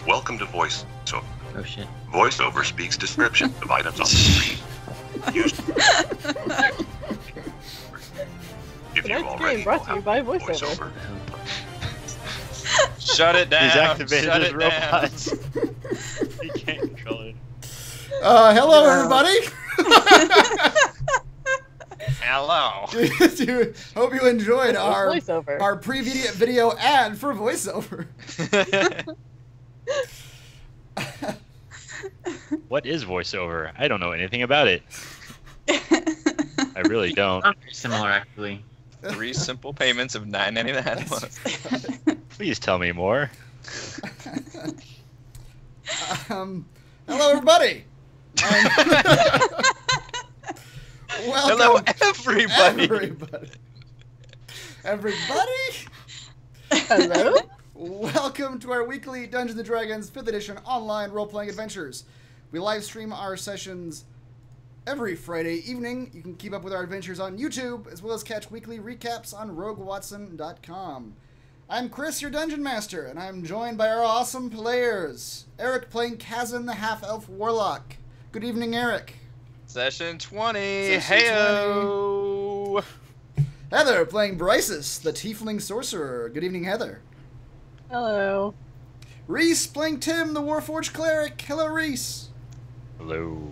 Welcome to voiceover. Oh shit. VoiceOver speaks description of items on the screen. If you Tonight's already game brought to know you by how VoiceOver. Shut it down. He's activated Shut his it robots. He can't control it. Hello, everybody. Hello. Hope you enjoyed our VoiceOver. pre-video ad for VoiceOver. What is voiceover? I don't know anything about it. I really don't. Not very similar, actually. 3 simple payments of $9.99 a month. Please tell me more. Hello, everybody. Hello, Welcome, everybody. everybody. Hello? Welcome to our weekly Dungeons & Dragons 5th edition online role-playing adventures. We live stream our sessions every Friday evening. You can keep up with our adventures on YouTube, as well as catch weekly recaps on roguewatson.com. I'm Chris, your Dungeon Master, and I'm joined by our awesome players. Eric playing Kazin, the Half-Elf Warlock. Good evening, Eric. Session 20. Session Heyo. Heather playing Bryces, the Tiefling Sorcerer. Good evening, Heather. Hello. Reese playing Tim, the Warforged Cleric. Hello, Reese. Hello.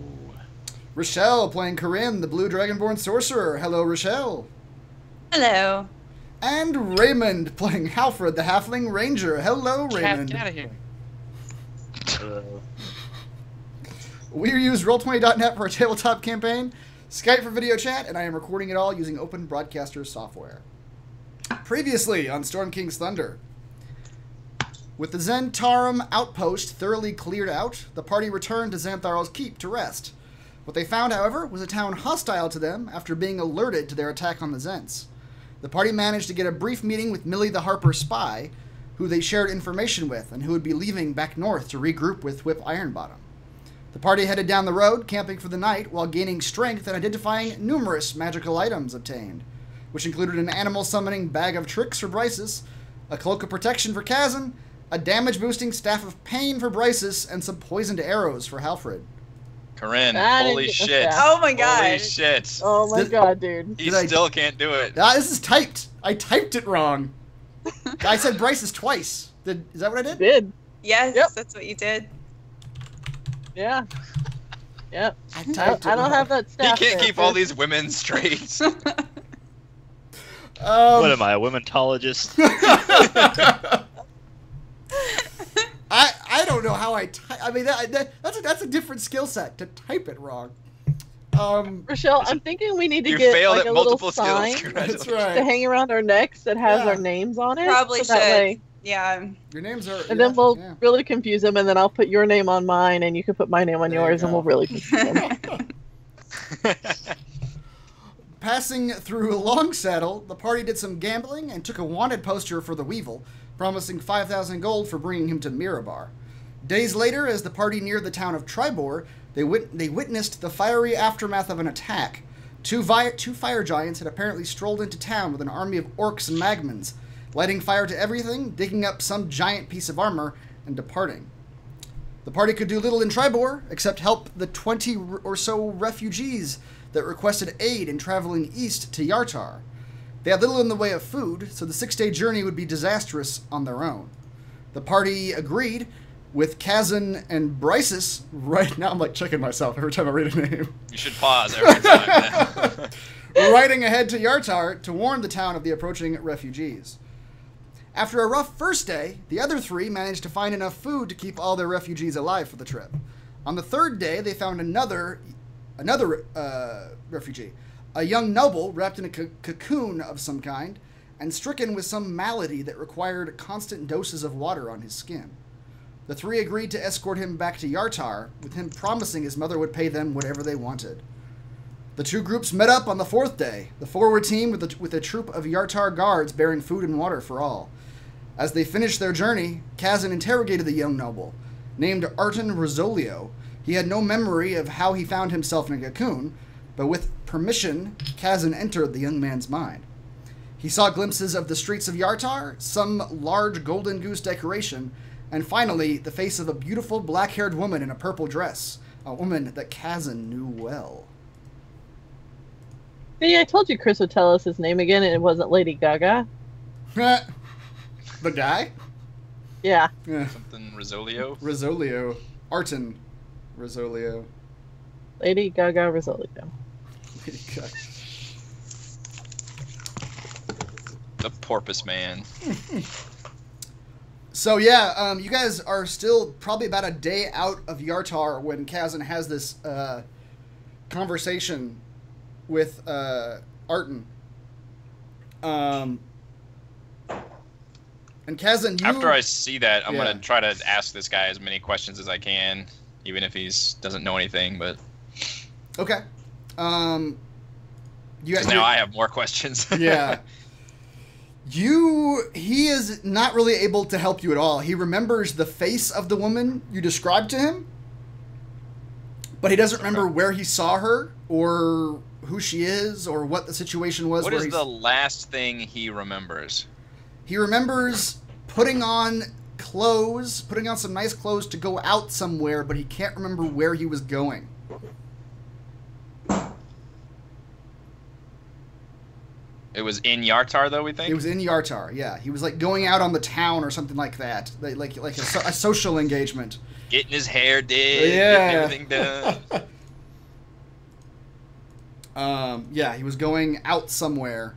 Rochelle playing Corinne, the Blue Dragonborn Sorcerer. Hello, Rochelle. Hello. And Raymond playing Halfred, the Halfling Ranger. Hello, Raymond. Get out of here. Hello. We use Roll20.net for our tabletop campaign, Skype for video chat, and I am recording it all using Open Broadcaster software. Previously on Storm King's Thunder. With the Zentarum outpost thoroughly cleared out, the party returned to Xantharl's Keep to rest. What they found, however, was a town hostile to them after being alerted to their attack on the Zents. The party managed to get a brief meeting with Millie the Harper spy, who they shared information with, and who would be leaving back north to regroup with Whip Ironbottom. The party headed down the road, camping for the night, while gaining strength and identifying numerous magical items obtained, which included an animal-summoning bag of tricks for Bryces, a cloak of protection for Kazin, a damage-boosting staff of pain for Bryces, and some poisoned arrows for Halfred. Corinne, I didn't holy get the shit. staff. Oh my god. Holy shit. Oh my Did- god, dude. He Did I- still can't do it. Ah, this is typed. I typed it wrong. I said Bryces twice. Is that what I did? Did. Yes, Yep. that's what you did. Yeah. Yep. I I typed it don't wrong. have that He staff. can't there, keep all Chris. these women straight. What am I, a womentologist? I don't know how I type. I mean, that's a different skill set to type it wrong. Rochelle, I'm thinking we need to You get failed like at a little multiple skills. sign That's Congratulations. to right. hang around our necks that has Yeah. our names on it. Probably so that should. way- Yeah. Your names are. And then we'll yeah. really confuse them, and then I'll put your name on mine, and you can put my name on There you yours, and go. we'll really confuse them. Passing through Long Saddle, the party did some gambling and took a wanted poster for the Weevil, promising 5,000 gold for bringing him to Mirabar. Days later, as the party neared the town of Tribuar, they witnessed the fiery aftermath of an attack. Two fire giants had apparently strolled into town with an army of orcs and magmans, lighting fire to everything, digging up some giant piece of armor, and departing. The party could do little in Tribuar, except help the 20 or so refugees that requested aid in traveling east to Yartar. They had little in the way of food, so the 6-day journey would be disastrous on their own. The party agreed, with Kazin and Bryces. Right now I'm like checking myself every time I read a name. You should pause every time now. Riding ahead to Yartar to warn the town of the approaching refugees. After a rough first day, the other 3 managed to find enough food to keep all their refugees alive for the trip. On the 3rd day, they found another refugee, a young noble wrapped in a cocoon of some kind, and stricken with some malady that required constant doses of water on his skin. The 3 agreed to escort him back to Yartar, with him promising his mother would pay them whatever they wanted. The 2 groups met up on the 4th day, the forward team with a troop of Yartar guards bearing food and water for all. As they finished their journey, Kazin interrogated the young noble. Named Artin Rizzoli, he had no memory of how he found himself in a cocoon, but with permission, Kazin entered the young man's mind. He saw glimpses of the streets of Yartar, some large golden goose decoration, And finally, the face of a beautiful black-haired woman in a purple dress. A woman that Kazin knew well. See, I told you Chris would tell us his name again, and it wasn't Lady Gaga. The guy? Yeah. Yeah. Something Rizzolio. Rizzolio. Artin Rizzolio. Lady Gaga Rizzoli. Lady Gaga. The Porpoise Man. So yeah, you guys are still probably about a day out of Yartar when Kazin has this conversation with Artin. And Kazin, you... After I see that, I'm Yeah. gonna try to ask this guy as many questions as I can, even if doesn't know anything. But Okay. You 'cause now I have more questions. Yeah. He is not really able to help you at all. He remembers the face of the woman you described to him, but he doesn't remember where he saw her or who she is or what the situation was. What where is the last thing he remembers? He remembers putting on some nice clothes to go out somewhere, but he can't remember where he was going. It was in Yartar, though, we think? It was in Yartar, yeah. He was like going out on the town or something like that, like a social engagement. Getting his hair did, Yeah. getting everything done. Yeah, he was going out somewhere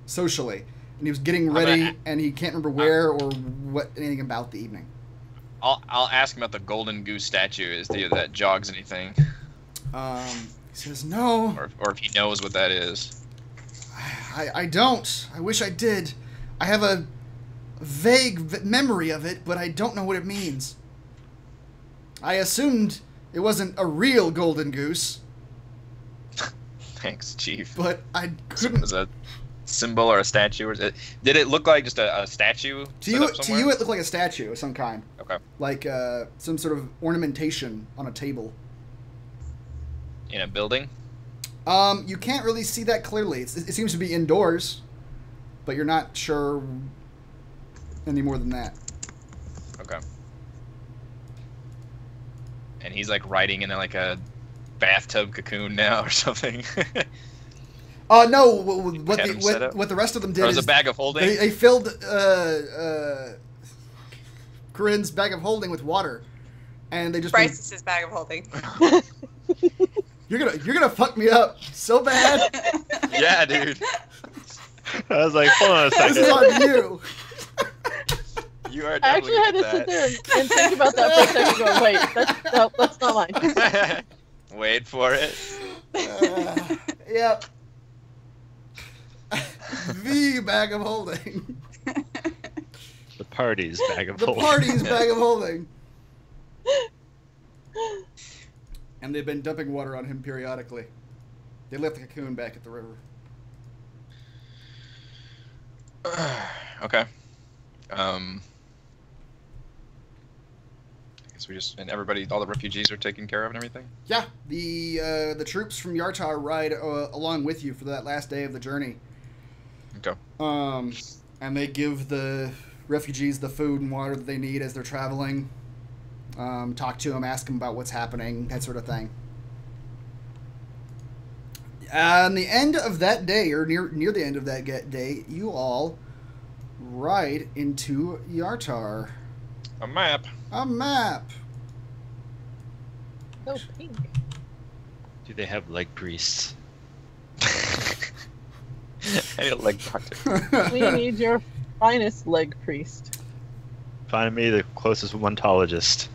socially, and he was getting ready, and he can't remember where or anything about the evening. I'll ask him about the golden goose statue, is that jogs anything. He says, no. Or if he knows what that is. I don't. I wish I did. I have a vague memory of it, but I don't know what it means. I assumed it wasn't a real golden goose, Thanks, Chief. but I couldn't. Was a symbol or a statue? Or did it look like just a statue? To you, it looked like a statue of some kind. Okay. Like some sort of ornamentation on a table. In a building? You can't really see that clearly. It seems to be indoors, but you're not sure any more than that. Okay. And he's like riding in like a bathtub cocoon now or something. No. What the rest of them did Or was is a bag of holding? they filled Corinne's bag of holding with water, and they just Bryce's bag of holding. You're gonna fuck me up so bad. Yeah, dude. I was like, hold on a This is second. on you. You are I actually definitely had to sit good there at and think about that for a second. Go, wait, that's not mine. that. Wait for it. Yep. The bag of holding. The party's bag of The holding. party's bag of holding. And they've been dumping water on him periodically. They left the cocoon back at the river. Okay. I guess and everybody, all the refugees are taken care of and everything? Yeah, the troops from Yartar ride along with you for that last day of the journey. Okay. And they give the refugees the food and water that they need as they're traveling. Talk to them, ask them about what's happening, that sort of thing. On the end of that day, or near the end of that day, you all ride into Yartar. A map. A map. So pink. Do they have leg priests? I don't like doctor. We need your finest leg priest. Find me the closest oneologist.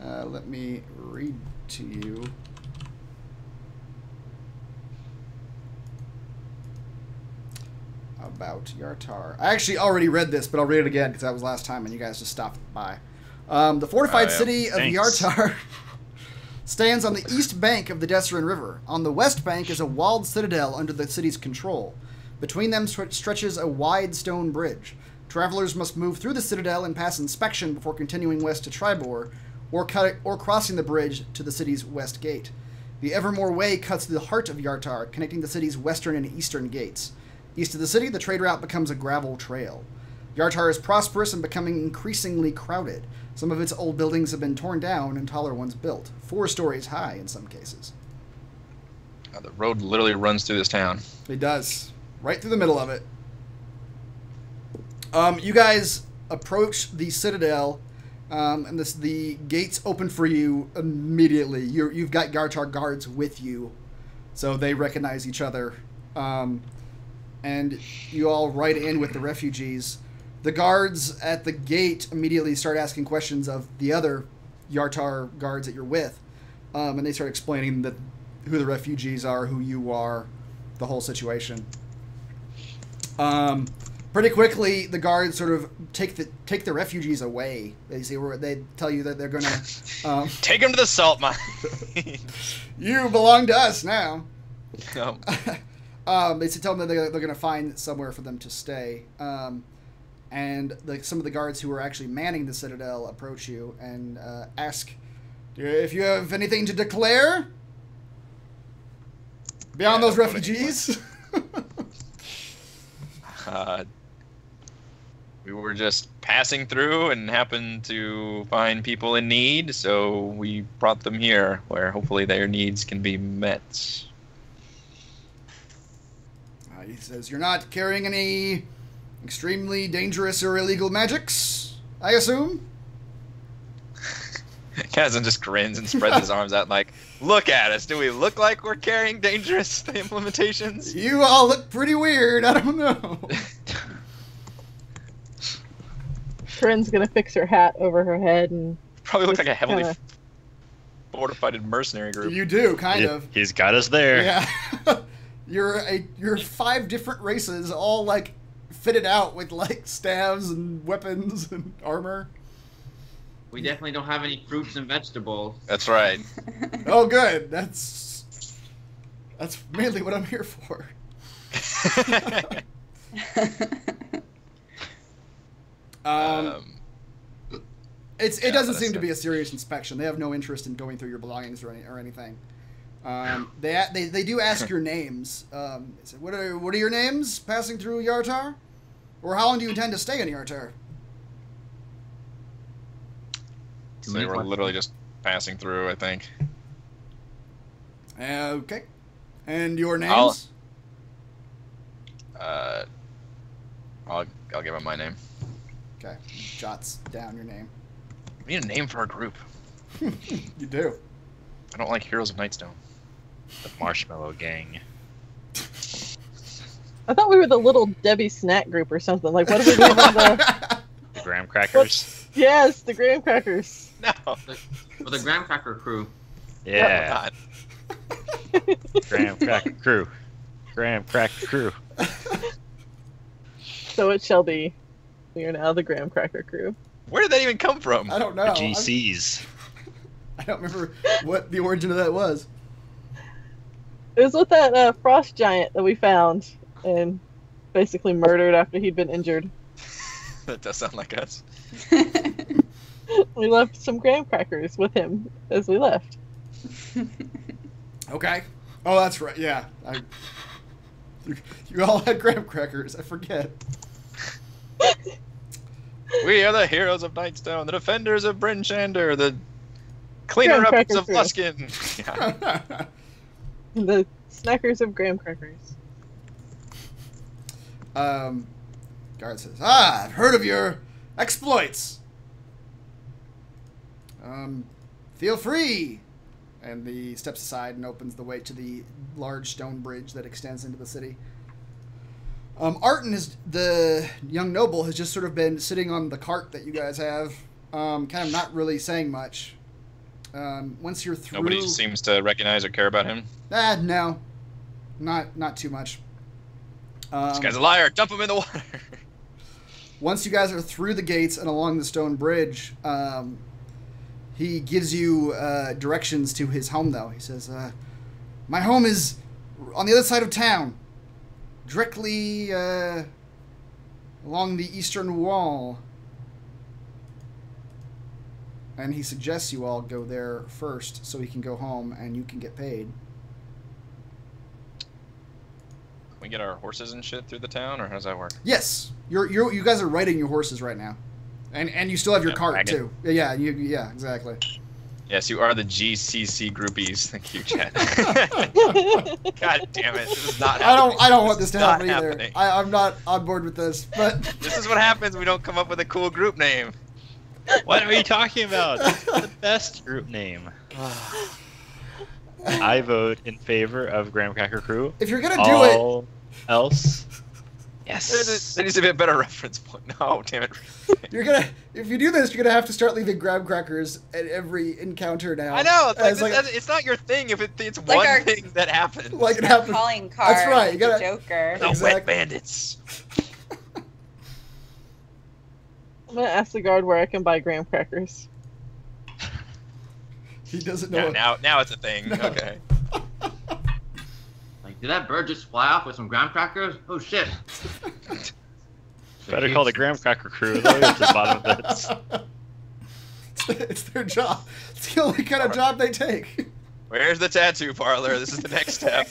Let me read to you. About Yartar. I actually already read this, but I'll read it again because that was last time and you guys just stopped by. The fortified city of Thanks. Yartar stands on the east bank of the Desserin River. On the west bank is a walled citadel under the city's control. Between them stretches a wide stone bridge. Travelers must move through the citadel and pass inspection before continuing west to Tribuar, or crossing the bridge to the city's west gate. The Evermore Way cuts through the heart of Yartar, connecting the city's western and eastern gates. East of the city, the trade route becomes a gravel trail. Yartar is prosperous and becoming increasingly crowded. Some of its old buildings have been torn down and taller ones built, 4 stories high in some cases. The road literally runs through this town. It does. Right through the middle of it. You guys approach the citadel, and the gates open for you immediately. You've got Yartar guards with you, so they recognize each other. And you all ride in with the refugees. The guards at the gate immediately start asking questions of the other Yartar guards that you're with, and they start explaining who the refugees are, who you are, the whole situation. Pretty quickly, the guards sort of take the refugees away. They tell you that they're gonna take them to the salt mine. You belong to us now. No. They tell them that they're going to find somewhere for them to stay. And some of the guards who are actually manning the citadel approach you and ask if you have anything to declare beyond those refugees. We were just passing through and happened to find people in need, so we brought them here, where hopefully their needs can be met. He says, you're not carrying any extremely dangerous or illegal magics, I assume? Kazin just grins and spreads his arms out like, look at us. Do we look like we're carrying dangerous implementations? You all look pretty weird. I don't know. Corinne's gonna fix her hat over her head and Probably look like a heavily fortified mercenary group. You do, kind of. He's got us there. Yeah. You're 5 different races, all like fitted out with like staves and weapons and armor. We definitely don't have any fruits and vegetables. That's right. Oh, good. That's mainly what I'm here for. It doesn't seem to be a serious inspection. They have no interest in going through your belongings or anything. They do ask your names. What are your names passing through Yartar? Or how long do you intend to stay in Yartar? So they were literally just passing through, I think. Okay. And your names? I'll give him my name. Okay. Jots down your name. We need a name for our group. You do. I don't like Heroes of Nightstone. The Marshmallow Gang. I thought we were the Little Debbie snack group or something. Like, what are we doing on the... The Graham Crackers. Yes, the graham crackers. No. For the Graham Cracker crew. Yeah. Graham Cracker Crew. Graham Cracker Crew. So it shall be. We are now the graham cracker crew. Where did that even come from? I don't know. The GCs. I don't remember what the origin of that was. It was with that frost giant that we found and basically murdered after he'd been injured. That does sound like us. We left some graham crackers with him as we left. Okay. Oh, that's right. Yeah. You all had graham crackers. I forget. We are the heroes of Nightstone, the defenders of Bryn Shander, the cleaner-ups of Luskin. Yeah. The snackers of graham crackers. Guard says, I've heard of your exploits. Feel free. And he steps aside and opens the way to the large stone bridge that extends into the city. Artin, the young noble, has just sort of been sitting on the cart that you guys have, kind of not really saying much. Once you're through... Nobody seems to recognize or care about him. No. Not too much. This guy's a liar. Dump him in the water. Once you guys are through the gates and along the stone bridge, he gives you directions to his home, though. He says, my home is on the other side of town, directly along the eastern wall. And he suggests you all go there first so he can go home and you can get paid. we get our horses and shit through the town, or how does that work? Yes, you guys are riding your horses right now, and you still have your cart wagon. too. Yeah, yeah, exactly. Yes, you are the GCC groupies. Thank you, Chad. God damn it! This is not. I don't want this to happen not either. happening. I'm not on board with this, but This is what happens when we don't come up with a cool group name. What are you talking about? It's the best group name. I vote in favor of Graham Cracker Crew. if you're gonna do it, All else, yes. There needs to be a better reference point. No, damn it. if you do this, you're gonna have to start leaving graham crackers at every encounter now. I know. It's, As it's not your thing if it's Like one our- thing that happens. like it happened. Calling card. That's right, you the gotta- Joker. the Exactly. wet bandits. I'm gonna ask the guard where I can buy graham crackers. He doesn't Yeah, know. now it's a thing. No. Okay. Like, did that bird just fly off with some graham crackers? Oh shit! Better call the Graham Cracker Crew. They'll get to the bottom of this. It's their job. It's the only kind of job they take. Where's the tattoo parlor? This is the next step.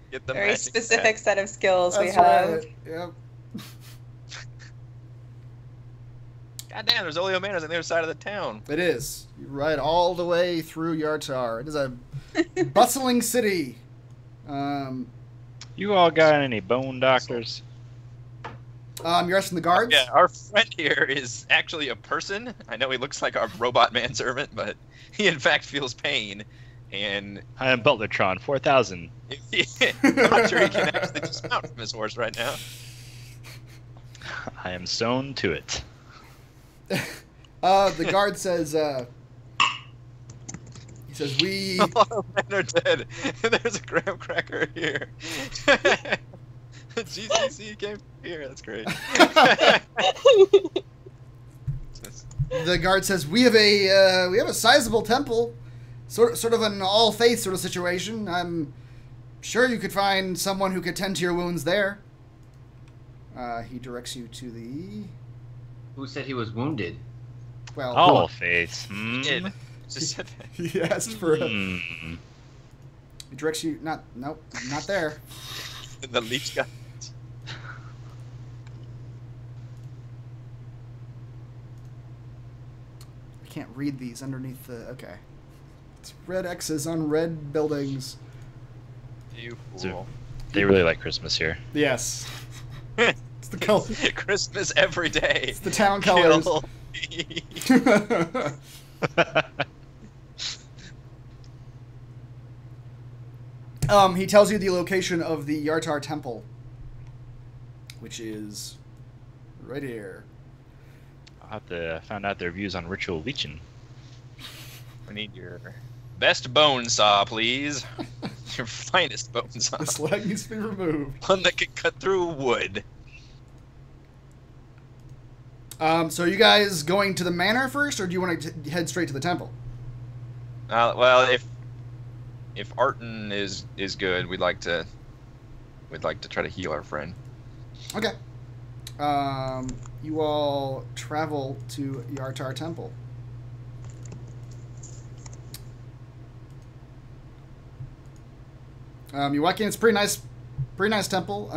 Get the Very magic specific set of skills we That's have. right. Yep. God damn, there's Oleo Manor on the other side of the town. It is. You ride all the way through Yartar. It is a bustling city. You all got any bone doctors? You're asking the guards? Yeah, our friend here is actually a person. I know he looks like our robot manservant, but he in fact feels pain. And I am Butlertron 4000. I'm not sure he can actually dismount from his horse right now. I am sewn to it. The guard says, he says, we... A lot of men are dead. There's a graham cracker here. GCC came here. That's great. The guard says, we have a sizable temple. Sort of an all-faith sort of situation. I'm sure you could find someone who could tend to your wounds there. He directs you to the... Who said he was wounded? Well, All face. He did. Just said that. he asked for... Hmm. He directs you... Nope, not there. The leech guy. I can't read these underneath the... Okay. It's red X's on red buildings. You So- fool. They really like Christmas here. Yes. It's the color. Christmas every day. It's the town colors. Kill. He tells you the location of the Yartar temple, which is right here. I'll have to find out their views on ritual leeching. We need your best bone saw, please. Your finest bone saw. This leg needs to be removed. One that can cut through wood. So are you guys going to the manor first, or do you want to head straight to the temple? Well, if Artin is good, we'd like to try to heal our friend. Okay. You all travel to Yartar temple. You walk in. It's a pretty nice temple.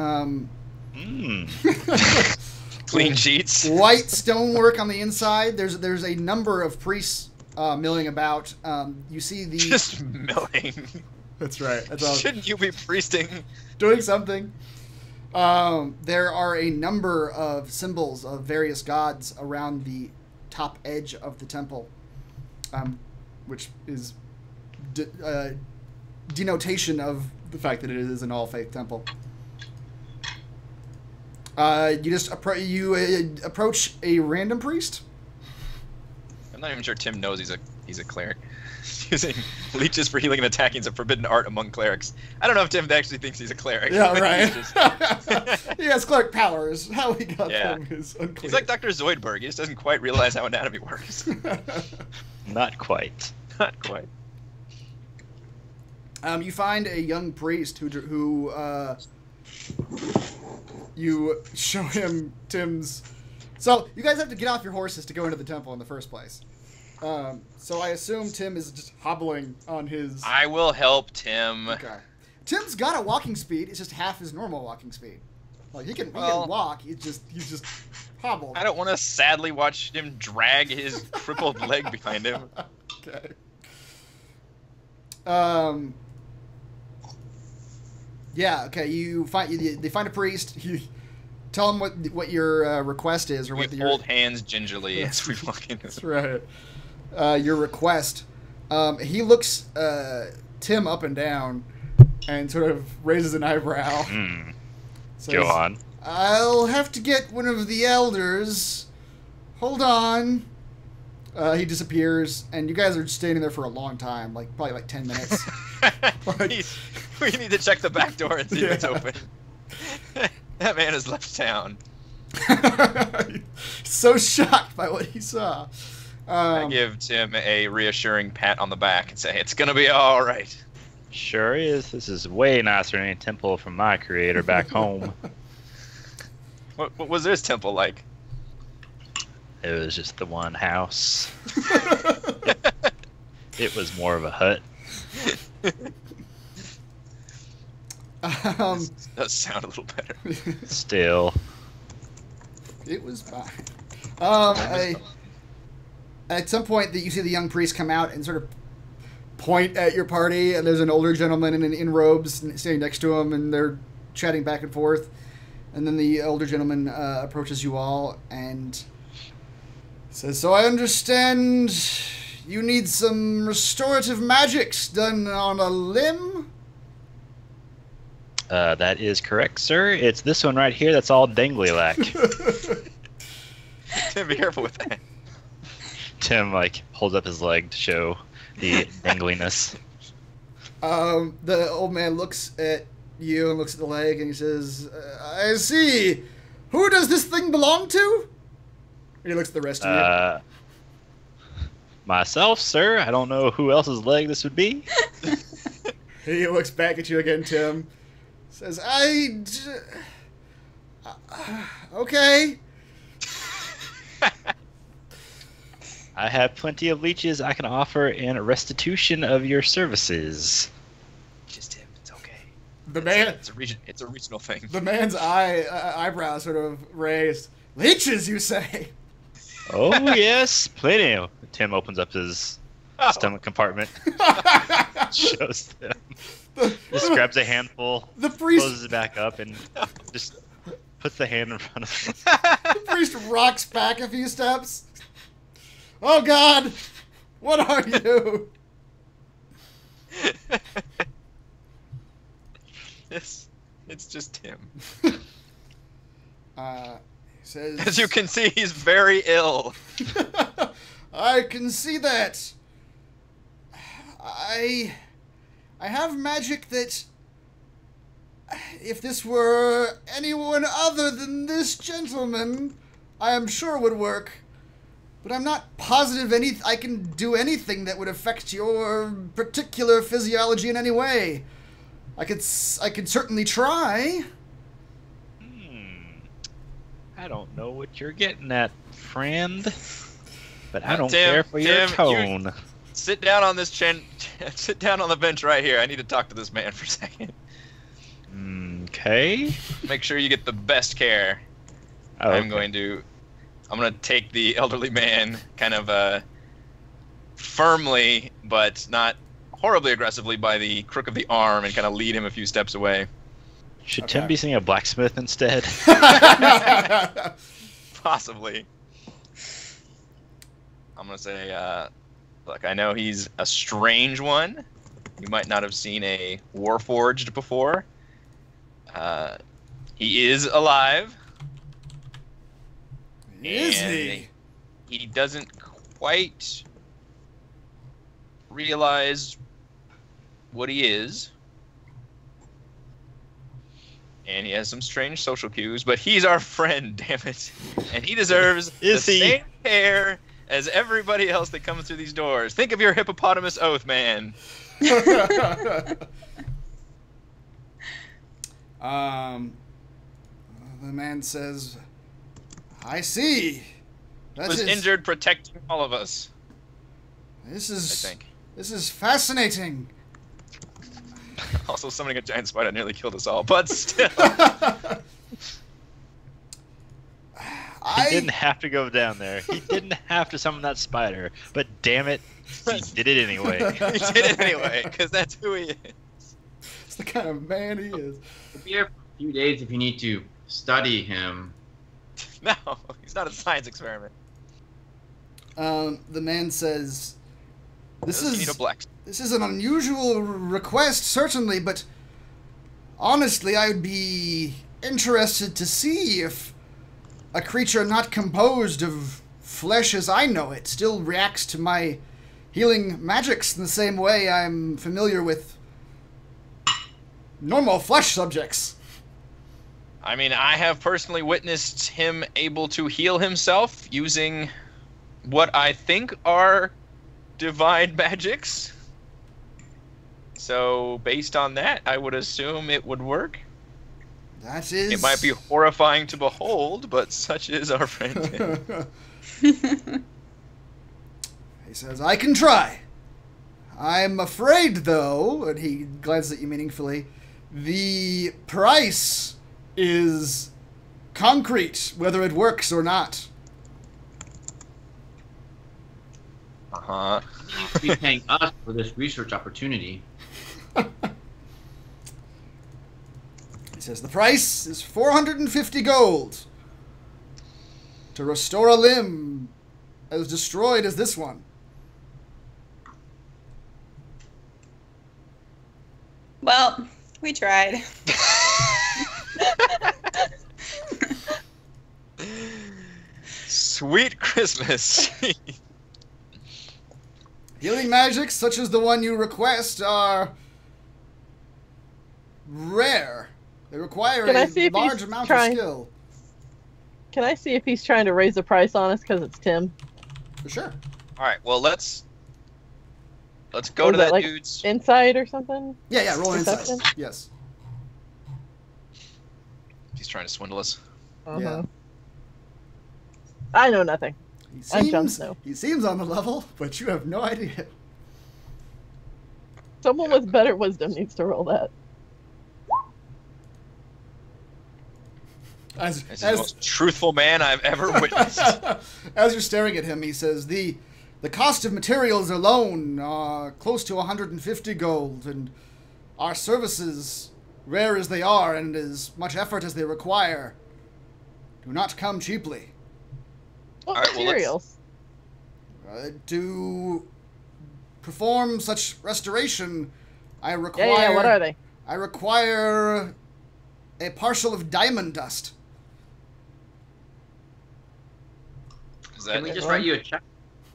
Clean sheets. White stonework on the inside. There's a number of priests milling about. You see the... Just milling. That's right. That's all. Shouldn't you be priesting? Doing something. There are a number of symbols of various gods around the top edge of the temple, which is denotation of the fact that it is an all-faith temple. You just approach a random priest. I'm not even sure Tim knows he's a cleric. Using leeches for healing and attacking is a forbidden art among clerics. I don't know if Tim actually thinks he's a cleric. Yeah, right. He's just- He has cleric powers. How he got Yeah. them is unclear. He's like Dr. Zoidberg. He just doesn't quite realize how anatomy works. Not quite. Not quite. You find a young priest who you show him Tim's. So you guys have to get off your horses to go into the temple in the first place. So I assume Tim is just hobbling on his. I will help Tim. Okay. Tim's got a walking speed. It's just half his normal walking speed. Like, he can walk. He's just hobbled. I don't want to sadly watch him drag his crippled leg behind him. Okay. Yeah. Okay. They find a priest. You tell him what your request is, or We what the hold hands gingerly as we walk in. That's right. Your request. He looks Tim up and down, and sort of raises an eyebrow. Says, Go on. I'll have to get one of the elders. Hold on. He disappears, and you guys are standing there for a long time, probably 10 minutes. We need to check the back door and see if it's open. That man has left town. So shocked by what he saw. I give Tim a reassuring pat on the back and say, "It's gonna be all right." Sure is. This is way nicer than any temple from my creator back home. What was this temple like? It was just the one house. It was more of a hut. This does sound a little better. Still. It was fine. At some point, you see the young priest come out and sort of point at your party, and there's an older gentleman in robes standing next to him, and they're chatting back and forth. And then the older gentleman approaches you all and says, "So I understand you need some restorative magics done on a limb?" That is correct, sir. It's this one right here that's all dangly-lack. Tim, be careful with that. Tim, holds up his leg to show the dangliness. The old man looks at you and looks at the leg, and he says, "I see. Who does this thing belong to?" And he looks at the rest of you. Myself, sir. I don't know who else's leg this would be. He looks back at you again, Tim. Says, okay. I have plenty of leeches I can offer in restitution of your services. Just him. It's okay. The man. It's a regional thing. The man's eyebrow sort of raised. Leeches, you say? Oh yes, plenty. Tim opens up his stomach compartment. Shows them. Just grabs a handful. The priest closes it back up and just puts the hand in front of him. The priest rocks back a few steps. Oh God! What are you? It's just him. He says, As you can see, he's very ill. I can see that. I have magic that, if this were anyone other than this gentleman, I am sure would work. But I'm not positive I can do anything that would affect your particular physiology in any way. I could certainly try. I don't know what you're getting at, friend. But I don't Tim, care for your Tim, tone. Sit down on this sit down on the bench right here. I need to talk to this man for a second. Okay. Make sure you get the best care. Oh, I'm going to take the elderly man kind of firmly, but not horribly aggressively, by the crook of the arm and kind of lead him a few steps away. Should Okay. Tim be seeing a blacksmith instead? Possibly. I'm going to say, look, I know he's a strange one. You might not have seen a Warforged before. He is alive. Is and he? He doesn't quite realize what he is. And he has some strange social cues, but he's our friend, damn it. And he deserves the same care as everybody else that comes through these doors. Think of your hippopotamus oath, man. The man says, I see. He was injured protecting all of us, This I is think. This is fascinating. Also, summoning a giant spider nearly killed us all, but still. He didn't have to go down there. He didn't have to summon that spider. But damn it, he did it anyway. He did it anyway, because that's who he is. It's the kind of man he is. We'll be here for a few days if you need to study him. No, he's not a science experiment. The man says, This is an unusual request, certainly, but honestly, I would be interested to see if a creature not composed of flesh as I know it still reacts to my healing magics in the same way I'm familiar with normal flesh subjects. I mean, I have personally witnessed him able to heal himself using what I think are divine magics. So, based on that, I would assume it would work. That is... It might be horrifying to behold, but such is our friend. He says, I can try. I'm afraid, though, and he glances at you meaningfully, the price is concrete, whether it works or not. Uh-huh. He's be paying us for this research opportunity. He says, the price is 450 gold to restore a limb as destroyed as this one. Well, we tried. Sweet Christmas. Healing magics, such as the one you request, are rare. They require a large amount of skill. Can I see if he's trying to raise the price on us because it's Tim? For sure. All right, well, let's go to that like dude's... Insight or something? Yeah, roll an Perception? insight. Yes. He's trying to swindle us. Uh-huh. Yeah. I know nothing. I'm Jon He Snow. seems on the level, but you have no idea. Someone with better wisdom needs to roll that. This is the most truthful man I've ever witnessed. As you're staring at him, he says, the cost of materials alone are close to 150 gold, and our services, rare as they are and as much effort as they require, do not come cheaply. What Alright, well, materials? To perform such restoration, I require... Yeah, what are they? I require a parcel of diamond dust. Is that Can we just write you a check?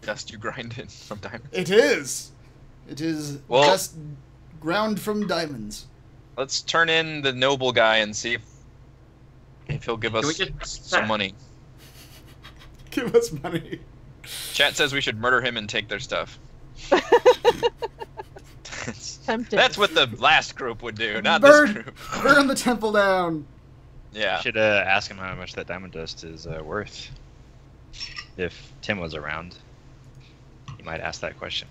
dust you grind in from diamond? It is. It is dust ground from diamonds. Let's turn in the noble guy and see if he'll give us some money. Give us money. Chat says we should murder him and take their stuff. Tempting. That's what the last group would do, not Burn, this group. burn the temple down. Yeah. You should ask him how much that diamond dust is worth. If Tim was around, he might ask that question.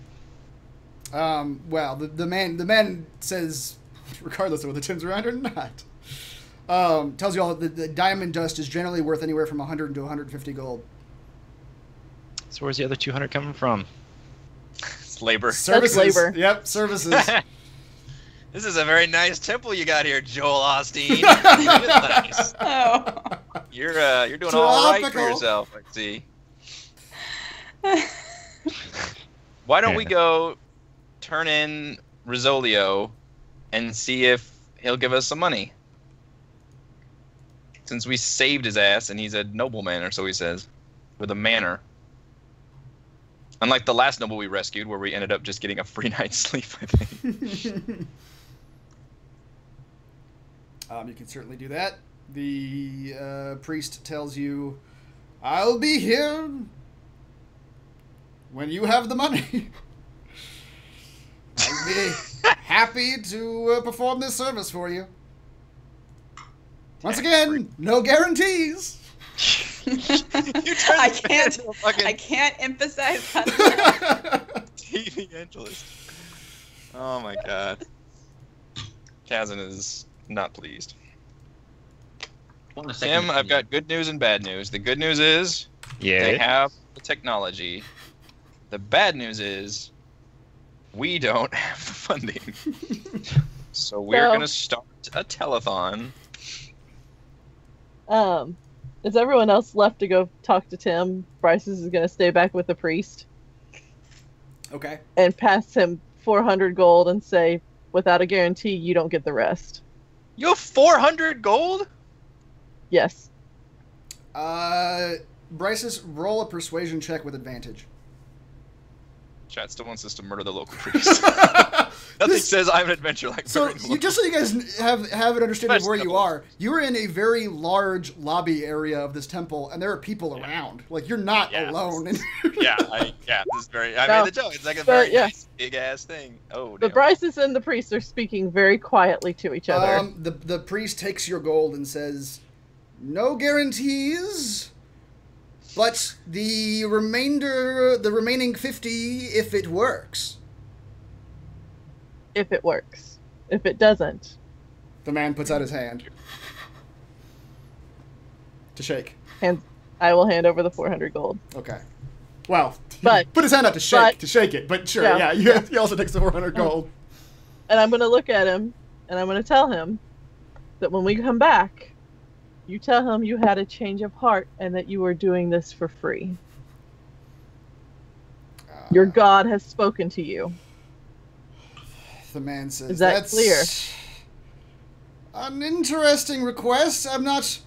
Well, the man says, regardless of whether Tim's around or not, tells you all that the diamond dust is generally worth anywhere from 100 to 150 gold. So where's the other 200 coming from? It's labor. Services. That's labor. Yep, services. This is a very nice temple you got here, Joel Osteen. Nice. Oh. You're doing all right for Tropical. yourself, I see. Why don't we go turn in Rizzolio and see if he'll give us some money? Since we saved his ass and he's a nobleman, or so he says, with a manor. Unlike the last noble we rescued, where we ended up just getting a free night's sleep, I think. You can certainly do that. The priest tells you, I'll be here when you have the money. I'll be happy to perform this service for you. Once again, no guarantees. I can't emphasize that. TV Angelist. Oh my god. Kazin is not pleased. Want a second Tim, I've opinion. got good news and bad news. The good news is they have the technology. The bad news is we don't have the funding. So we're going to start a telethon. Is everyone else left to go talk to Tim? Bryce is going to stay back with the priest. Okay. And pass him 400 gold and say, without a guarantee, you don't get the rest. You have 400 gold? Yes. Bryce's roll a persuasion check with advantage. Chat still wants us to murder the local priest. Nothing says I'm an adventurer like so just so you guys have an understanding of where you are, you're in a very large lobby area of this temple, and there are people around. Like, you're not alone. This is very. I made the joke. It's like a very nice, big ass thing. Oh, the Bryces and the priest are speaking very quietly to each other. The priest takes your gold and says, "No guarantees, but the remaining 50 if it works." If it works. If it doesn't. The man puts out his hand. To shake. And I will hand over the 400 gold. Okay. Well, but, put his hand out to shake it, but sure, he also takes the 400 gold. And I'm going to look at him, and I'm going to tell him that when we come back, you tell him you had a change of heart and that you were doing this for free. Your God has spoken to you. The man says, "Is that that's clear?" An interesting request. I'm not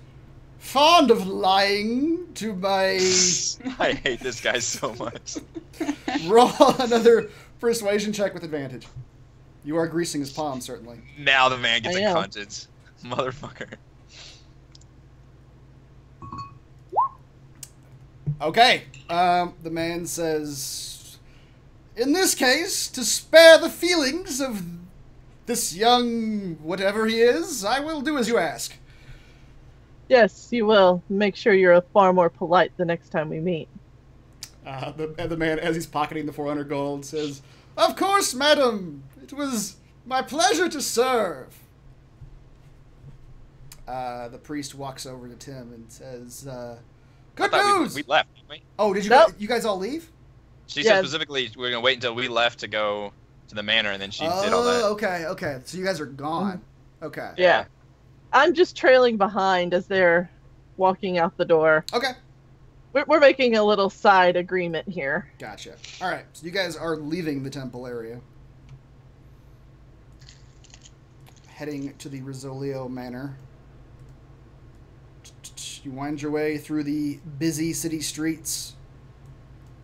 fond of lying to my... I hate this guy so much. Roll another persuasion check with advantage. You are greasing his palm, certainly. Now the man gets a conscience. Motherfucker. Okay. The man says... In this case, to spare the feelings of this young whatever he is, I will do as you ask. Yes, you will. Make sure you're far more polite the next time we meet. The man, as he's pocketing the 400 gold, says, "Of course, madam. It was my pleasure to serve." The priest walks over to Tim and says, "Good news!" We left, didn't we? Oh, did you you guys all leave? She said specifically we're going to wait until we left to go to the manor, and then she did all that. Okay. So you guys are gone. Okay. Yeah. I'm just trailing behind as they're walking out the door. Okay. We're making a little side agreement here. Gotcha. All right. So you guys are leaving the temple area. Heading to the Rizzoli Manor. You wind your way through the busy city streets.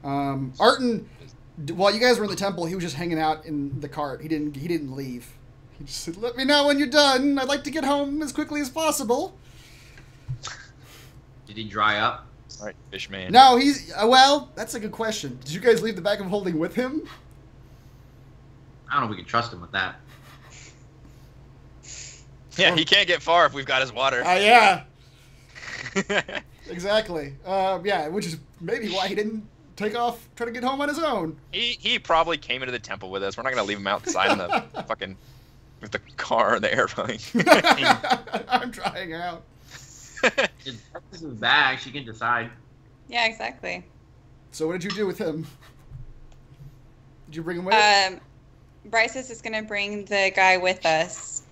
Artin, while you guys were in the temple, he was just hanging out in the cart. He didn't leave. He just said, "Let me know when you're done. I'd like to get home as quickly as possible." Did he dry up? All right, fish man. No, he's well. That's a good question. Did you guys leave the bag of holding with him? I don't know if we can trust him with that. Yeah, he can't get far if we've got his water. Yeah. Exactly. Yeah, which is maybe why he didn't take off, try to get home on his own. He probably came into the temple with us. We're not gonna leave him outside in the fucking with the car or the airplane. I'm trying out. It's his bag. She can decide. Yeah, exactly. So what did you do with him? Did you bring him with? Bryce is just gonna bring the guy with us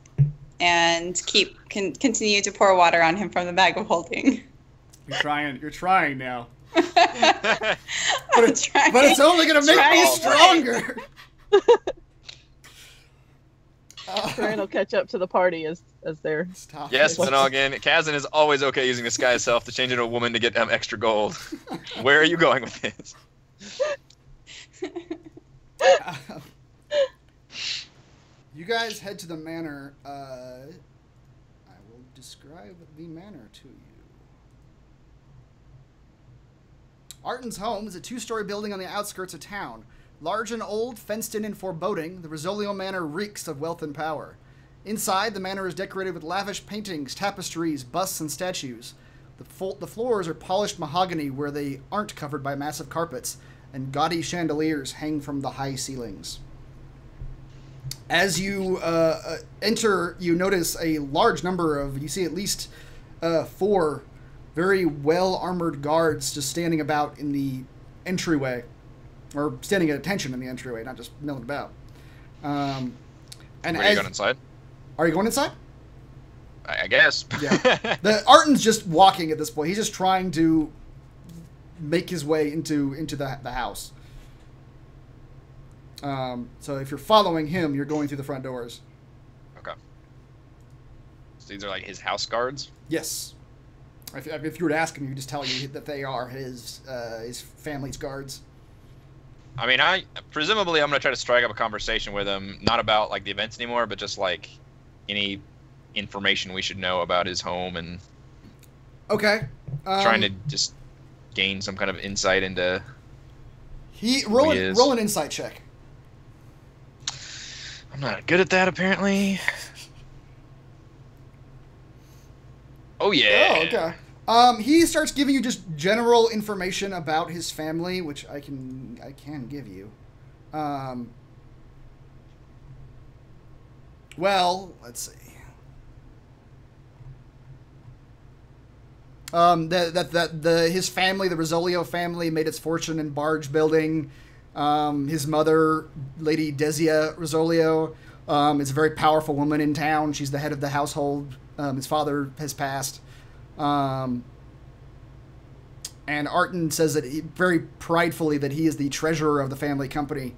and continue to pour water on him from the bag of holding. You're trying now. But it's only going to make me stronger. Ryan will catch up to the party as they're... Yes, but again, Kazin is always okay using a disguise self to change into a woman to get extra gold. Where are you going with this? You guys head to the manor. I will describe the manor to you. Artin's home is a two-story building on the outskirts of town. Large and old, fenced in and foreboding, the Rizzoli Manor reeks of wealth and power. Inside, the manor is decorated with lavish paintings, tapestries, busts, and statues. The floors are polished mahogany where they aren't covered by massive carpets, and gaudy chandeliers hang from the high ceilings. As you enter, you notice a large number of, you see at least 4 very well-armored guards just standing about in the entryway, or standing at attention in the entryway, not just milling about. And Are you going inside? Are you going inside? I guess. Yeah. Artin's just walking at this point. He's just trying to make his way into the house. So if you're following him, you're going through the front doors. Okay. So these are like his house guards? Yes. If you were to ask him, he would just tell you that they are his family's guards. I mean, presumably I'm going to try to strike up a conversation with him, not about like the events anymore, but just like any information we should know about his home and okay. Trying to just gain some kind of insight into roll an insight check. I'm not good at that, apparently. Oh, yeah. Oh, okay. He starts giving you just general information about his family, which I can give you. Well, let's see. His family, the Rizzoli family, made its fortune in barge building. His mother, Lady Desia Rizzoli, is a very powerful woman in town. She's the head of the household. His father has passed. And Artin says that very pridefully that he is the treasurer of the family company.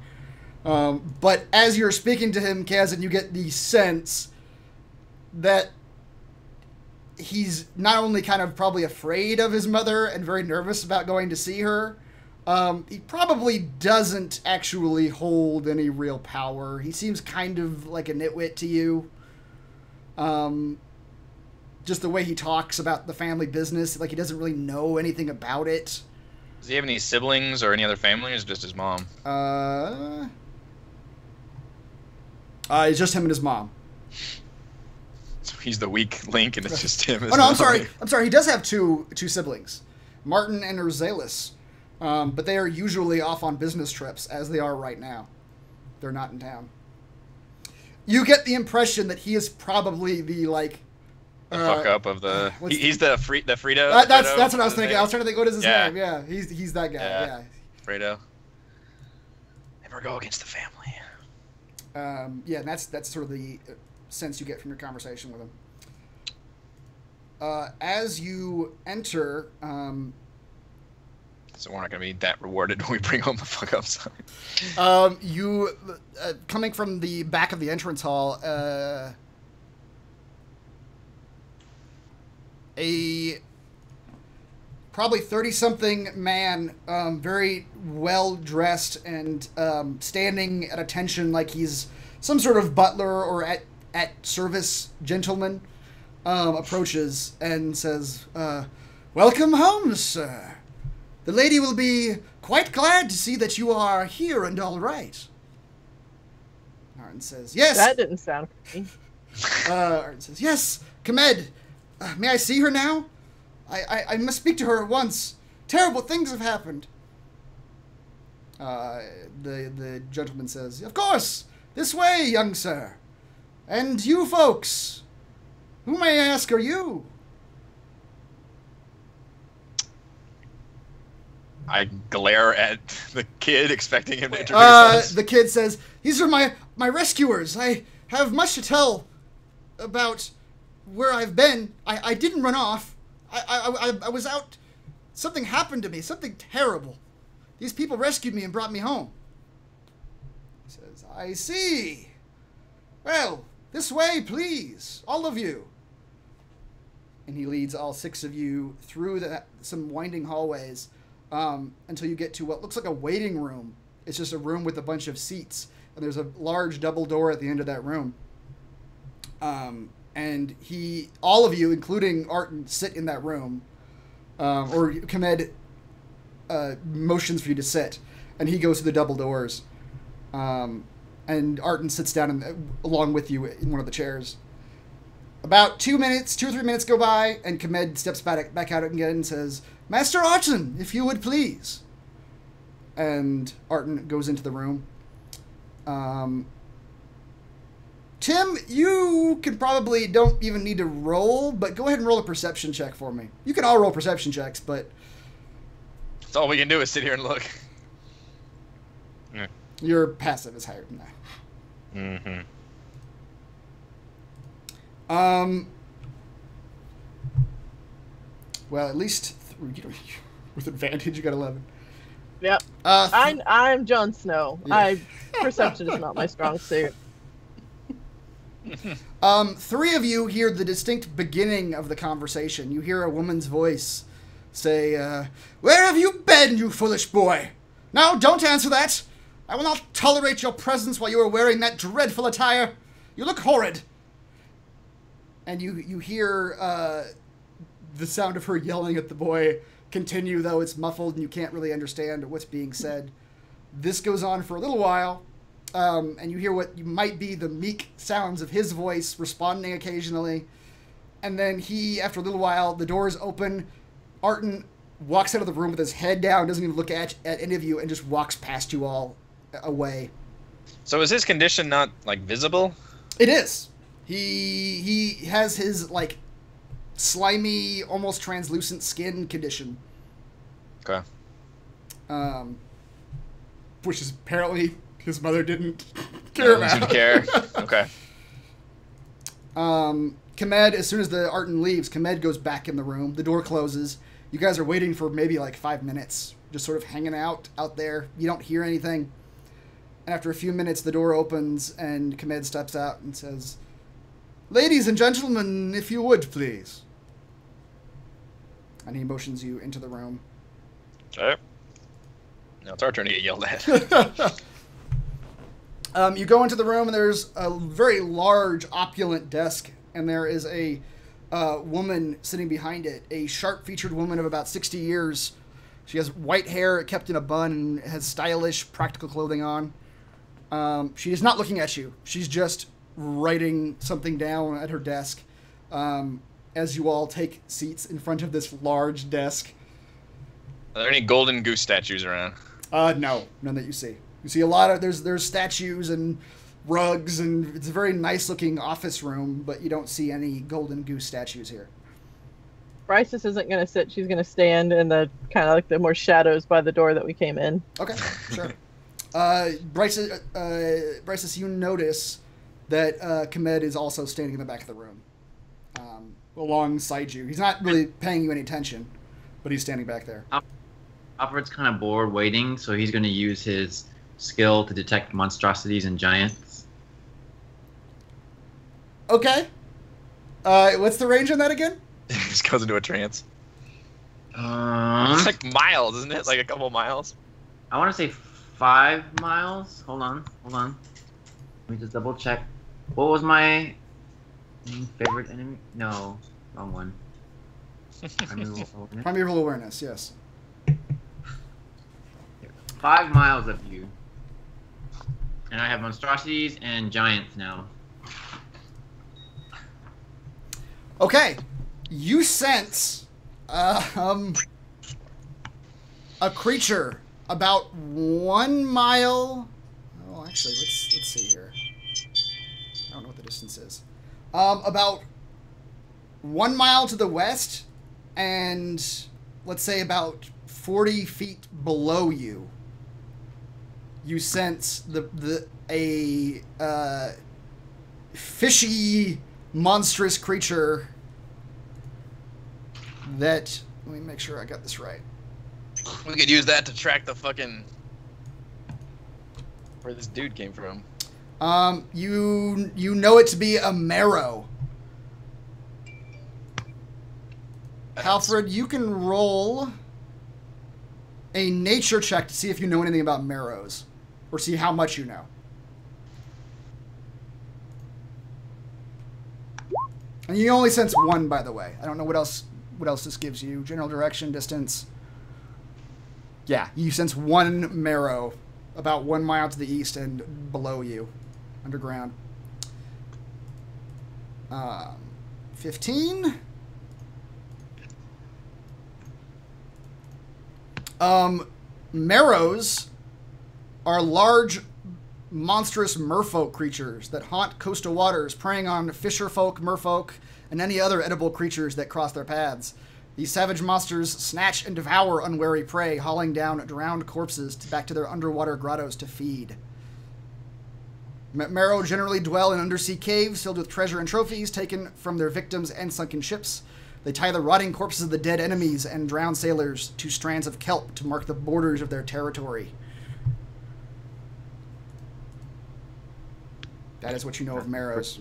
But as you're speaking to him, Kazin, you get the sense that he's not only kind of probably afraid of his mother and very nervous about going to see her, he probably doesn't actually hold any real power. He seems kind of like a nitwit to you. Just the way he talks about the family business, like he doesn't really know anything about it. Does he have any siblings or any other family, or is it just his mom? It's just him and his mom. So he's the weak link, and it's just him. Oh no, I'm sorry. He does have two siblings, Martin and Erzalis, but they are usually off on business trips, as they are right now. They're not in town. You get the impression that he is probably the fuck up of the. He's the Frito. That's what I was thinking. I was trying to think, what is his name? Yeah, he's that guy. Yeah. Frito. Never go against the family. Yeah, and that's sort of the sense you get from your conversation with him. As you enter, so we're not going to be that rewarded when we bring home the fuck up sign. You coming from the back of the entrance hall, a probably 30-something man, very well dressed and standing at attention like he's some sort of butler or at service gentleman, approaches and says, "Welcome home, sir. The lady will be quite glad to see that you are here and all right." Artin says, "Yes." That didn't sound funny. Artin says, "Yes, Kamed. May I see her now? I must speak to her at once. Terrible things have happened." The gentleman says, "Of course. This way, young sir. And you folks, who may I ask are you?" I glare at the kid, expecting him to introduce us. The kid says, "These are my rescuers. I have much to tell about where I've been. I didn't run off. I was out. Something happened to me. Something terrible. These people rescued me and brought me home." He says, "I see. Well, this way, please. All of you." And he leads all 6 of you through some winding hallways until you get to what looks like a waiting room. It's just a room with a bunch of seats. And there's a large double door at the end of that room. And all of you, including Artin, sit in that room. Or Kamed motions for you to sit. And he goes to the double doors. And Artin sits down along with you in one of the chairs. About 2 or 3 minutes go by, and Kamed steps back out again and says, "Master Artin, if you would please." And Artin goes into the room. Tim, you can probably don't even need to roll, but go ahead and roll a perception check for me. You can all roll perception checks, but That's all we can do is sit here and look. your passive is higher than that. Well, at least with advantage, you got 11. Yep. I'm Jon Snow. Yeah. Perception is not my strong suit. Three of you hear the distinct beginning of the conversation. You hear a woman's voice say, "Where have you been, you foolish boy? Now, don't answer that. I will not tolerate your presence while you are wearing that dreadful attire. You look horrid." And you hear the sound of her yelling at the boy continue, though it's muffled and you can't really understand what's being said. This goes on for a little while, and you hear what might be the meek sounds of his voice responding occasionally. And then after a little while, the doors open. Artin walks out of the room with his head down, doesn't even look at any of you, and just walks past you all away. So is his condition not, like, visible? It is. He has his, like, slimy, almost translucent skin condition. Okay. Which is apparently his mother didn't care about. Didn't care. Okay. Kamed, as soon as the Artin leaves, Kamed goes back in the room. The door closes. You guys are waiting for maybe like 5 minutes, just sort of hanging out there. You don't hear anything. And after a few minutes, the door opens and Kamed steps out and says, "Ladies and gentlemen, if you would, please." And he motions you into the room. Okay. Now it's our turn to get yelled at. You go into the room, and there's a very large, opulent desk, and there is a woman sitting behind it, a sharp-featured woman of about 60 years. She has white hair kept in a bun and has stylish, practical clothing on. She is not looking at you. She's just writing something down at her desk as you all take seats in front of this large desk. Are there any golden goose statues around? No, none that you see. You see a lot of there's statues and rugs, and it's a very nice looking office room, but you don't see any golden goose statues here. Bryces isn't going to sit. She's going to stand in the kind of like the more shadows by the door that we came in. Okay, sure. Bryces, you notice that Kamed is also standing in the back of the room, alongside you. He's not really paying you any attention, but he's standing back there. Alfred's kind of bored waiting, so he's going to use his skill to detect monstrosities and giants. Okay. What's the range on that again? Just goes into a trance. It's like miles, isn't it? Like a couple miles. I want to say 5 miles. Hold on. Let me just double check. What was my favorite enemy? No, wrong one. Primeval awareness, yes. 5 miles of you. And I have monstrosities and giants now. Okay. You sense a creature about 1 mile. Oh, actually, let's see here. I don't know what the distance is. About 1 mile to the west, and let's say about 40 feet below you. You sense a fishy, monstrous creature that. Let me make sure I got this right. We could use that to track the fucking where this dude came from. You know it to be a Marrow. Halfred, you can roll a nature check to see if you know anything about Marrows, or see how much you know. And you only sense 1, by the way. I don't know what else this gives you. General direction, distance. Yeah, you sense 1 Marrow about 1 mile to the east and below you, underground. 15. Marrows are large monstrous merfolk creatures that haunt coastal waters, preying on fisherfolk, merfolk, and any other edible creatures that cross their paths. These savage monsters snatch and devour unwary prey, hauling down drowned corpses back to their underwater grottos to feed. Marrow generally dwell in undersea caves filled with treasure and trophies taken from their victims and sunken ships. They tie the rotting corpses of the dead enemies and drowned sailors to strands of kelp to mark the borders of their territory. That is what you know of Marrows.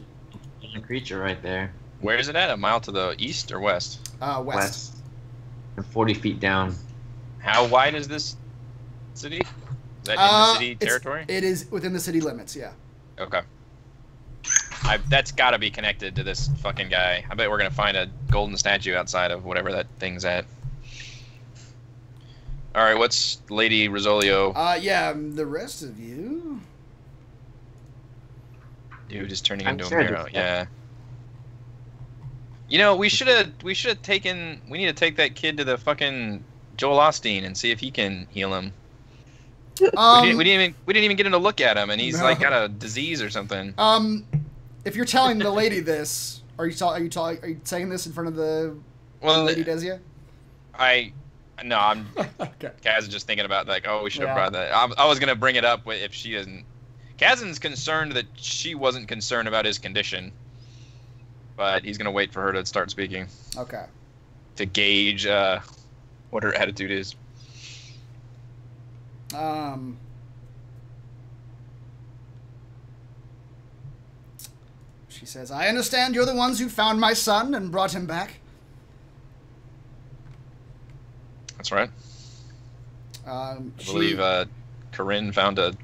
A creature right there. Where is it at? A mile to the east or west? West. And 40 feet down. How wide is this city? Is that in the city territory? It is within the city limits, yeah. Okay. That's got to be connected to this fucking guy. I bet we're going to find a golden statue outside of whatever that thing's at. Alright, what's Lady Rizzolio? Yeah, the rest of you... Dude is turning I'm into sure a Marrow, yeah. You know, we need to take that kid to the fucking Joel Osteen and see if he can heal him. We didn't even get him to look at him, and he's like got a disease or something. If you're telling the lady this, are you saying this in front of the lady Desia? No, I'm. Okay. Kaz is just thinking about like, oh, we should have brought that. I was gonna bring it up if she doesn't. Kazin's concerned that she wasn't concerned about his condition, but he's gonna wait for her to start speaking. Okay. To gauge what her attitude is. She says, I understand you're the ones who found my son and brought him back. That's right. I believe Corinne found him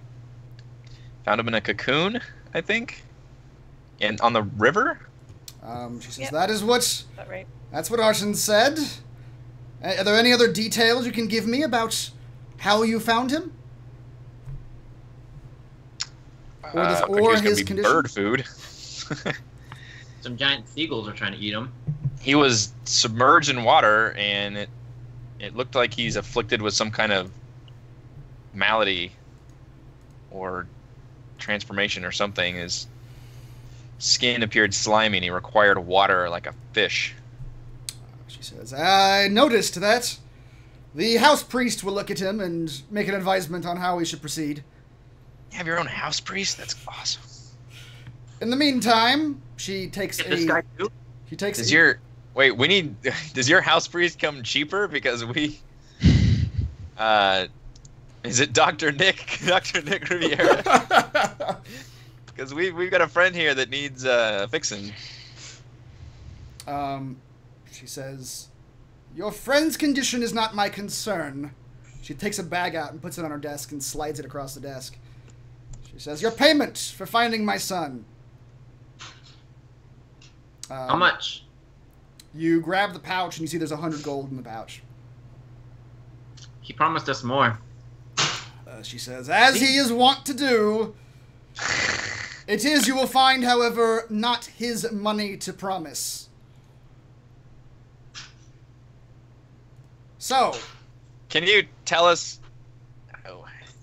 in a cocoon, I think, and on the river. She says, Yep. that is what... Is that right? That's what Artin said. Are there any other details you can give me about how you found him? Or his condition? Bird food. Some giant seagulls are trying to eat him. He was submerged in water, and it looked like he's afflicted with some kind of malady or transformation or something. His skin appeared slimy, and he required water like a fish. She says, I noticed that. The house priest will look at him and make an advisement on how we should proceed. You have your own house priest? That's awesome. In the meantime, she takes This guy too? She takes Does your house priest come cheaper? Because we... is it Dr. Nick? Dr. Nick Riviera? Because we've got a friend here that needs fixing. She says, your friend's condition is not my concern. She takes a bag out and puts it on her desk and slides it across the desk. She says, your payment for finding my son. How much? You grab the pouch and you see there's 100 gold in the pouch. He promised us more. She says, as he is wont to do. It is, you will find, however, not his money to promise. So. Can you tell us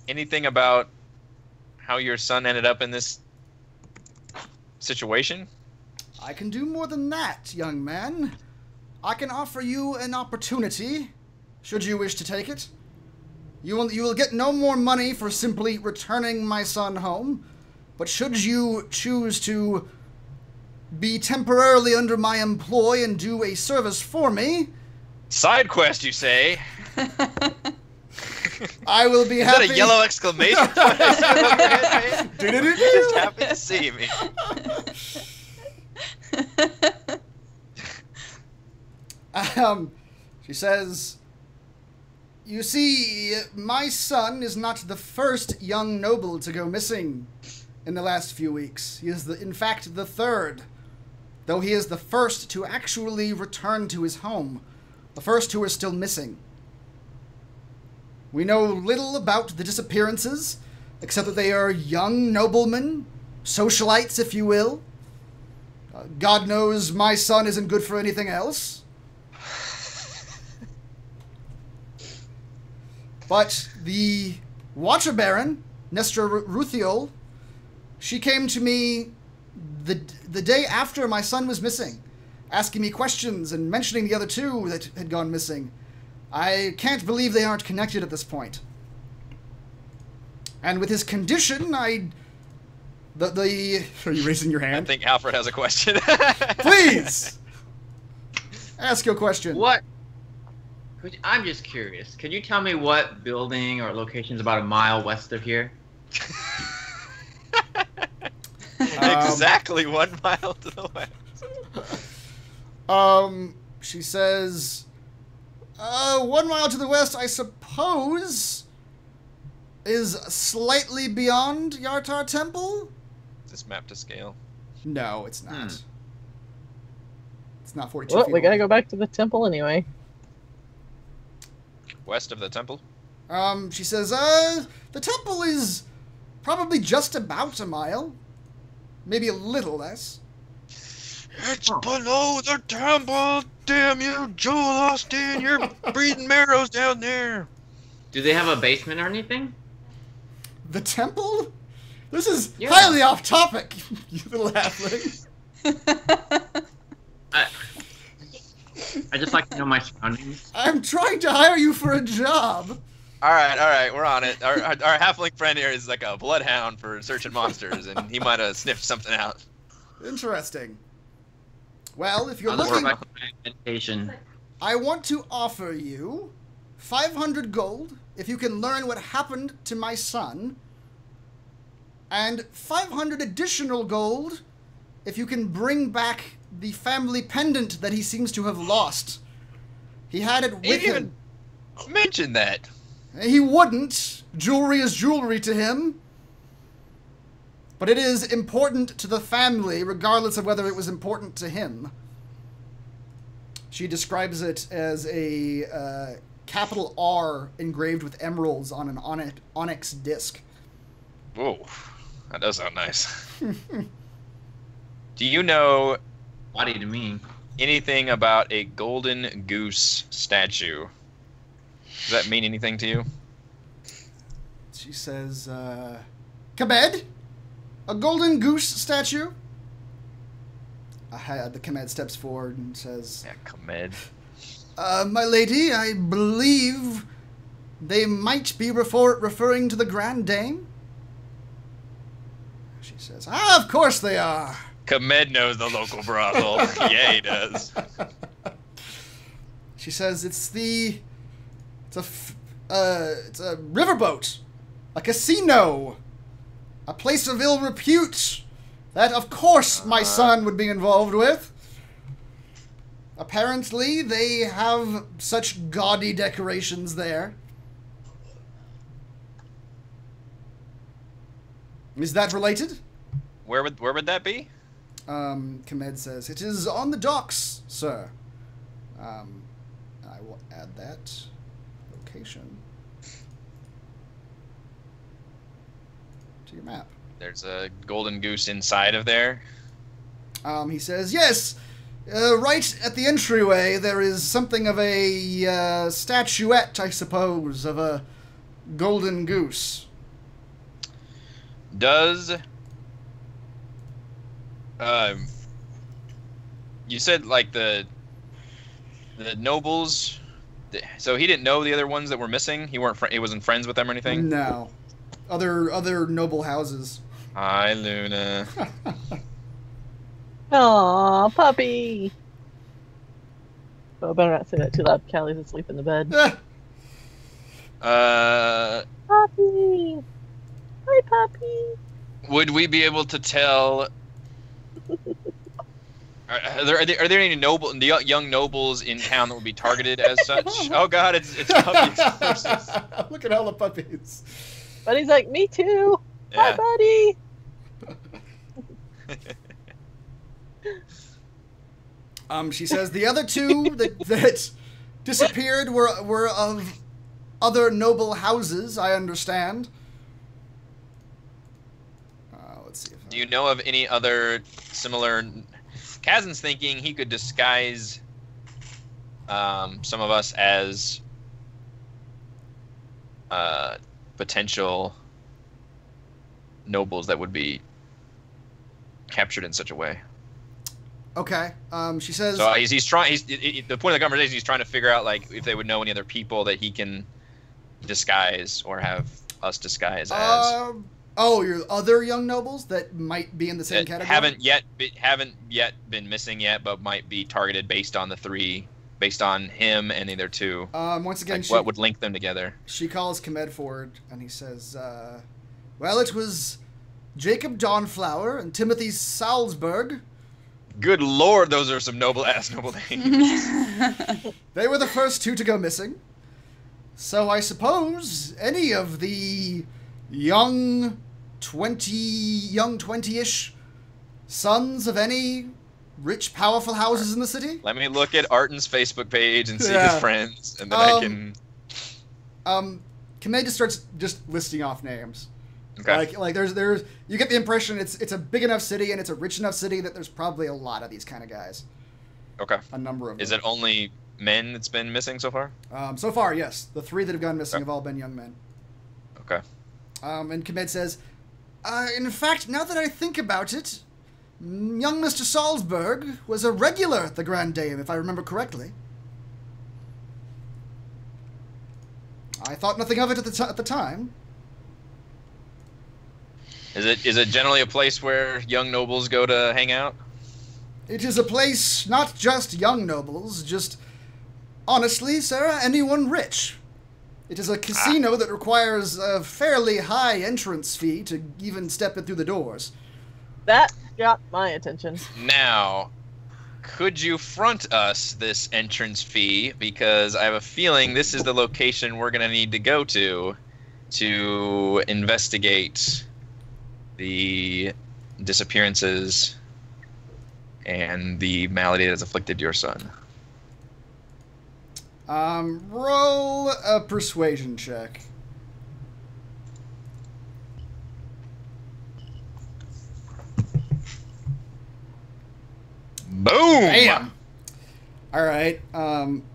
anything about how your son ended up in this situation? I can do more than that, young man. I can offer you an opportunity, should you wish to take it. You will get no more money for simply returning my son home, but should you choose to be temporarily under my employ and do a service for me... Side quest, you say? I will be happy... Is that a yellow exclamation point? You just happy to see me. She says, you see, my son is not the first young noble to go missing in the last few weeks. He is, in fact, the third, though he is the first to actually return to his home, the first who is still missing. We know little about the disappearances, except that they are young noblemen, socialites, if you will. God knows my son isn't good for anything else. But the Watcher Baron, Nestor Ruthiol, She came to me the day after my son was missing, asking me questions and mentioning the other two that had gone missing. I can't believe they aren't connected at this point. And with his condition, are you raising your hand? I think Alfred has a question. Please! Ask your question. What? I'm just curious. Could you tell me what building or location is about a mile west of here? Exactly 1 mile to the west. She says, 1 mile to the west, I suppose, is slightly beyond Yartar Temple? Is this map to scale? No, it's not. It's not 42 Well, feet we gotta away. go back to the temple anyway. West of the temple? She says, the temple is probably just about a mile. Maybe a little less. It's below the temple! Damn you, Joel Austin! You're breeding marrows down there! Do they have a basement or anything? The temple? This is Yeah. highly off topic, you little halfling. I just like to know my surroundings. I'm trying to hire you for a job. Alright, we're on it. Our halfling friend here is like a bloodhound for searching monsters, and he might have sniffed something out. Interesting. Well, if you're I'll just looking, work back to my meditation. I want to offer you 500 gold if you can learn what happened to my son, and 500 additional gold if you can bring back the family pendant that he seems to have lost. He had it with him. Mention that. He wouldn't. Jewelry is jewelry to him. But it is important to the family, regardless of whether it was important to him. She describes it as a capital R engraved with emeralds on an onyx disc. Whoa, that does sound nice. Do you know Body to me. anything about a golden goose statue? Does that mean anything to you? She says, Kabed? A golden goose statue? The Kamed steps forward and says, Yeah, Kamed. My lady, I believe they might be referring to the Grand Dame? She says, of course they are. Kamed knows the local brothel. Yeah, he does. She says, it's a riverboat, a casino, a place of ill repute that, of course, my son would be involved with. Apparently, they have such gaudy decorations there. Is that related? Where would that be? Kamed says, it is on the docks, sir. I will add that location to your map. There's a golden goose inside of there. He says, yes, right at the entryway there is something of a statuette, I suppose, of a golden goose. Does you said like the nobles? So he didn't know the other ones that were missing. He wasn't friends with them or anything. No, other noble houses. Hi, Luna. Aw, puppy. Oh, I better not say that too loud. Callie's asleep in the bed. Puppy. Hi, puppy. Would we be able to tell? Are there any young nobles in town that would be targeted as such? Oh God, it's puppies. Look at all the puppies. Buddy's like, me too. Yeah. Hi, buddy. She says the other two that disappeared were of other noble houses, I understand. Let's see. Do you know of any other similar? Kazin's thinking he could disguise some of us as potential nobles that would be captured in such a way. Okay. She says. So he's trying. The point of the conversation, he's trying to figure out like if they would know any other people that he can disguise or have us disguise as. Oh, your other young nobles that might be in the same category. Haven't yet been missing yet, but might be targeted based on the 3, based on him and the other 2. Once again, like what would link them together? She calls Kmed forward and he says, "Well, it was Jacob Dawnflower and Timothy Salzburg." Good lord, those are some noble names. They were the first 2 to go missing. So I suppose any of the young 20-ish sons of any rich, powerful houses in the city? Let me look at Artin's Facebook page and see his friends, and then I can... Kmed just starts listing off names. Okay. Like there's you get the impression it's a big enough city and it's a rich enough city that there's probably a lot of these kind of guys. Okay. A number of them. Is it only men that's been missing so far? So far, yes. The 3 that have gone missing have all been young men. Okay. And Kmed says, in fact, now that I think about it, young Mr. Salzburg was a regular at the Grand Dame, if I remember correctly. I thought nothing of it at the time. Is it generally a place where young nobles go to hang out? It is a place not just young nobles, just, honestly, sir, anyone rich. It is a casino that requires a fairly high entrance fee to even step in through the doors. That got my attention. Now, could you front us this entrance fee? Because I have a feeling this is the location we're going to need to go to investigate the disappearances and the malady that has afflicted your son. Roll a persuasion check. Boom! Bam! Alright,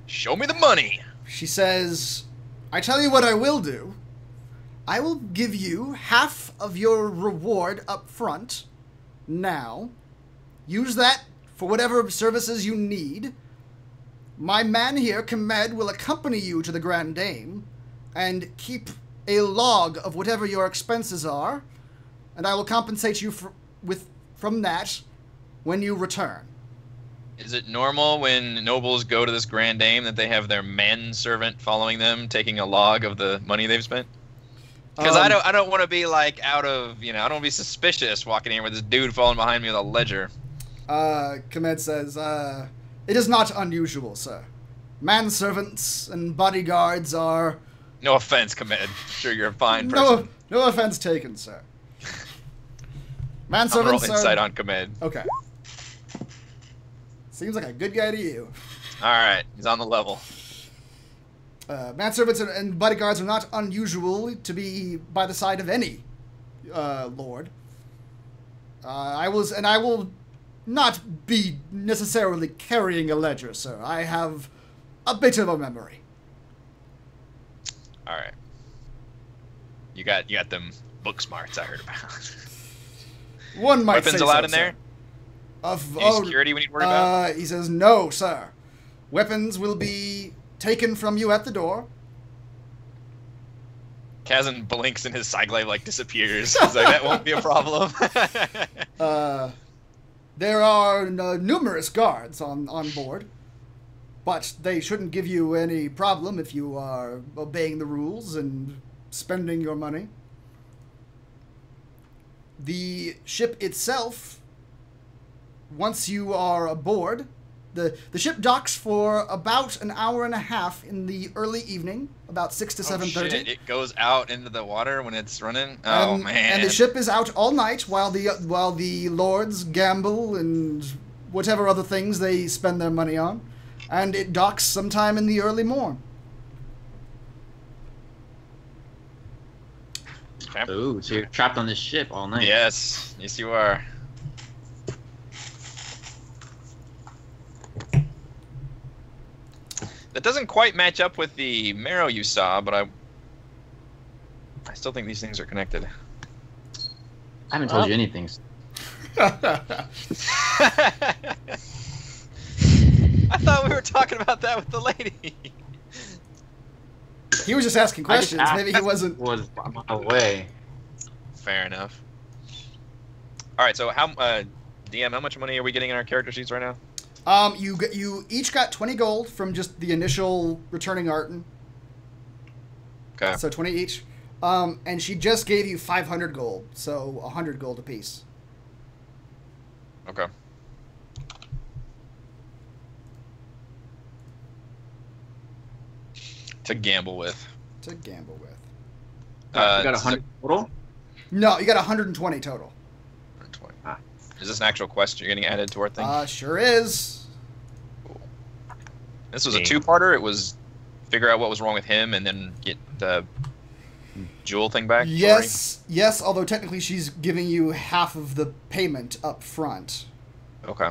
show me the money! She says, I tell you what I will do. I will give you half of your reward up front, now. Use that for whatever services you need. My man here, Kmed, will accompany you to the Grand Dame, and keep a log of whatever your expenses are, and I will compensate you from that when you return. Is it normal when nobles go to this Grand Dame that they have their manservant following them, taking a log of the money they've spent? Because I don't want to be like I don't want to be suspicious walking here with this dude following behind me with a ledger. Kmed says, it is not unusual, sir. Manservants and bodyguards are... No offense, Kmed. Sure, you're a fine person. No offense taken, sir. Manservants I'll roll insight on Kmed. Okay. Seems like a good guy to you. Alright, he's on the level. Manservants and bodyguards are not unusual to be by the side of any lord. I will not be necessarily carrying a ledger, sir. I have a bit of a memory. All right. You got them book smarts I heard about. One might Weapons say allowed so, in there? Any security we need to worry about? He says, no, sir. Weapons will be taken from you at the door. Kazin blinks and his Cyglaive like disappears. He's like, that won't be a problem. There are numerous guards on board, but they shouldn't give you any problem if you are obeying the rules and spending your money. The ship itself, once you are aboard, the ship docks for about an hour and a half in the early evening, about 6 to 7:30. Shit. It goes out into the water when it's running? Oh, man. And the ship is out all night while the lords gamble and whatever other things they spend their money on. And it docks sometime in the early morn. Okay. Ooh, so you're trapped on this ship all night. Yes. Yes, you are. That doesn't quite match up with the Marrow you saw, but I still think these things are connected. I haven't told you anything. I thought we were talking about that with the lady. He was just asking questions. Maybe he wasn't. Was on my way. Fair enough. All right, so DM, how much money are we getting in our character sheets right now? You each got 20 gold from just the initial returning Artin. Okay. So 20 each. And she just gave you 500 gold, so 100 gold apiece. Okay. To gamble with. To gamble with. You got 100 total? No, you got 120 total. 120. Is this an actual quest you're getting added to our thing? Sure is. Cool. This was a two-parter. It was figure out what was wrong with him and then get the jewel thing back? Yes, yes, although technically she's giving you half of the payment up front. Okay.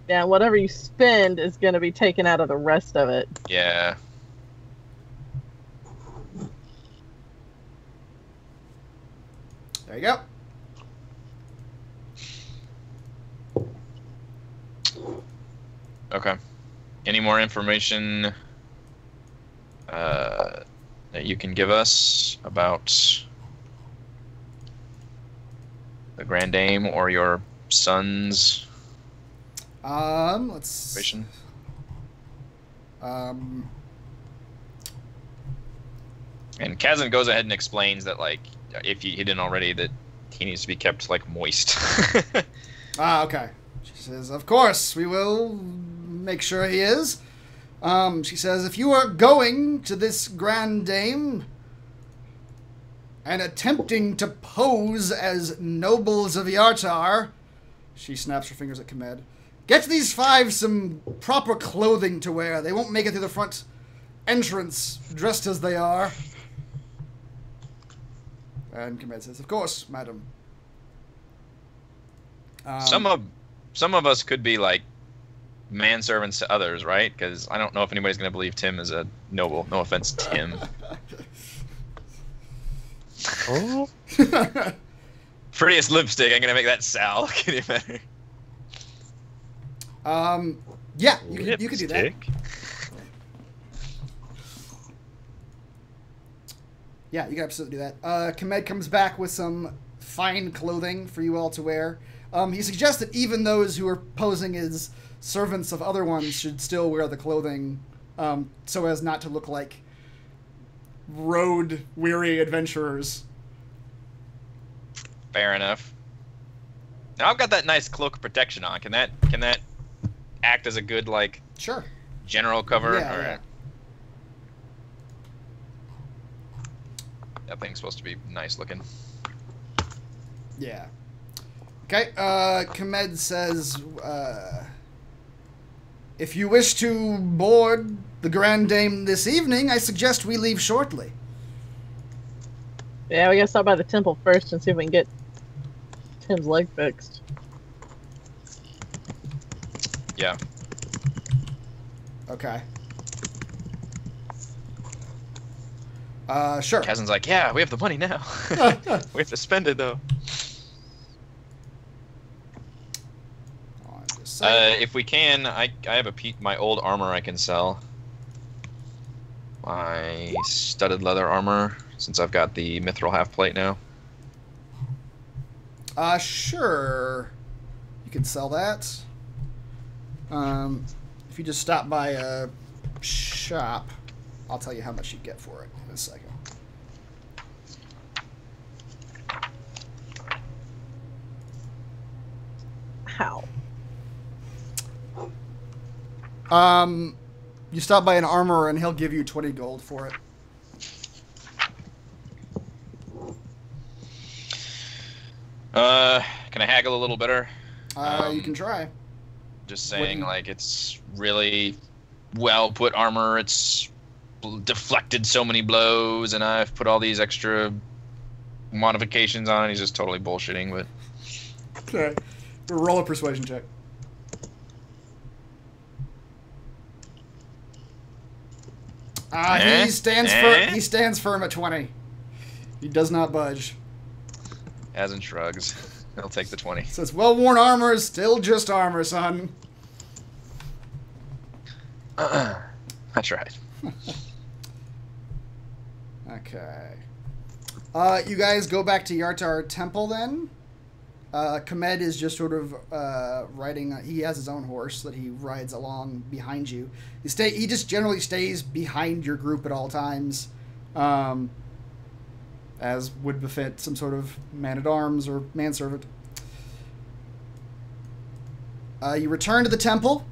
Yeah, whatever you spend is going to be taken out of the rest of it. Yeah. There you go. Okay. Any more information that you can give us about the Grand Dame or your son's let's situation? Um, And Kazin goes ahead and explains that, like, if he didn't already, that he needs to be kept, like, moist. okay. She says, of course, we will make sure he is. She says, if you are going to this Grand Dame and attempting to pose as nobles of Yartar, she snaps her fingers at Kamed, get these 5 some proper clothing to wear. They won't make it through the front entrance dressed as they are. And Kamed says, of course, madam. Some of us could be, like, manservants to others, right? Because I don't know if anybody's going to believe Tim is a noble. No offense, Tim. Oh. Prettiest lipstick. I'm going to make that Sal. Get it better. Yeah, you could do that. Lipstick? Yeah, you can absolutely do that. Kamed comes back with some fine clothing for you all to wear. He suggests that even those who are posing as servants of other ones should still wear the clothing so as not to look like road-weary adventurers. Fair enough. Now I've got that nice cloak of protection on. Can that act as a good, like, Sure. general cover? Yeah, All right. yeah. That thing's supposed to be nice looking. Yeah. Okay, Kamed says, if you wish to board the Grand Dame this evening, I suggest we leave shortly. Yeah, we gotta stop by the temple first and see if we can get Tim's leg fixed. Yeah. Okay. Sure. Kazin's like, yeah, we have the money now. We have to spend it, though. If we can, I have my old armor I can sell. My studded leather armor, since I've got the mithril half plate now. Sure. You can sell that. If you just stop by a shop, I'll tell you how much you get for it in a second. How? You stop by an armorer and he'll give you 20 gold for it. Can I haggle a little better? You can try. Just saying, like, it's really well put armor. It's deflected so many blows, and I've put all these extra modifications on it. He's just totally bullshitting, but... Okay. Roll a persuasion check. He stands firm at 20. He does not budge. As in shrugs. I'll take the 20. Says, well-worn armor is still just armor, son. I tried. Okay. You guys go back to Yartar Temple then. Komed is just sort of riding. He has his own horse that he rides along behind you. He just generally stays behind your group at all times, as would befit some sort of man-at-arms or manservant. You return to the temple.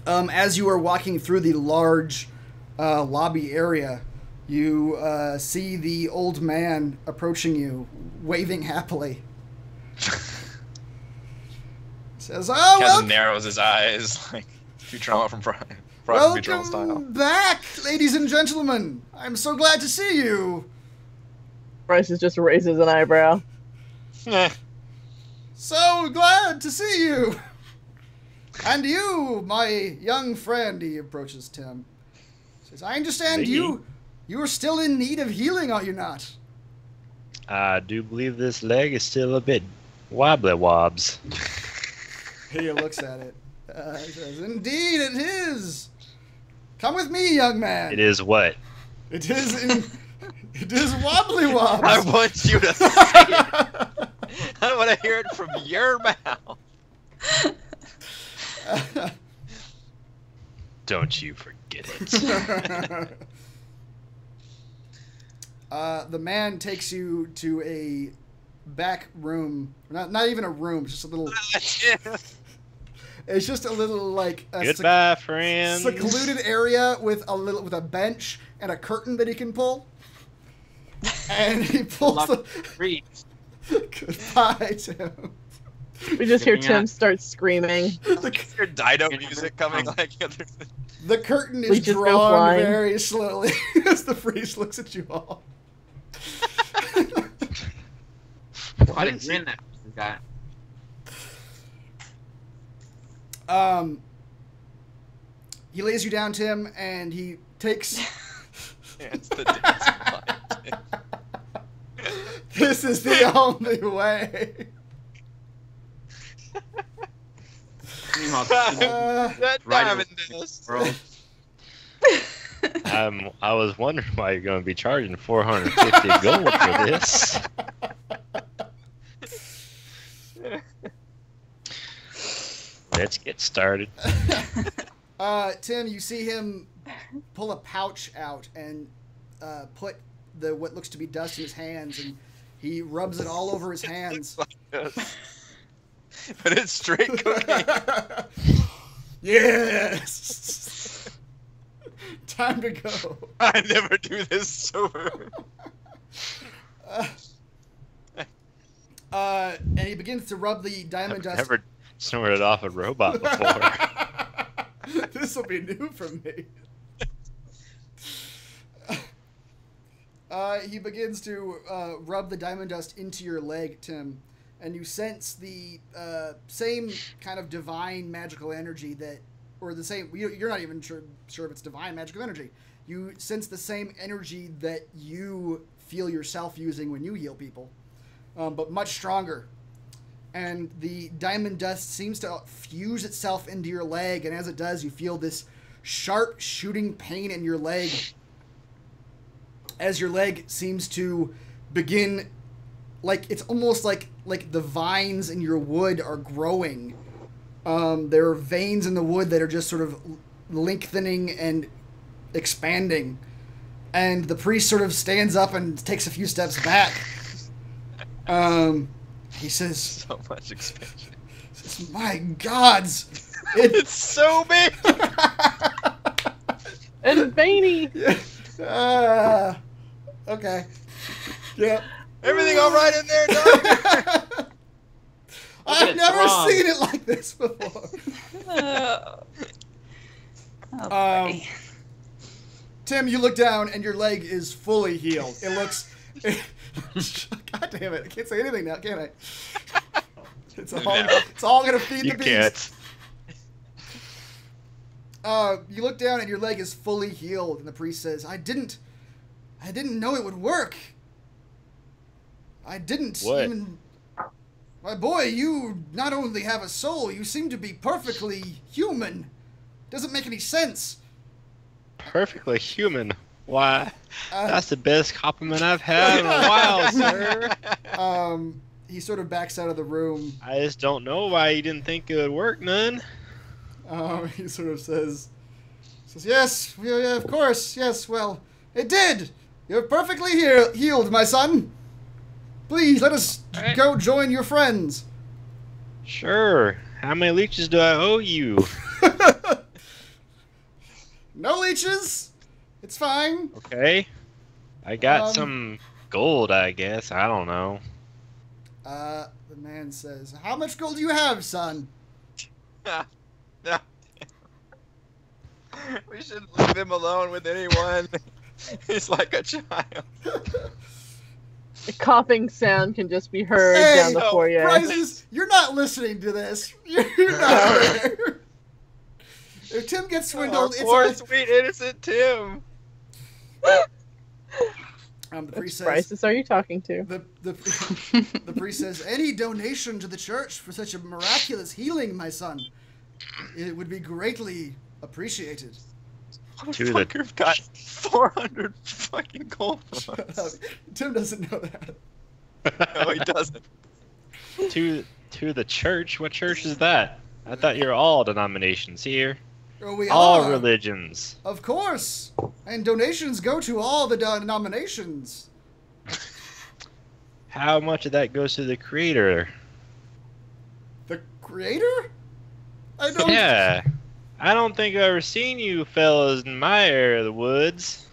As you are walking through the large lobby area, you see the old man approaching you, waving happily. Says, "Oh, Kazin narrows his eyes like Futurama from Futurama style. Welcome back, ladies and gentlemen. I'm so glad to see you." Bryce just raises an eyebrow. So glad to see you. And you, my young friend, he approaches Tim. Says, I understand you are still in need of healing, are you not? I do believe this leg is still a bit wobbly wobs. He looks at it. He says, indeed it is. Come with me, young man. It is what? It is wobbly wobs. I want you to say it. I want to hear it from your mouth. Don't you forget it. The man takes you to a back room. Not even a room, just a little... It's just a little, like... Goodbye, friends. Secluded area with a bench and a curtain that he can pull. And he pulls the... Goodbye, Tim. We just hear Tim start screaming. Your Dido music coming like... The curtain is drawn very slowly as the priest looks at you all. Why didn't you that guy? He lays you down, Tim, and he takes... It's the dance. This is the only way. That diamond dust. I was wondering why you're going to be charging 450 gold for this. Let's get started. Tim, you see him pull a pouch out and put what looks to be dust in his hands, and he rubs it all over his hands. But it's straight cocaine. Yes! Time to go. I never do this sober. And he begins to rub the diamond dust. I've never snorted off a robot before. This will be new for me. He begins to rub the diamond dust into your leg, Tim, and you sense the same kind of divine magical energy you're not even sure if it's divine magical energy. You sense the same energy that you feel yourself using when you heal people, but much stronger. And the diamond dust seems to fuse itself into your leg, and as it does, you feel this sharp shooting pain in your leg as your leg seems to begin, like, it's almost like the vines in your wood are growing. There are veins in the wood that are just sort of lengthening and expanding. And the priest sort of stands up and takes a few steps back. He says... So much expansion. Says, my gods! It's so big! And veiny! Okay. Yeah. Everything all right in there, dog? I've never seen it like this before. Boy. Tim, you look down and your leg is fully healed. It looks... God damn it. I can't say anything now, can I? It's all going to feed the beast. You look down and your leg is fully healed, and the priest says, I didn't know it would work. I didn't what? even... My boy, you not only have a soul, you seem to be perfectly human. Doesn't make any sense. Perfectly human. Why? That's the best compliment I've had in a while, sir. He sort of backs out of the room. I just don't know why you didn't think it would work none. He sort of says, yes, yeah, of course, yes, well, it did. You're perfectly healed, my son. Please, let us go join your friends. Sure. How many leeches do I owe you? No leeches. It's fine. Okay. I got some gold, I guess. I don't know. The man says, how much gold do you have, son? We shouldn't leave him alone with anyone. He's like a child. The coughing sound can just be heard down the foyer. Prizes, you're not listening to this. You're not there. If Tim gets swindled, poor sweet innocent Tim. The priest says, Prices are you talking to? The priest says, any donation to the church for such a miraculous healing, my son, it would be greatly appreciated. Motherfucker got 400 fucking gold from us. Tim doesn't know that. No, he doesn't. To the church? What church is that? I thought you're all denominations here. Oh, we all are. Religions. Of course. And donations go to all the denominations. How much of that goes to the creator? The creator? I don't... Yeah. I don't think I've ever seen you fellas in my area of the woods.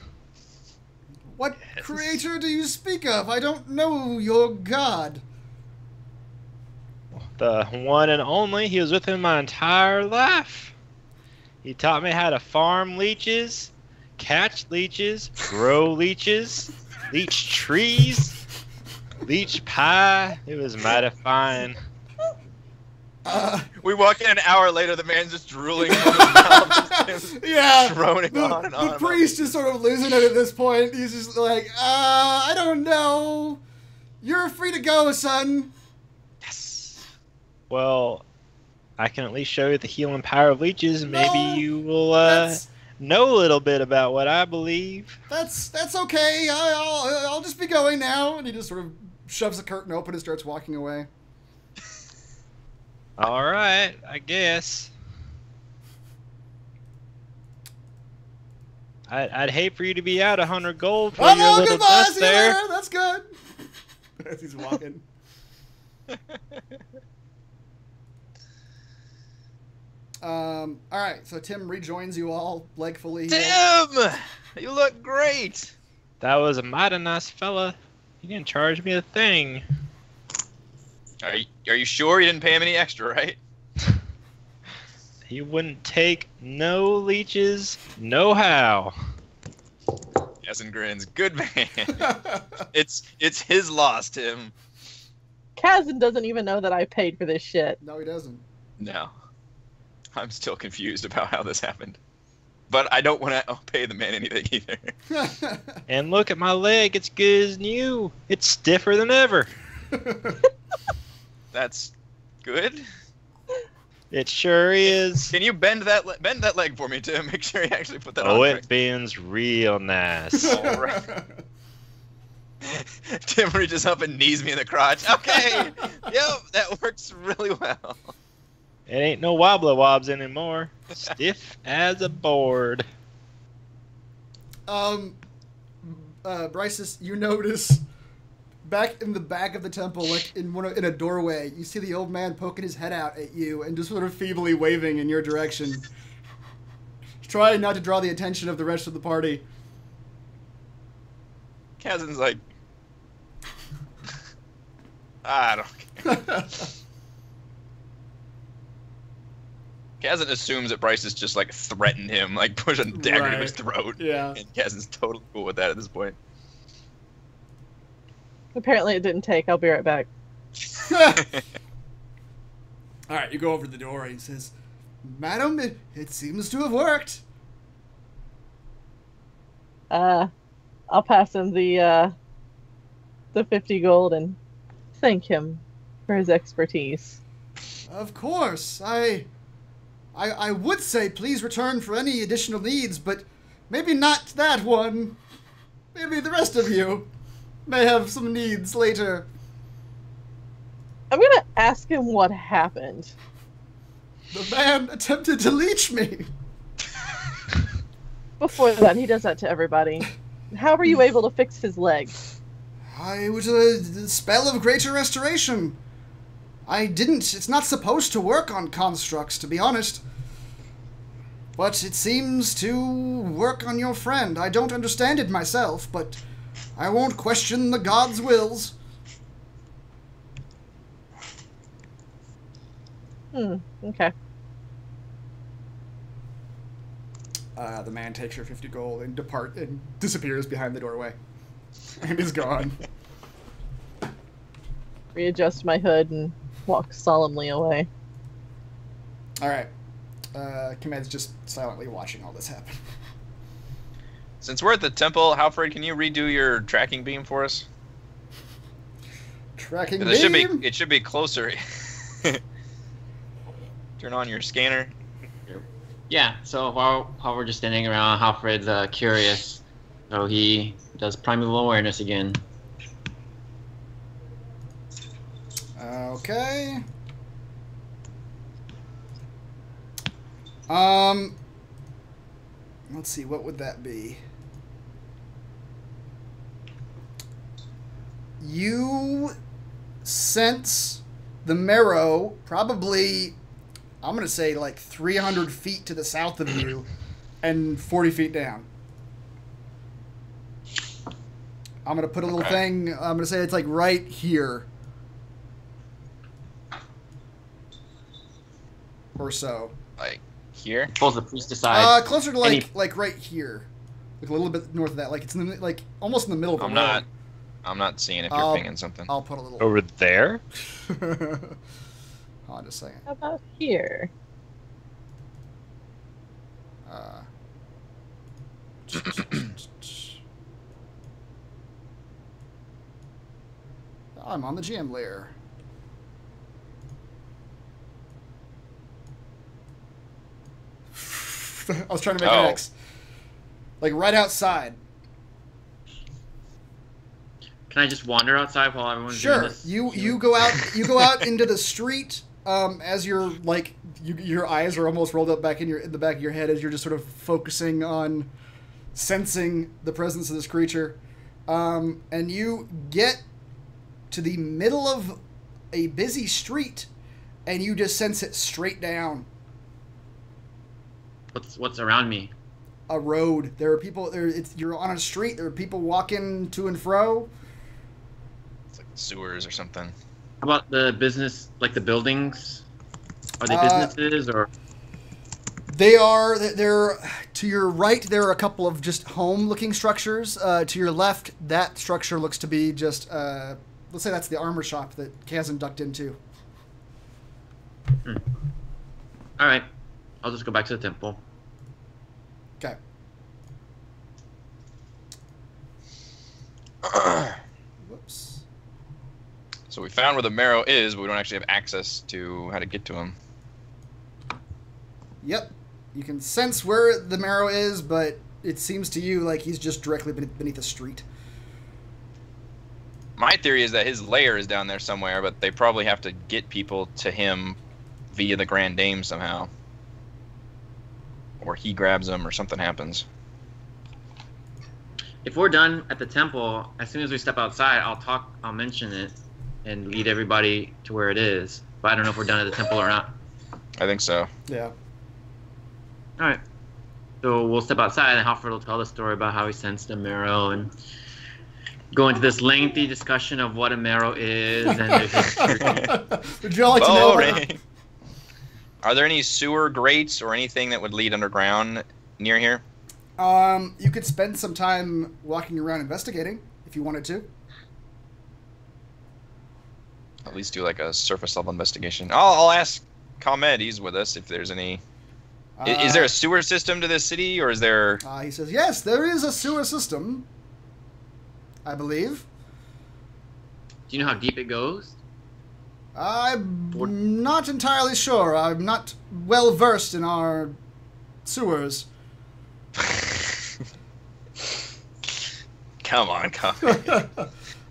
What creator do you speak of? I don't know your god. The one and only. He was with me my entire life. He taught me how to farm leeches, catch leeches, grow leeches, leech trees, leech pie. It was mighty fine. We walk in an hour later, the man's just drooling from his mouth. Just yeah, droning on and on. The priest is sort of losing it at this point. He's just like, I don't know. You're free to go, son. Yes. Well, I can at least show you the healing power of leeches. Maybe you will know a little bit about what I believe. That's okay. I'll just be going now. And he just sort of shoves the curtain open and starts walking away. All right, I guess. I'd hate for you to be out 100 gold for your little goodbye. dust there. Later. That's good. As he's walking. All right, so Tim rejoins you all, leg fully healed. Tim! You look great! That was a mighty nice fella. He didn't charge me a thing. Are you sure you didn't pay him any extra, right? He wouldn't take no leeches, no how. Kazin grins. Good man. It's his loss, Tim. Kazin doesn't even know that I paid for this shit. No, he doesn't. No. I'm still confused about how this happened. But I don't want to pay the man anything either. And look at my leg. It's good as new. It's stiffer than ever. That's good. It sure is. Can you bend that leg for me, Tim? Make sure you actually put that on. Oh, it bends real nice. All right. Tim reaches up and knees me in the crotch. Okay. Yep, that works really well. It ain't no wobbly wobs anymore. Stiff as a board. Bryce, you notice back in the back of the temple, like in a doorway, you see the old man poking his head out at you and just sort of feebly waving in your direction, trying not to draw the attention of the rest of the party. Kazin's like, I don't care. Kazin assumes that Bryce has just like threatened him, like push a dagger to his throat. Yeah. And Kazin's totally cool with that at this point. Apparently it didn't take. I'll be right back. All right, you go over to the door and he says, "Madam, it seems to have worked." I'll pass him the 50 gold and thank him for his expertise. Of course. I would say please return for any additional needs, but maybe not that one. Maybe the rest of you may have some needs later. I'm gonna ask him what happened. The man attempted to leech me. Before that, he does that to everybody. How were you able to fix his leg? It was a spell of greater restoration. It's not supposed to work on constructs, to be honest. But it seems to work on your friend. I don't understand it myself, but I won't question the gods' wills. Okay. The man takes your 50 gold and disappears behind the doorway. And is gone. Readjust my hood and walk solemnly away. Alright. Command's just silently watching all this happen. Since we're at the temple, Halfred, can you redo your tracking beam for us? Tracking beam? It should be closer. Turn on your scanner. Yeah, so while we're just standing around, Halfred's curious. So he does primeval awareness again. Okay. Let's see, what would that be? You sense the Marrow probably, I'm going to say like 300 feet to the south of you and 40 feet down. I'm going to put a little thing, I'm going to say it's like right here. Or so. Like here? Suppose the priest decides. Closer to like right here. Like a little bit north of that. Like it's in the, like almost in the middle of the road. I'm not seeing if you're pinging something. I'll put a little over there. Hold on just a second. How about here? I'm on the GM layer. I was trying to make an X. Like right outside. Can I just wander outside while everyone's doing this? Sure. You go out into the street as you're like your eyes are almost rolled up back in the back of your head as you're just sort of focusing on sensing the presence of this creature. And you get to the middle of a busy street and you just sense it straight down. What's around me? A road. There are people there. You're on a street. There are people walking to and fro. It's like sewers or something. How about the business, like the buildings? Are they businesses or? They are. They're to your right. There are a couple of just home-looking structures. To your left, that structure looks to be just. Let's say that's the armor shop that Kazin ducked into. All right, I'll just go back to the temple. Okay. Whoops. So we found where the Marrow is, but we don't actually have access to how to get to him. Yep. You can sense where the Marrow is, but it seems to you like he's just directly beneath the street. My theory is that his lair is down there somewhere, but they probably have to get people to him via the Grand Dame somehow. Or he grabs them, or something happens. If we're done at the temple, as soon as we step outside, I'll mention it, and lead everybody to where it is. But I don't know if we're done at the temple or not. I think so. Yeah. All right. So we'll step outside, and Halfred will tell the story about how he sensed a Marrow, and go into this lengthy discussion of what a Marrow is and their history. Would you all like to know? Are there any sewer grates or anything that would lead underground near here? You could spend some time walking around investigating if you wanted to. At least do like a surface level investigation. I'll ask ComEd, he's with us, if there's any. Is there a sewer system to this city, or is there? He says yes, there is a sewer system. I believe. Do you know how deep it goes? I'm not entirely sure. I'm not well versed in our sewers. Come on.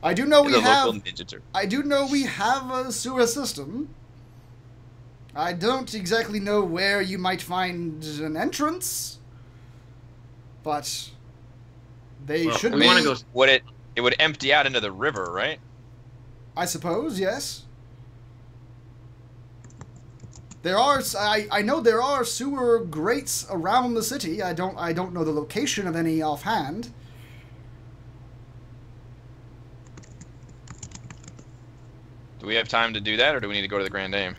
I do know You're the local Ninja Turtle. I do know we have a sewer system. I don't exactly know where you might find an entrance, but they should be. It would empty out into the river, right? I suppose, yes. There are. I know there are sewer grates around the city. I don't know the location of any offhand. Do we have time to do that, or do we need to go to the Grand Dame?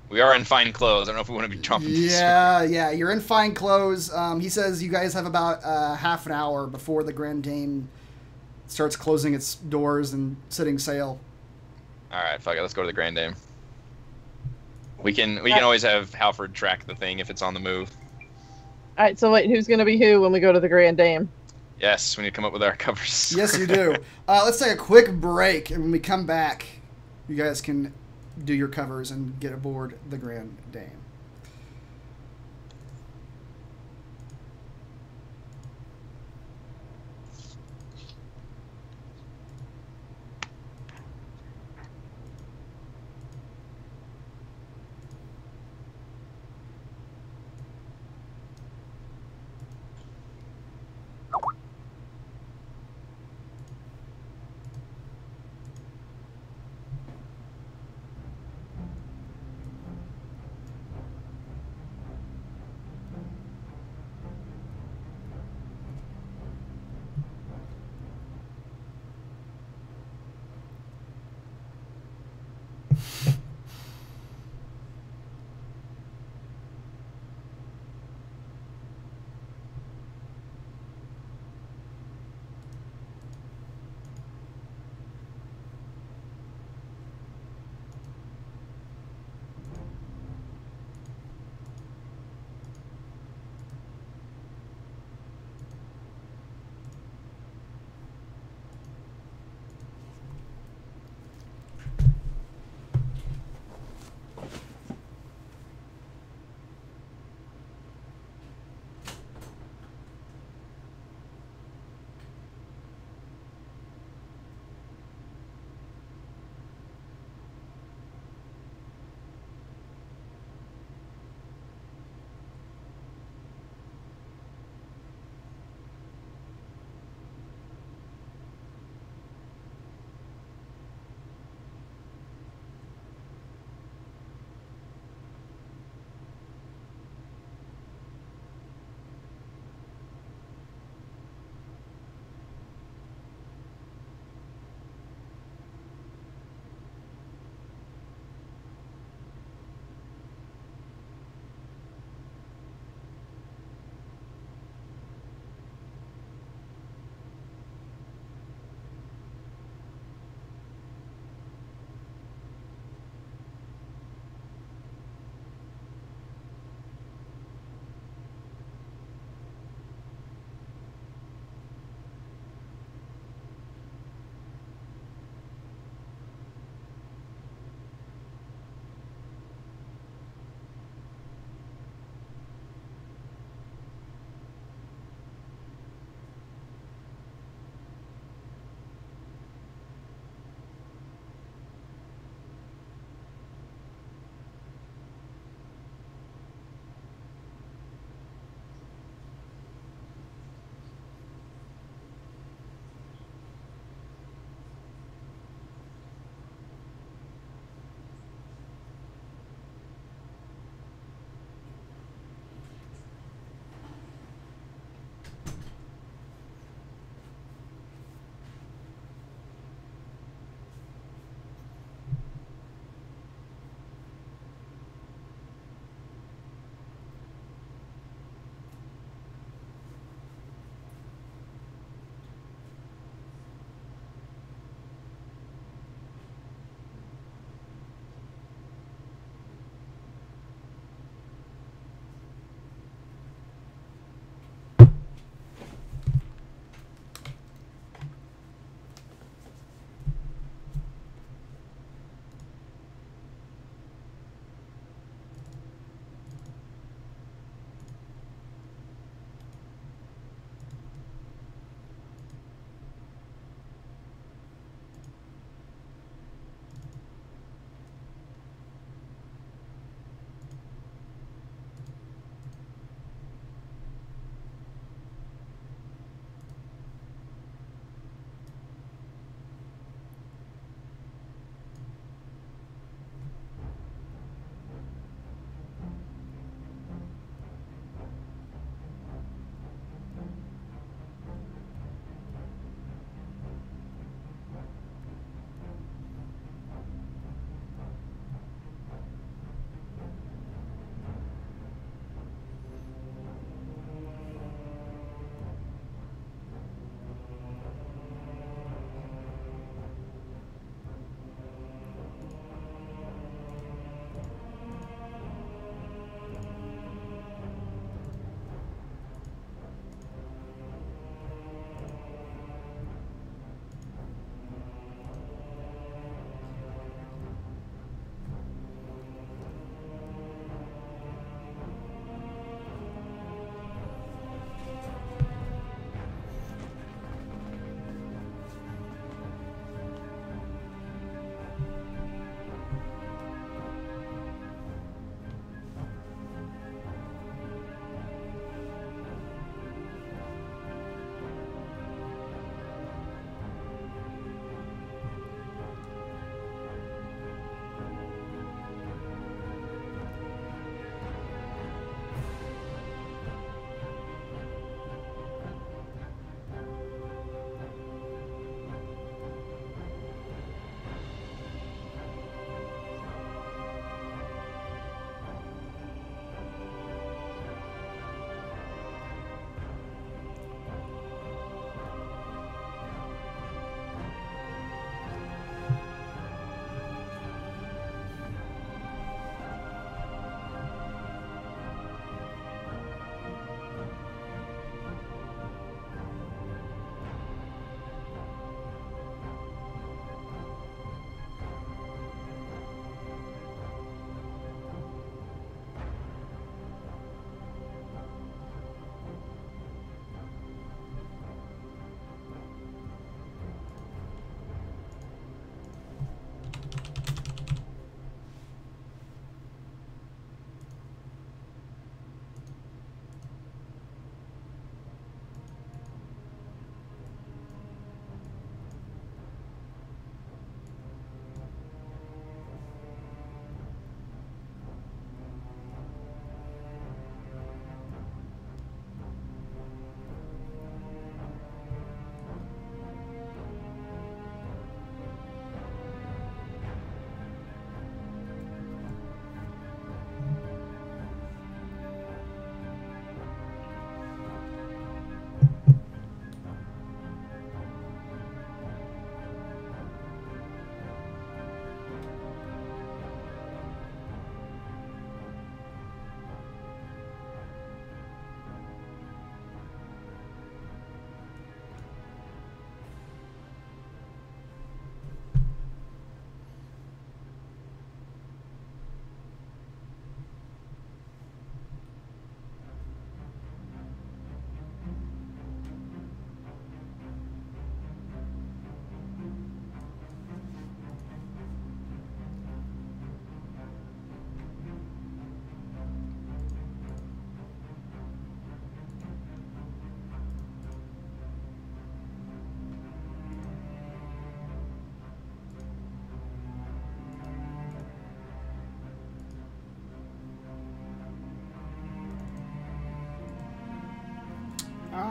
We are in fine clothes. I don't know if we want to be jumping. Yeah, you're in fine clothes. He says you guys have about half an hour before the Grand Dame starts closing its doors and setting sail. All right, fuck it. Let's go to the Grand Dame. We can always have Halford track the thing if it's on the move. All right, so wait, who's going to be who when we go to the Grand Dame? Yes, we need to come up with our covers. Yes, you do. Let's take a quick break, and when we come back, you guys can do your covers and get aboard the Grand Dame.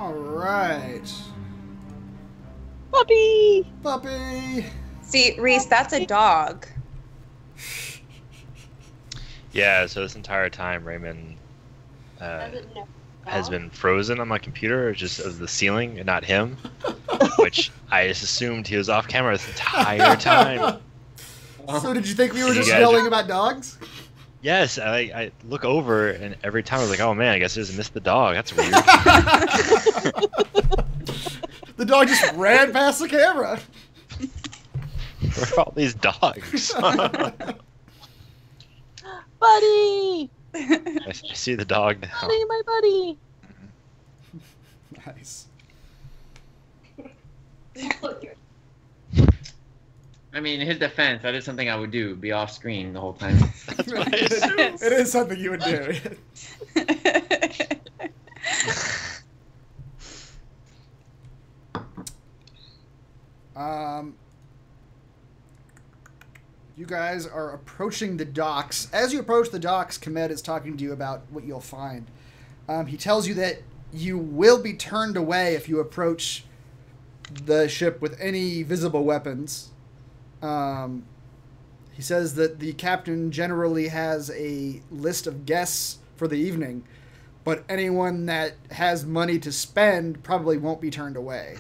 All right. Puppy! Puppy! See, Reese, that's a dog. Yeah, so this entire time Raymond has been frozen on my computer, just of the ceiling and not him, which I just assumed he was off camera this entire time. So did you think we were just guys yelling about dogs? Yes, I look over and every time I was like, oh man, I guess I just missed the dog. That's weird. The dog just ran past the camera. Where are all these dogs? Buddy! I see the dog now. Buddy, my buddy! Nice. I mean, in his defense, that is something I would do. Be off screen the whole time. That's what I assumed. It is something you would do. You guys are approaching the docks. As you approach the docks, Komed is talking to you about what you'll find. He tells you that you will be turned away if you approach the ship with any visible weapons. He says that the captain generally has a list of guests for the evening, but anyone that has money to spend probably won't be turned away.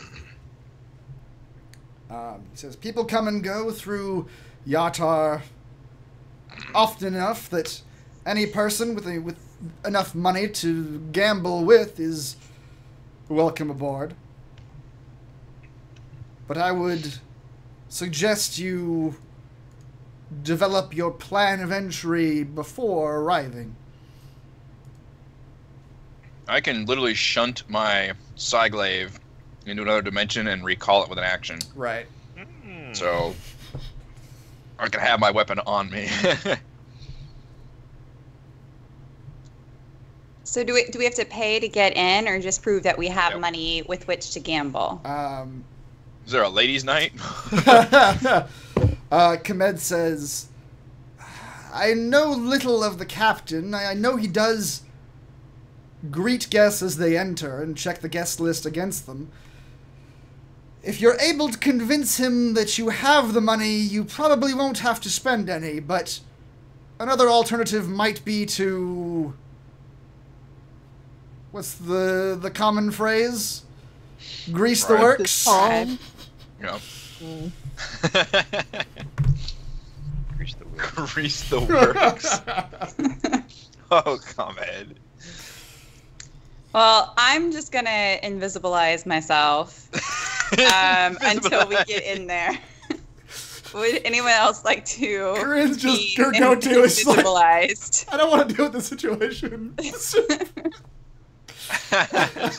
He says people come and go through Yartar often enough that any person with enough money to gamble with is welcome aboard. But I would suggest you develop your plan of entry before arriving. I can literally shunt my Cyglaive into another dimension and recall it with an action. Right. So I can have my weapon on me. So do we have to pay to get in, or just prove that we have money with which to gamble? Is there a ladies' night? Komed says, I know little of the captain. I know he does greet guests as they enter and check the guest list against them. If you're able to convince him that you have the money, you probably won't have to spend any, but another alternative might be to... What's the common phrase? Grease the works? Yeah. Grease the works. Oh, Comed. Well, I'm just gonna invisibilize myself until we get in there. Would anyone else like to Corinne's just be her go-to is like, invisibilized? I don't want to deal with the situation. Just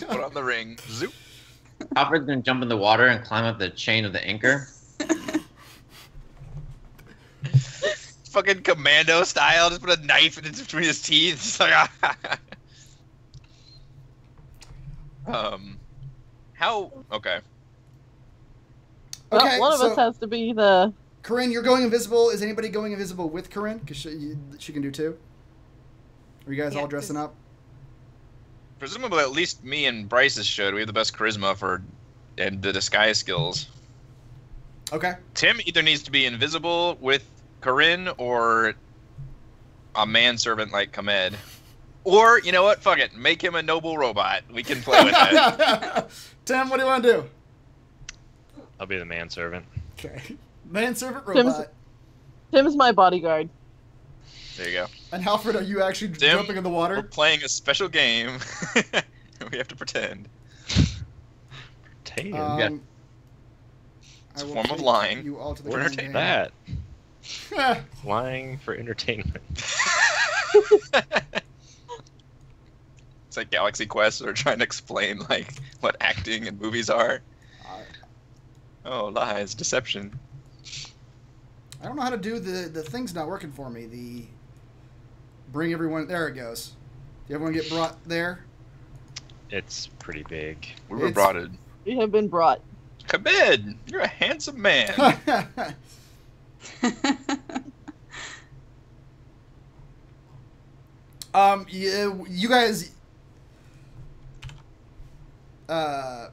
put on the ring. Zoop. Alfred's gonna jump in the water and climb up the chain of the anchor. Fucking commando style. Just put a knife in between his teeth. Just like, how? Okay. Okay, One of so us has to be the... Corinne, you're going invisible. Is anybody going invisible with Corinne? Because she can do too. Are you guys all dressing up? Presumably, at least me and Bryce should. We have the best charisma and the disguise skills. Okay. Tim either needs to be invisible with Corinne or a manservant like Komed. Or, you know what? Fuck it. Make him a noble robot. We can play with it. Tim, what do you want to do? I'll be the manservant. Okay. Manservant robot. Tim's my bodyguard. There you go. And Alfred, are you actually Tim, jumping in the water? We're playing a special game. We have to pretend. Pretend? Yeah. It's a form of lying. You all to the We're game. entertained. That. Lying for entertainment. It's like Galaxy Quest. They're trying to explain like what acting and movies are. Oh, lies, deception. I don't know how to do the thing's not working for me. The bring everyone. There it goes. Did everyone get brought there? It's pretty big. We were brought in. We have been brought. Komed, you're a handsome man. You guys. can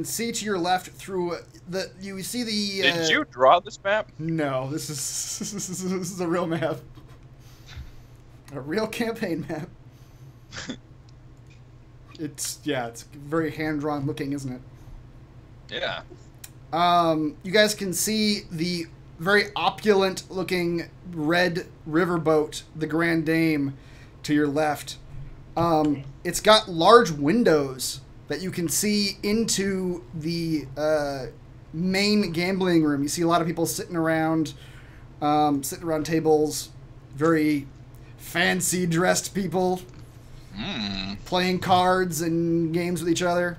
see to your left through the. You see the. Did you draw this map? No, this is a real map. A real campaign map. It's very hand-drawn looking, isn't it? Yeah. You guys can see the very opulent-looking red riverboat, the Grand Dame, to your left. It's got large windows that you can see into the main gambling room. You see a lot of people sitting around tables, very fancy dressed people, playing cards and games with each other.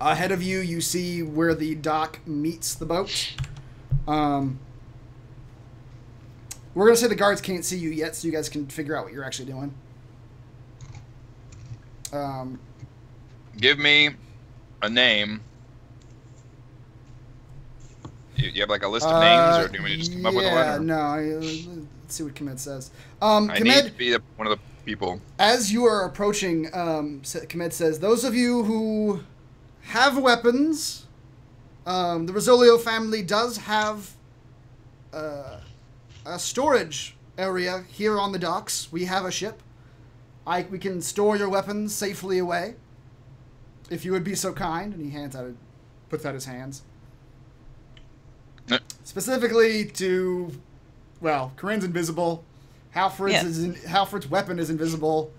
Ahead of you, you see where the dock meets the boat. We're going to say the guards can't see you yet, so you guys can figure out what you're actually doing. Give me a name. You have like a list of names, or do you want me to just come up with a letter? No. Let's see what Kemed says. I need to be one of the people. As you are approaching, Kemed says, those of you who have weapons, the Rizzoli family does have a storage area here on the docks. We have a ship. We can store your weapons safely away, if you would be so kind. And he puts out his hands. Specifically to, well, Corinne's invisible. Halfred's weapon is invisible.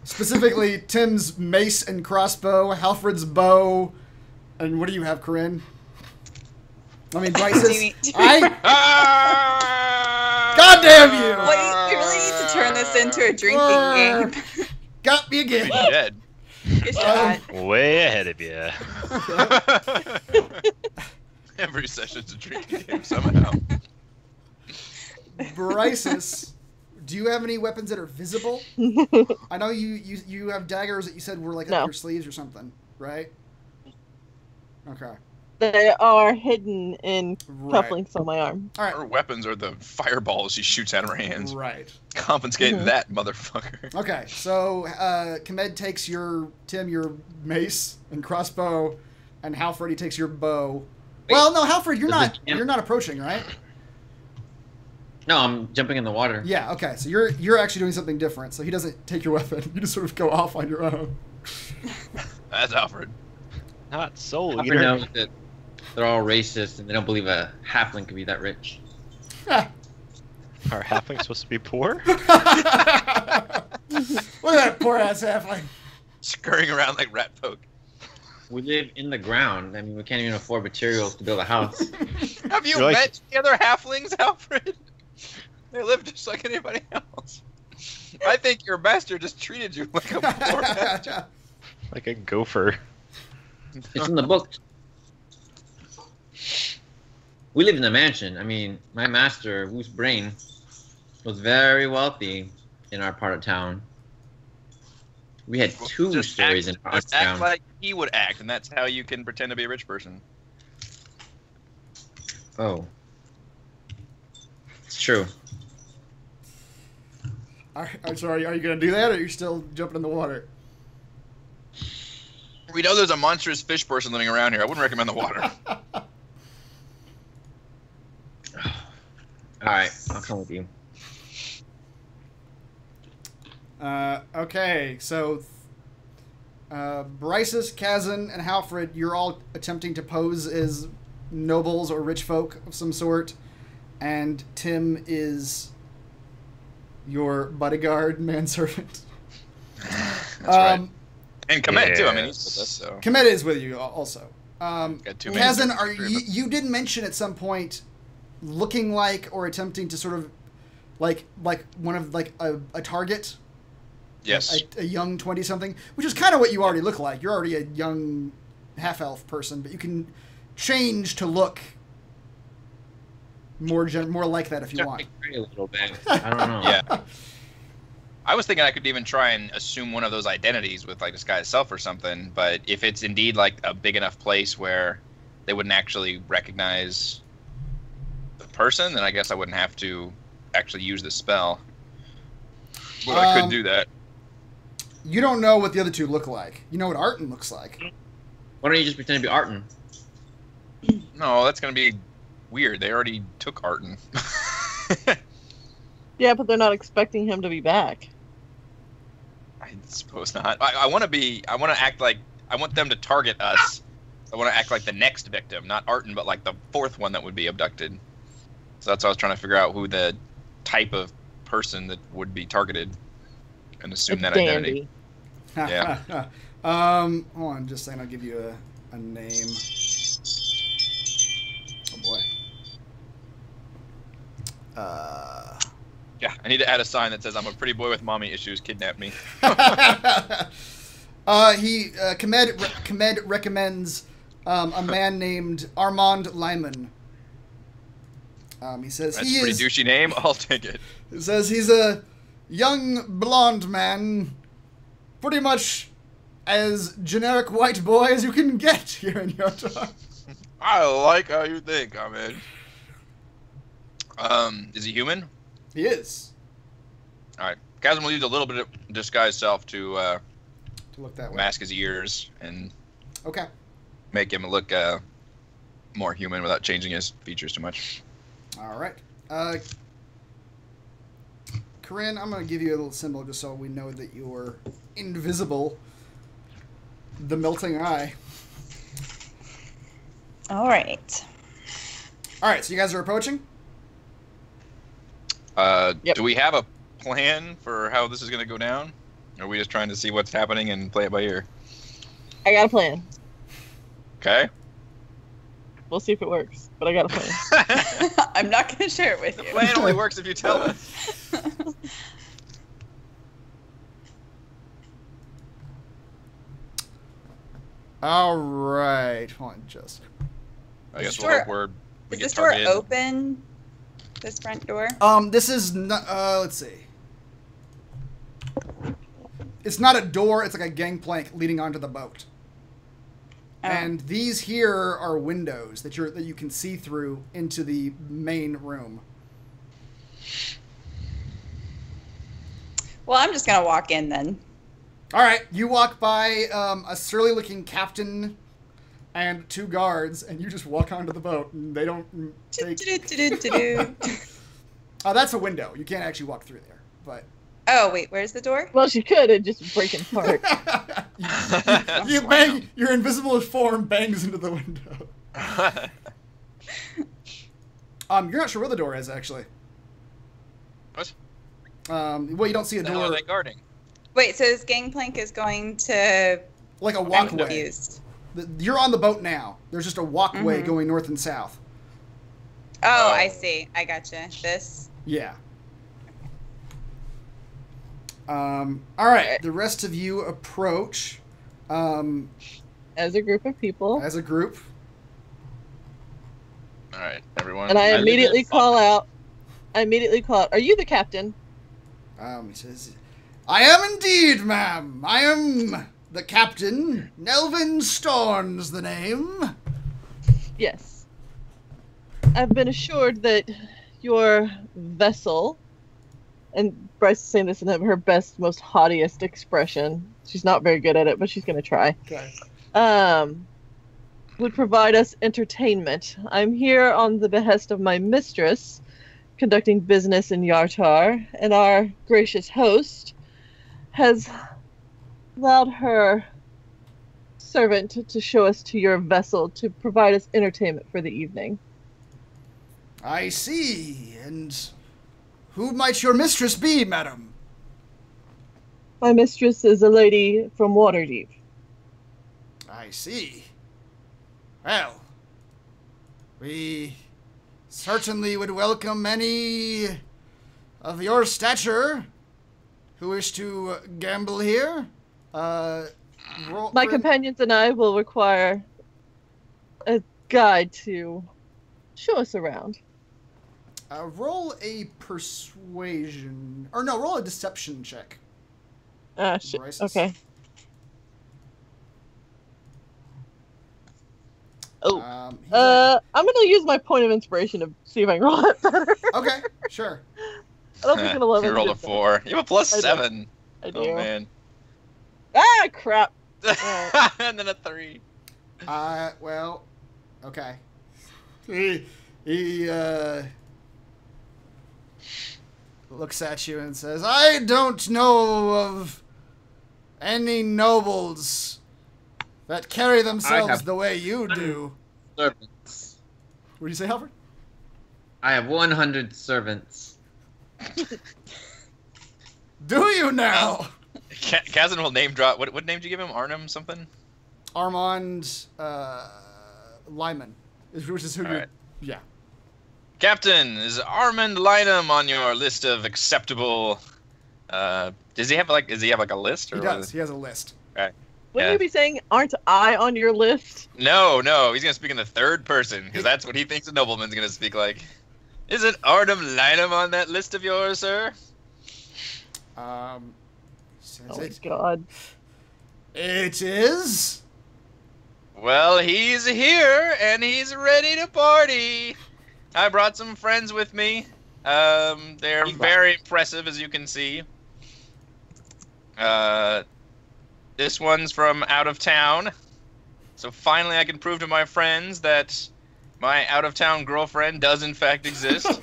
Specifically, Tim's mace and crossbow, Halfred's bow, and what do you have, Corinne? I mean, Bryce's. God damn you! Wait, we really need to turn this into a drinking game. Got me again. You're dead. Good shot. Way ahead of you. Every session's a drinking game somehow. Bryce's, do you have any weapons that are visible? I know you have daggers that you said were like up your sleeves or something, right? Okay. They are hidden in cufflinks on my arm. All right. Her weapons are the fireballs she shoots out of her hands. Right. Confiscate that motherfucker. Okay, so Kemed takes your mace and crossbow, and Halfred, he takes your bow. Well, no, Halfred, you're not approaching, right? No, I'm jumping in the water. Yeah. Okay, so you're actually doing something different. So he doesn't take your weapon. You just sort of go off on your own. That's Alfred. Not Soul Alfred knows that they're all racist and they don't believe a halfling could be that rich. Are halflings supposed to be poor? Look at that poor ass halfling. Scurrying around like rat folk. We live in the ground. I mean, we can't even afford materials to build a house. Have you met the other halflings, Alfred? They live just like anybody else. I think your master just treated you like a poor bastard. Like a gopher. It's in the book. We live in a mansion. I mean, my master, whose brain was very wealthy in our part of town. We had two stories in our town. Act like he would act, and that's how you can pretend to be a rich person. Oh. It's true. I'm sorry, are you going to do that, or are you still jumping in the water? We know there's a monstrous fish person living around here. I wouldn't recommend the water. Alright, I'll come with you. Okay, so Bryce's, Kazin, and Halfred, you're all attempting to pose as nobles or rich folk of some sort, and Tim is your bodyguard manservant. That's right. And Kemed too. I mean, he's with us. So. Kemed is with you also. Kazin, you did mention at some point looking like or attempting to sort of like one of like a target. Yes. A young 20-something, which is kind of what you already look like. You're already a young half-elf person, but you can change to look more like that if you want. A little bit. I don't know. Yeah. I was thinking I could even try and assume one of those identities with like disguise self or something, but if it's indeed like a big enough place where they wouldn't actually recognize the person, then I guess I wouldn't have to actually use the spell. But I could do that. You don't know what the other two look like. You know what Artin looks like. Why don't you just pretend to be Artin? No, that's gonna be weird. They already took Artin. Yeah, but they're not expecting him to be back. I suppose not. I want to act like I want them to target us. I want to act like the next victim, not Artin, but like the fourth one that would be abducted. So that's why I was trying to figure out who the type of person that would be targeted and assume that identity. Yeah. Hold on, just a second. I'll give you a name. Oh boy. Yeah, I need to add a sign that says I'm a pretty boy with mommy issues. Kidnap me. Kmed recommends a man named Armand Lyman. He says That's a pretty douchey name. I'll take it. He says he's a young blonde man, pretty much as generic white boy as you can get here in Yartar. I like how you think, Ahmed. Is he human? He is. All right. Kazin will use a little bit of disguised self to look that way. Mask his ears and okay, make him look more human without changing his features too much. All right. Corinne, I'm going to give you a little symbol just so we know that you're invisible. The melting eye. All right. All right, so you guys are approaching? Do we have a plan for how this is going to go down? Or are we just trying to see what's happening and play it by ear? I got a plan. Okay. We'll see if it works, but I got a plan. I'm not going to share it with The you. plan only works if you tell us. All right. Hold on, just. I guess Is we'll hope we Is get this door targeted. open? This front door? This is not, let's see. It's not a door, it's like a gangplank leading onto the boat. Oh. And these here are windows that you can see through into the main room. Well, I'm just going to walk in then. All right, you walk by a surly-looking captain and two guards, and you just walk onto the boat, and they don't take... That's a window. You can't actually walk through there, but... Oh, wait, where's the door? Well, she could and just break it apart. you bang, your invisible form bangs into the window. You're not sure where the door is, actually. What? Well, you don't see a The hell door. are they guarding? Wait, so this gangplank is going to... Like a I'm walkway. confused. You're on the boat now. There's just a walkway Mm-hmm. going north and south. Oh, I see. I gotcha. This? Yeah. All right. The rest of you approach As a group of people. as a group. All right, everyone. And I I immediately leave it. call out. Are you the captain? He says, "I am indeed, ma'am. I am the captain. Nelvin Storn's the name." Yes. I've been assured that your vessel, and Bryce is saying this in her best, most haughtiest expression. She's not very good at it, but she's going to try. Okay. Would provide us entertainment. I'm here on the behest of my mistress, conducting business in Yartar, and our gracious host has allowed her servant to show us to your vessel to provide us entertainment for the evening. I see. And who might your mistress be, madam? My mistress is a lady from Waterdeep. I see. Well, we certainly would welcome any of your stature who wish to gamble here. My companions and I will require a guide to show us around. Roll a persuasion, or no, roll a deception check. Shit. Bryce's. Okay. Oh. He's like, I'm gonna use my point of inspiration to see if I can roll it better. okay, sure. I don't think an 11. You rolled a 4. You have a plus I do. 7. I do. Oh man. Ah, crap. Alright. And then a 3. Well, okay. He looks at you and says, I don't know of any nobles that carry themselves the way you do. Servants. What do you say, Alfred? I have 100 servants. Do you now? Kazin will name drop. What name did you give him? Arnhem something? Armand Lyman, which is who All you're... right. Yeah. Captain, is Armand Lynham on your list of acceptable? Does he have like a list? Or He does. He has a list. Right. Wouldn't Yeah. you be saying, aren't I on your list? No, he's gonna speak in the third person because that's what he thinks a nobleman's gonna speak like. Isn't Arnhem Lynham on that list of yours, sir? Says Oh my it. god. It is. Well, he's here and he's ready to party. I brought some friends with me. They're very impressive, as you can see. This one's from out of town. So finally I can prove to my friends that my out-of-town girlfriend does in fact exist.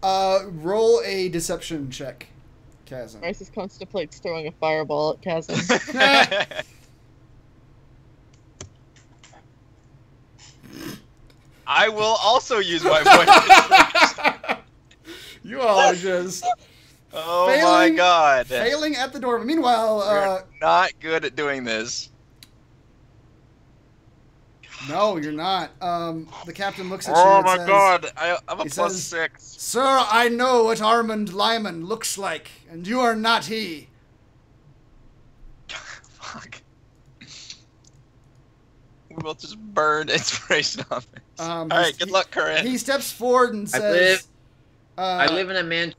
Roll a deception check, Kazin. Bryce contemplates throwing a fireball at Kazin. I will also use my point. You all are just Oh my god. failing at the door. Meanwhile, We're not good at doing this. no, you're not. The captain looks at you Oh and my says, god. I'm a he plus says- 6. Sir, I know what Armand Lyman looks like, and you are not he. Fuck. We will just burn inspiration on this. Alright, good luck, Corinne. He steps forward and says, I live in a mansion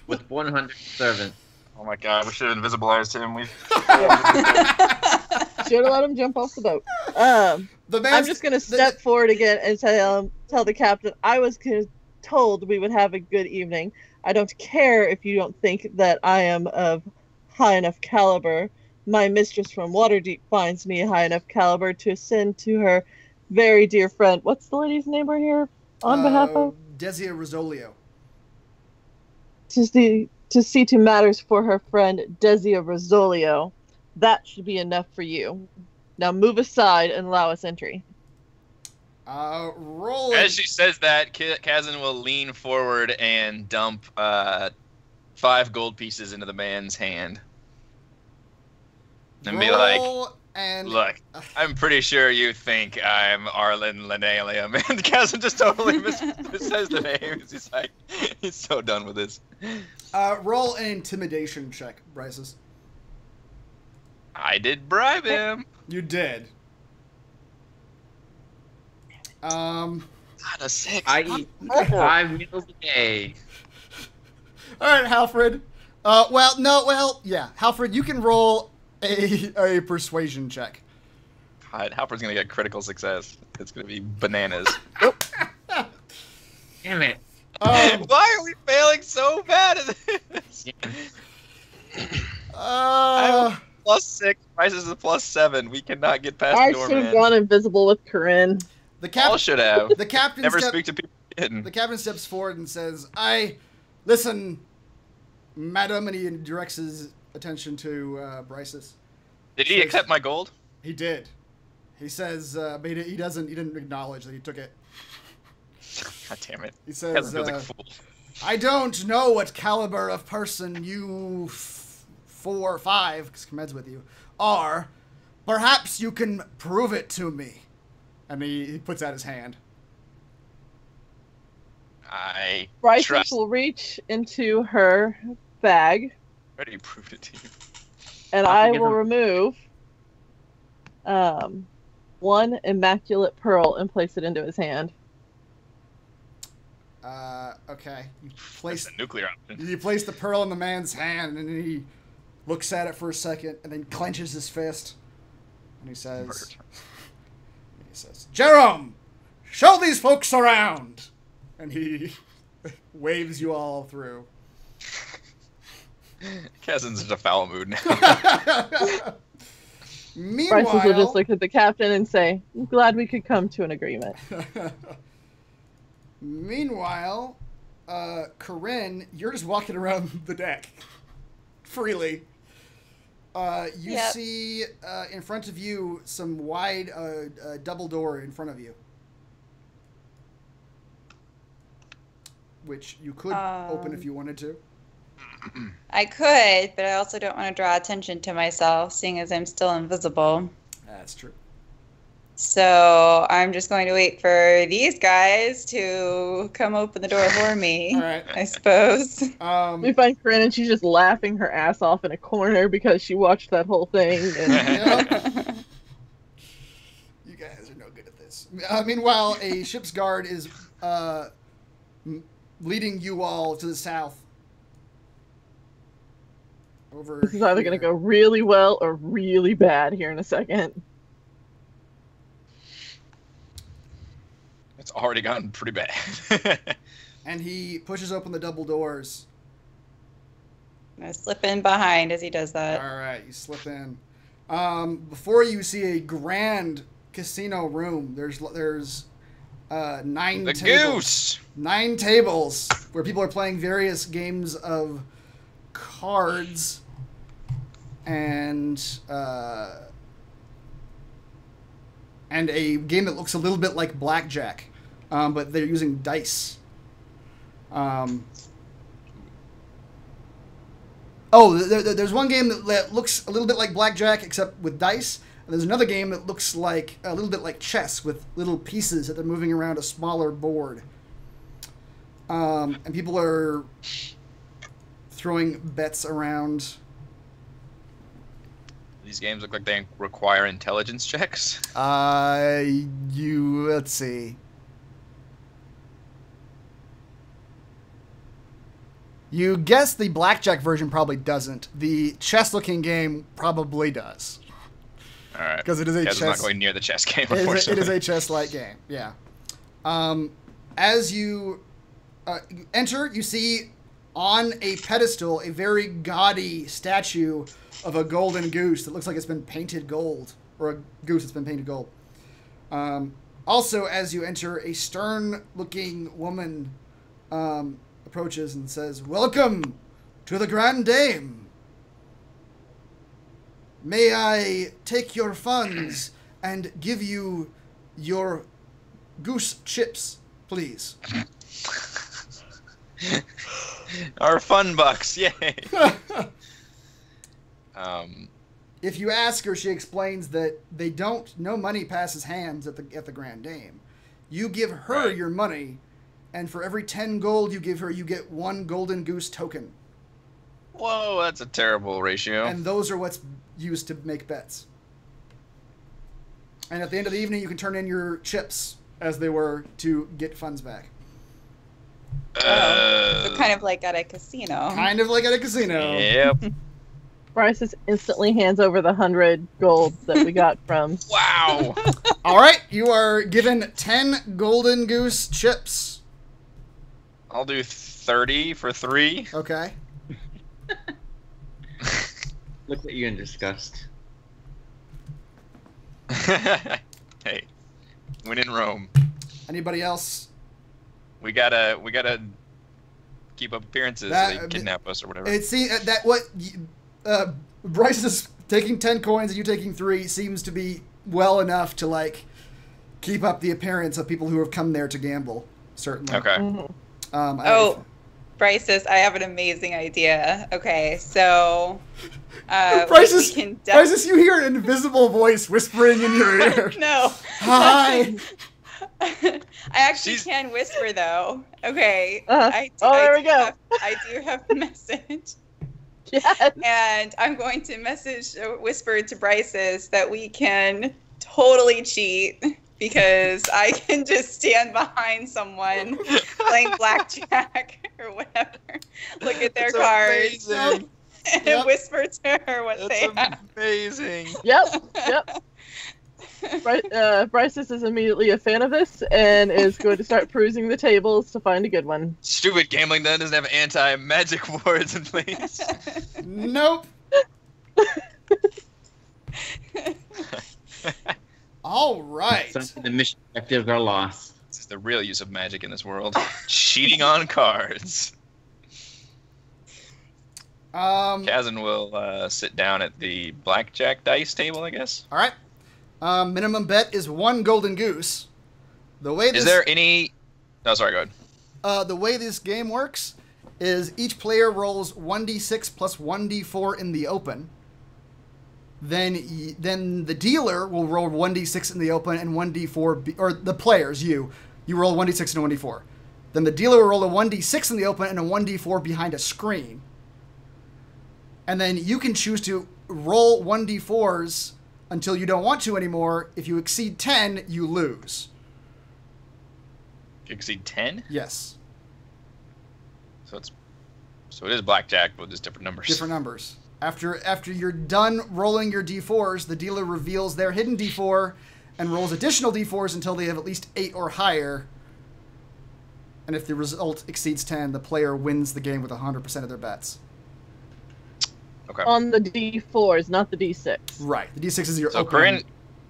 with 100 servants. Oh my god, we should have invisibilized him. Should have let him jump off the boat. the I'm just gonna step forward again and tell the captain I was told we would have a good evening. I don't care if you don't think that I am of high enough caliber. My mistress from Waterdeep finds me a high enough caliber to send to her very dear friend. What's the lady's name we're here on behalf of? Desia Rizzolio. To see to matters for her friend Desia Rizzolio. That should be enough for you. Now move aside and allow us entry. Roll. As she says that, Kazin will lean forward and dump 5 gold pieces into the man's hand. And be like, look, I'm pretty sure you think I'm Arlen Linalium. And Kazin just totally says the name. He's like, he's so done with this. Roll an intimidation check, Bryce's. I did bribe him. You did. Not a 6. I eat 5 meals a day. All right, Halfred. Yeah, Halfred, you can roll a persuasion check. God, Halford's gonna get critical success. It's gonna be bananas. Damn it. Why are we failing so bad at this? +6. Price is a +7. We cannot get past I the door, should have man. gone invisible with Corinne. All should have. The captain Never speak to people hidden. The captain steps forward and says, listen, madam, and he directs his attention to Bryce's. Did he accept my gold? He did. He says, but he didn't acknowledge that he took it. God damn it. He says, Kazin feels like a fool. I don't know what caliber of person you 4 or 5, because Kmed's with you, are. Perhaps you can prove it to me. And he puts out his hand. Bryce trust. will reach into her bag, Already proved it to you. and I will remove one immaculate pearl and place it into his hand. Okay. You place That's a nuclear option. You place the pearl in the man's hand, and he looks at it for a second, and then clenches his fist. And he says, Jerome, show these folks around! And he waves you all through. Kazin's in a foul mood now. Bryce will Meanwhile, just look at the captain and say, I'm glad we could come to an agreement. Meanwhile, Corinne, you're just walking around the deck freely. You Yep. see in front of you some wide double door in front of you, which you could open if you wanted to. I could, but I also don't want to draw attention to myself, seeing as I'm still invisible. That's true. So I'm just going to wait for these guys to come open the door for me. All right. I suppose. We find Corinne and she's just laughing her ass off in a corner because she watched that whole thing. And Yep. You guys are no good at this. Meanwhile, a ship's guard is leading you all to the south. Over this is either going to go really well or really bad here in a second. It's already gotten pretty bad. And he pushes open the double doors. I'm going to slip in behind as he does that. All right, you slip in. Before you see a grand casino room. There's 9 The tables. goose! 9 tables where people are playing various games of cards and a game that looks a little bit like blackjack, but they're using dice. There's one game that looks a little bit like blackjack except with dice. And there's another game that looks like a little bit like chess with little pieces that they're moving around a smaller board. And people are throwing bets around. These games look like they require intelligence checks. Let's see. You guess the blackjack version probably doesn't. The chess-looking game probably does. All right. Because it is a Kaz's chess. not going near the chess game, It unfortunately. is a chess-like game. Yeah. As you enter, you see on a pedestal a very gaudy statue of a golden goose that looks like it's been painted gold, or a goose that's been painted gold. Also, as you enter, a stern-looking woman approaches and says, "Welcome to the Grand Dame. May I take your funds and give you your goose chips, please?" Our fun bucks, yay! If you ask her, she explains that no money passes hands at the Grand Dame. You give her your money, and for every 10 gold you give her, you get 1 golden goose token. Whoa, that's a terrible ratio. And those are what's used to make bets. And at the end of the evening, you can turn in your chips as they were to get funds back. So kind of like at a casino. Kind of like at a casino. Yep. Bryce just instantly hands over the 100 gold that we got from. Wow. All right, you are given 10 golden goose chips. I'll do 30 for 3. Okay. Look at you in disgust. Hey, when in Rome, Anybody else? we gotta keep up appearances. That- They kidnap us or whatever. It seems that Bryce is taking 10 coins and you taking 3 seems to be well enough to like keep up the appearance of people who have come there to gamble. Certainly. Okay. Mhm. Bryce says, I have an amazing idea. Okay, so Bryce, we can Bryce, you hear an invisible voice whispering in your ear. No. Hi. I actually can whisper though. Okay. There we go. I do have a message. Yes. And I'm going to whisper to Bryce's that we can totally cheat because I can just stand behind someone playing blackjack or whatever, look at their cards, Amazing. and whisper to her what they have. That's amazing. Yep. Bryces is immediately a fan of this and is going to start perusing the tables to find a good one. Stupid gambling den doesn't have anti-magic wards in place. Nope. All right. Some of the mission objectives are lost. This is the real use of magic in this world. Cheating on cards. Kazin will sit down at the blackjack dice table, I guess. All right. Minimum bet is 1 golden goose. The way this, is there any... No, sorry, go ahead. The way this game works is each player rolls 1d6 plus 1d4 in the open. Then the dealer will roll 1d6 in the open and 1d4, or the players, you roll 1d6 and a 1d4. Then the dealer will roll a 1d6 in the open and a 1d4 behind a screen. And then you can choose to roll 1d4s until you don't want to anymore. If you exceed 10, you lose. You exceed 10? Yes. So it is blackjack, but just different numbers. Different numbers. After you're done rolling your d4s, the dealer reveals their hidden d4 and rolls additional d4s until they have at least 8 or higher. And if the result exceeds 10, the player wins the game with 100% of their bets. Okay. On the D4s, not the D6. Right. The D6 is your So opening.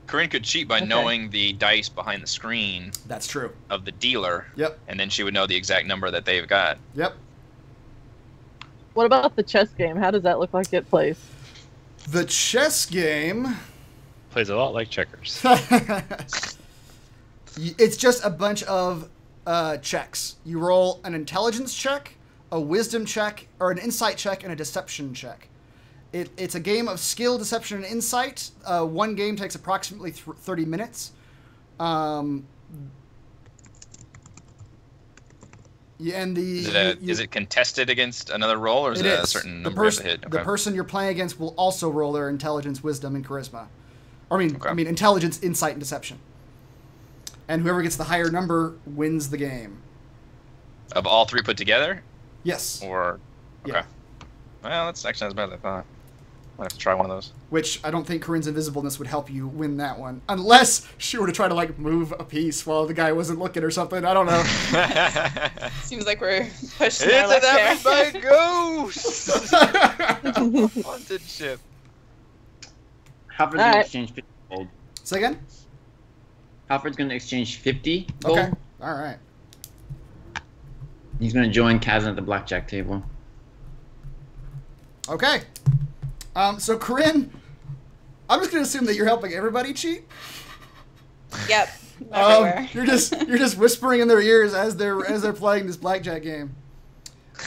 Corinne could cheat by knowing the dice behind the screen. That's true. Of the dealer. Yep. And then she would know the exact number that they've got. Yep. What about the chess game? How does that look like it plays? The chess game plays a lot like checkers. It's just a bunch of checks. You roll an intelligence check, a wisdom check, or an insight check, and a deception check. It's a game of skill, deception, and insight. One game takes approximately 30 minutes. Is it contested against another roll, or is it a certain number you have to hit? Okay. The person you're playing against will also roll their intelligence, wisdom, and charisma. I mean intelligence, insight, and deception. And whoever gets the higher number wins the game. Of all three put together? Yes. Or okay. Yeah. Well, that's actually not as bad as I thought. I'll have to try one of those. Which I don't think Corinne's invisibleness would help you win that one. Unless she were to try to, move a piece while the guy wasn't looking or something. I don't know. Seems like we're pushing our luck there. It's by ghosts! Haunted ship. Halford's going to exchange 50 gold. Say again? Halford's going to exchange 50 gold. Okay. All right. He's going to join Kazin at the blackjack table. Okay. So Corinne, I'm just gonna assume that you're helping everybody cheat. Yep. Everywhere. You're just whispering in their ears as they're playing this blackjack game.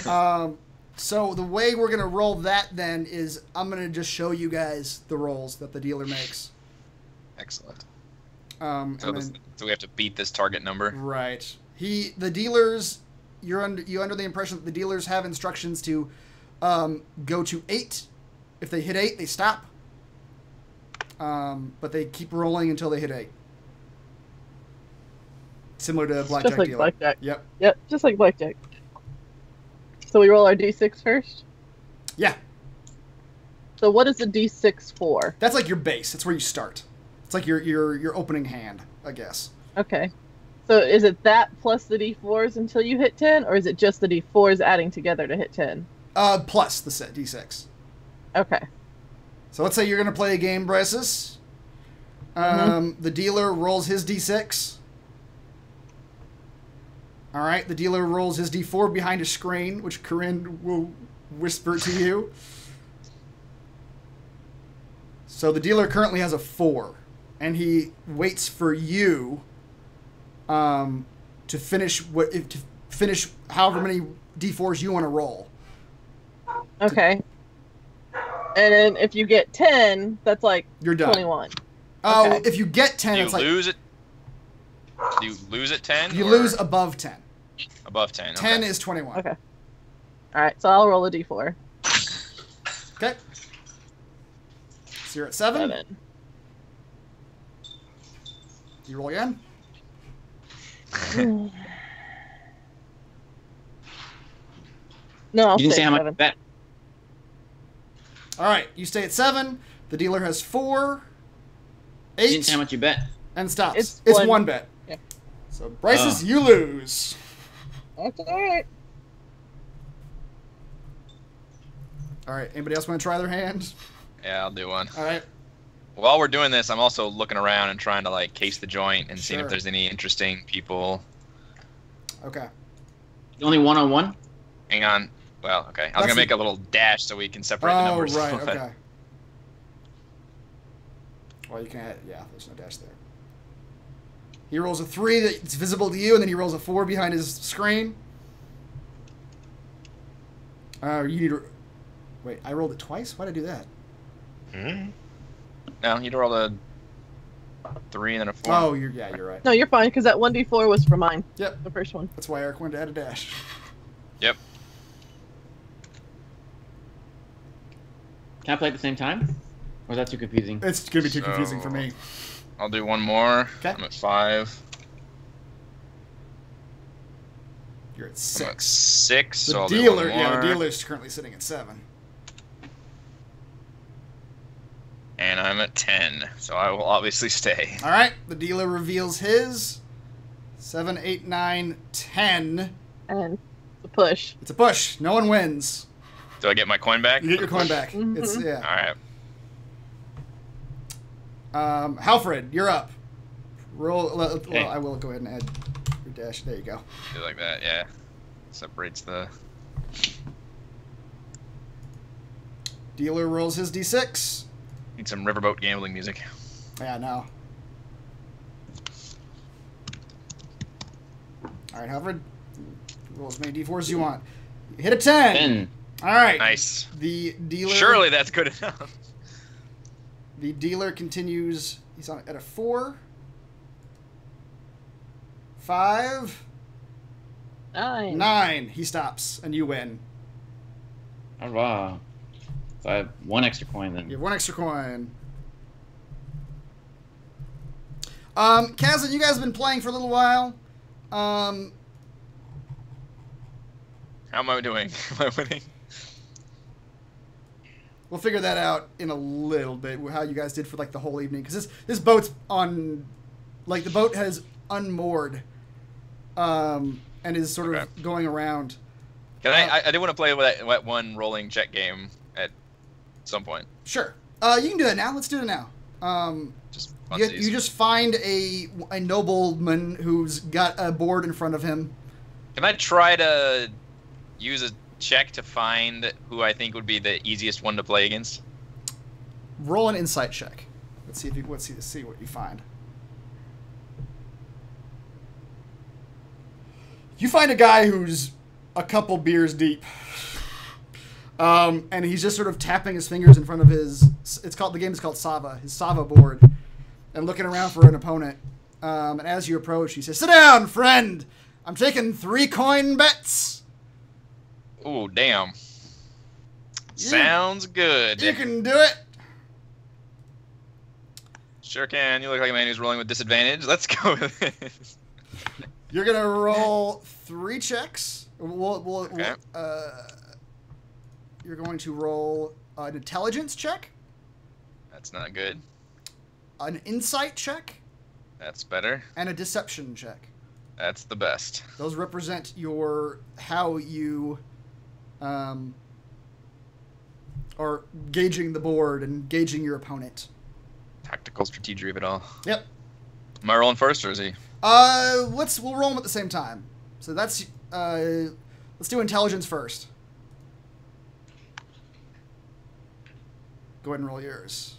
So the way we're gonna roll that then is I'm gonna just show you guys the rolls that the dealer makes. Excellent. So we have to beat this target number. Right. The dealers. You're under the impression that the dealers have instructions to go to 8. If they hit 8, they stop. But they keep rolling until they hit 8. Similar to blackjack just like dealer. Blackjack. Yep. Yep, just like blackjack. So we roll our D6 first? Yeah. So what is the D6 for? That's like your base. It's where you start. It's like your opening hand, I guess. Okay. So is it that plus the D4s until you hit 10, or is it just the D4s adding together to hit 10? Plus the set D6. Okay. So let's say you're going to play a game, Bryces. The dealer rolls his D6. All right, the dealer rolls his D4 behind a screen, which Corinne will whisper to you. So the dealer currently has a 4, and he waits for you to finish however many D4s you want to roll. Okay. And then if you get 10, that's like you're done. 21. Oh, Okay. if you get 10, it's like... Do you lose at 10? You lose above 10. Above 10, 10 is 21. Okay. Alright, so I'll roll a D4. Okay. So you're at 7. 7. You roll again? No, I'll You didn't say how much 7. bet. All right, you stay at 7. The dealer has 4, You didn't say how much you bet. and stops. It's It's one. one bet. Yeah. So Bryce's, you lose. That's alright. All right. Anybody else want to try their hand? Yeah, I'll do one. All right. While we're doing this, I'm also looking around and trying to like case the joint and seeing Sure. if there's any interesting people. Okay. Only 1-on-1? Hang on. Well, okay. I was That's gonna a- make a little dash so we can separate the Oh, numbers. right. Okay. Well, you can't. Yeah, there's no dash there. He rolls a 3 that's visible to you, and then he rolls a 4 behind his screen. You need to. Wait, I rolled it twice? Why'd I do that? No, you'd roll a 3 and then a 4. Oh, you're right. No, you're fine, because that 1d4 was for mine. Yep. The first one. That's why Eric wanted to add a dash. Yep. Can I play at the same time? Or is that too confusing? It's gonna be too confusing for So- me. I'll do one more. 'Kay. I'm at 5. You're at I'm at 6. 6. The So I'll do dealer, one yeah, more. the dealer's currently sitting at 7. And I'm at 10. So I will obviously stay. All right, the dealer reveals his 7, 8, 9, 10. And the push. It's a push. No one wins. Do I get my coin back? You get your coin back. Mhm. It's yeah. Alright. Halfred, you're up. Roll. Well, Okay. I will go ahead and add your dash. There you go. Do like that, yeah. Separates the... Dealer rolls his d6. Need some riverboat gambling music. Yeah, no. All right, Halfred. Roll as many d4s as you want. You hit a 10. 10. All right. Nice. The dealer. Surely that's good enough. The dealer continues. He's on at a 4. 5. 9. 9. He stops, and you win. Oh, wow. So I have 1 extra coin then. You have 1 extra coin. Kazin, you guys have been playing for a little while. How am I doing? Am I winning? We'll figure that out in a little bit, how you guys did for like the whole evening, because this boat's on, like the boat has unmoored, and is sort of going around. Can I did want to play with that one rolling check game at some point. Sure. You can do that now. Let's do it now. Just You just find a nobleman who's got a board in front of him. Can I try to use a check to find who I think would be the easiest one to play against? Roll an insight check. Let's see if you see what you find. You find a guy who's a couple beers deep, and he's just sort of tapping his fingers in front of his. The game is called Sava. His Sava board, and looking around for an opponent. And as you approach, he says, "Sit down, friend. I'm taking 3 coin bets." Ooh, damn. Sounds good. You can do it. Sure can. You look like a man who's rolling with disadvantage. Let's go with it. You're gonna roll 3 checks. Okay. You're going to roll an intelligence check, That's not good. an insight check, That's better. and a deception check. That's the best. Those represent how you are gauging the board and gauging your opponent. Tactical strategy of it all. Yep. Am I rolling first, or is he? We'll roll them at the same time. So that's let's do intelligence first. Go ahead and roll yours.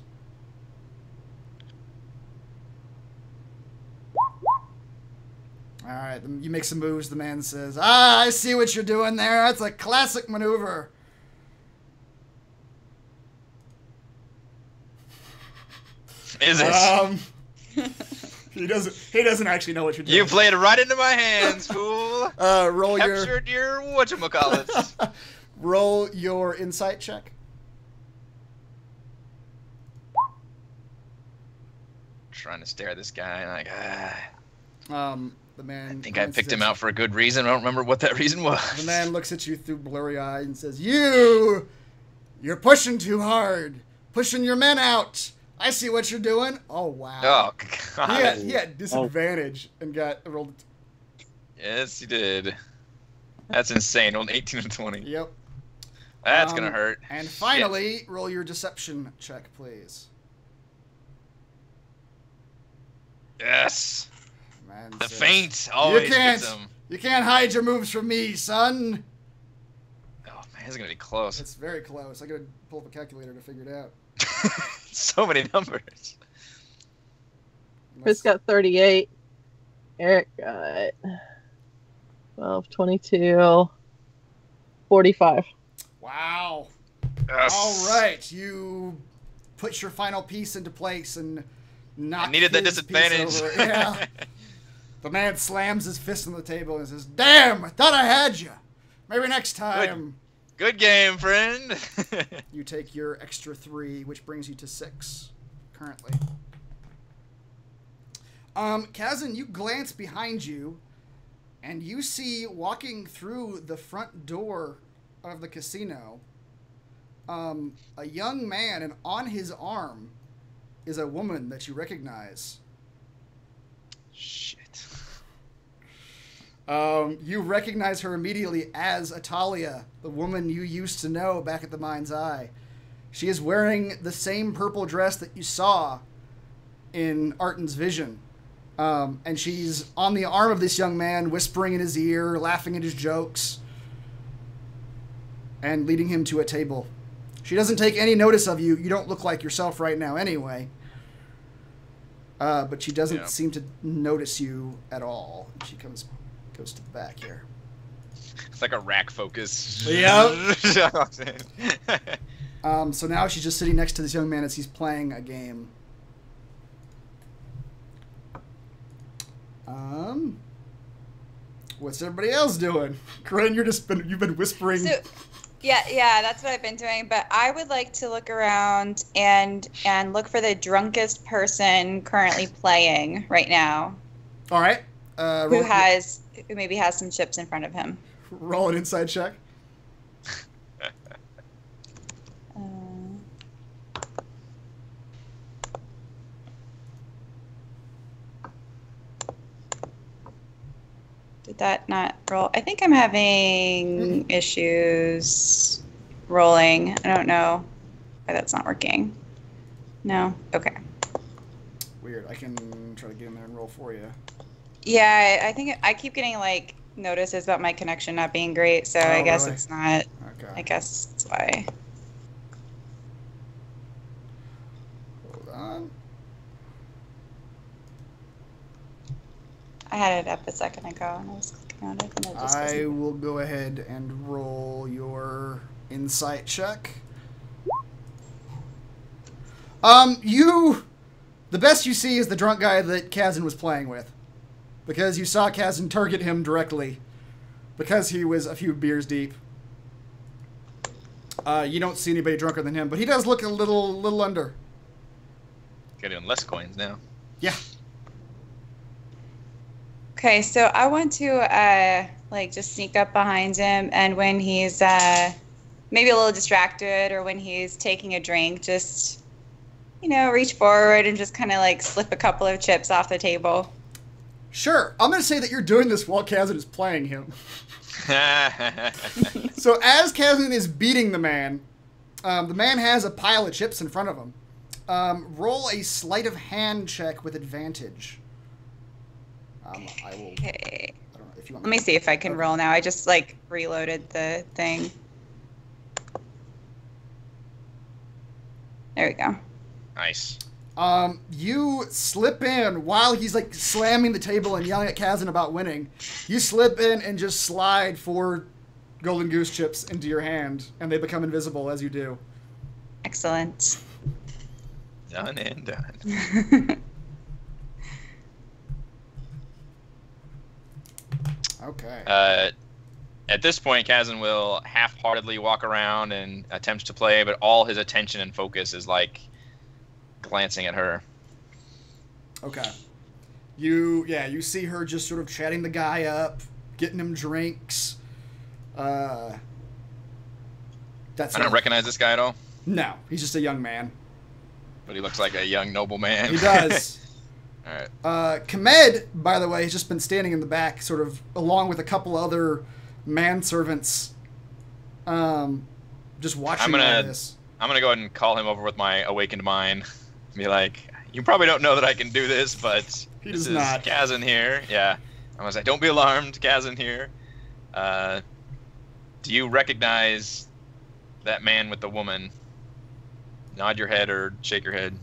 All right, you make some moves. The man says, I see what you're doing there. That's a classic maneuver. Is it? He doesn't actually know what you're doing. You played right into my hands, fool. Roll Captured your whatchamacallits. roll your insight check. Trying to stare at this guy, like, The man. I think I picked him out for a good reason. I don't remember what that reason was. The man looks at you through blurry eyes and says, You're pushing too hard. Pushing your men out. I see what you're doing. Oh, wow. Oh, God. He had disadvantage and got rolled. Yes, he did. That's insane. Rolled 18 and 20. Yep. That's going to hurt. And finally, roll your deception check, please. Yes. Man, The feint always gets him. You can't hide your moves from me, son. Oh, man, it's going to be close. It's very close. I got to pull up a calculator to figure it out. So many numbers. Chris got 38. Eric got 12, 22, 45. Wow. Yes. All right. You put your final piece into place and knock I needed the his disadvantage. piece over. Yeah. The man slams his fist on the table and says, "Damn, I thought I had you. Maybe next time." Good game, friend. You take your extra 3, which brings you to 6 currently. Kazin, you glance behind you, and you see walking through the front door of the casino a young man, and on his arm is a woman that you recognize. Shit. You recognize her immediately as Italia, the woman you used to know back at the Mind's Eye. She is wearing the same purple dress that you saw in Artin's vision. And she's on the arm of this young man, whispering in his ear, laughing at his jokes, and leading him to a table. She doesn't take any notice of you. You don't look like yourself right now anyway. But she doesn't seem to notice you at all. She goes to the back here. It's like a rack focus. Yep. So now she's just sitting next to this young man as he's playing a game. What's everybody else doing? Corinne, you've been whispering. So, yeah, that's what I've been doing. But I would like to look around and look for the drunkest person currently playing right now. All right. Who maybe has some chips in front of him. Roll an inside check. Did that not roll? I think I'm having issues rolling. I don't know why that's not working. No? Okay. Weird. I can try to get in there and roll for you. Yeah, I think I keep getting like notices about my connection not being great, so I guess really? it's not. Okay. I guess that's why. Hold on. I had it up a second ago and I was clicking on it and it just I wasn't. will go ahead and roll your insight check. The best you see is the drunk guy that Kazin was playing with. Because you saw Kazin target him directly. Because he was a few beers deep. You don't see anybody drunker than him, but he does look a little under. Getting less coins now. Yeah. Okay, so I want to just sneak up behind him, and when he's maybe a little distracted or when he's taking a drink, just reach forward and just kind of like slip a couple of chips off the table. Sure. I'm going to say that you're doing this while Kazin is playing him. So as Kazin is beating the man has a pile of chips in front of him. Roll a sleight of hand check with advantage. I will. Okay. I don't know if you want. Let me see if I can roll now. I just reloaded the thing. There we go. Nice. You slip in while he's slamming the table and yelling at Kazin about winning. You slip in and just slide 4 golden goose chips into your hand, and they become invisible as you do. Excellent. Done and done. Okay. At this point, Kazin will half-heartedly walk around and attempt to play, but all his attention and focus is glancing at her. Okay. You see her just sort of chatting the guy up, getting him drinks. That's I don't recognize this guy at all. No, he's just a young man. But he looks like a young nobleman. He does. All right. Kamed, by the way, has just been standing in the back, sort of along with a couple other manservants, just watching all this. I'm gonna go ahead and call him over with my awakened mind. Be like, you probably don't know that I can do this, but He this does is not. Kazin here. Yeah. I'm gonna say, don't be alarmed, Kazin here. Do you recognize that man with the woman? Nod your head or shake your head.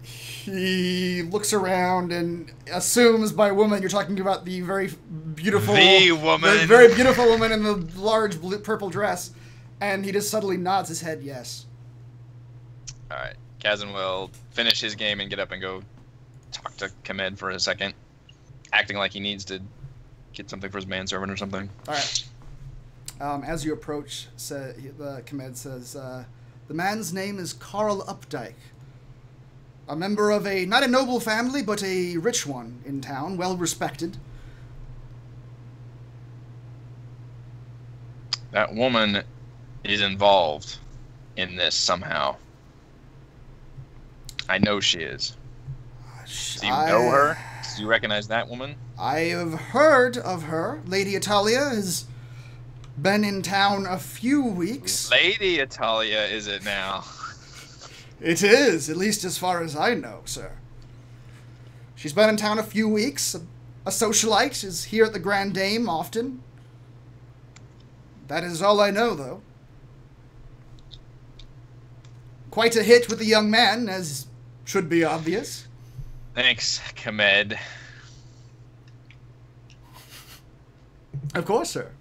He looks around and assumes by woman you're talking about the very beautiful, woman, the very beautiful woman in the large blue, purple dress, and he just suddenly nods his head yes. All right. Kazin will finish his game and get up and go talk to Kamed for a second, acting like he needs to get something for his manservant or something. All right. As you approach, the Kamed says, the man's name is Carl Updike. A member of not a noble family, but a rich one in town, well respected. That woman is involved in this somehow. I know she is. Do you know her? Do you recognize that woman? I have heard of her. Lady Italia has been in town a few weeks. Lady Italia, is it now? It is, at least as far as I know, sir. She's been in town a few weeks. A socialite, is here at the Grand Dame often. That is all I know, though. Quite a hit with the young man, as should be obvious. Thanks, Kamed. Of course, sir.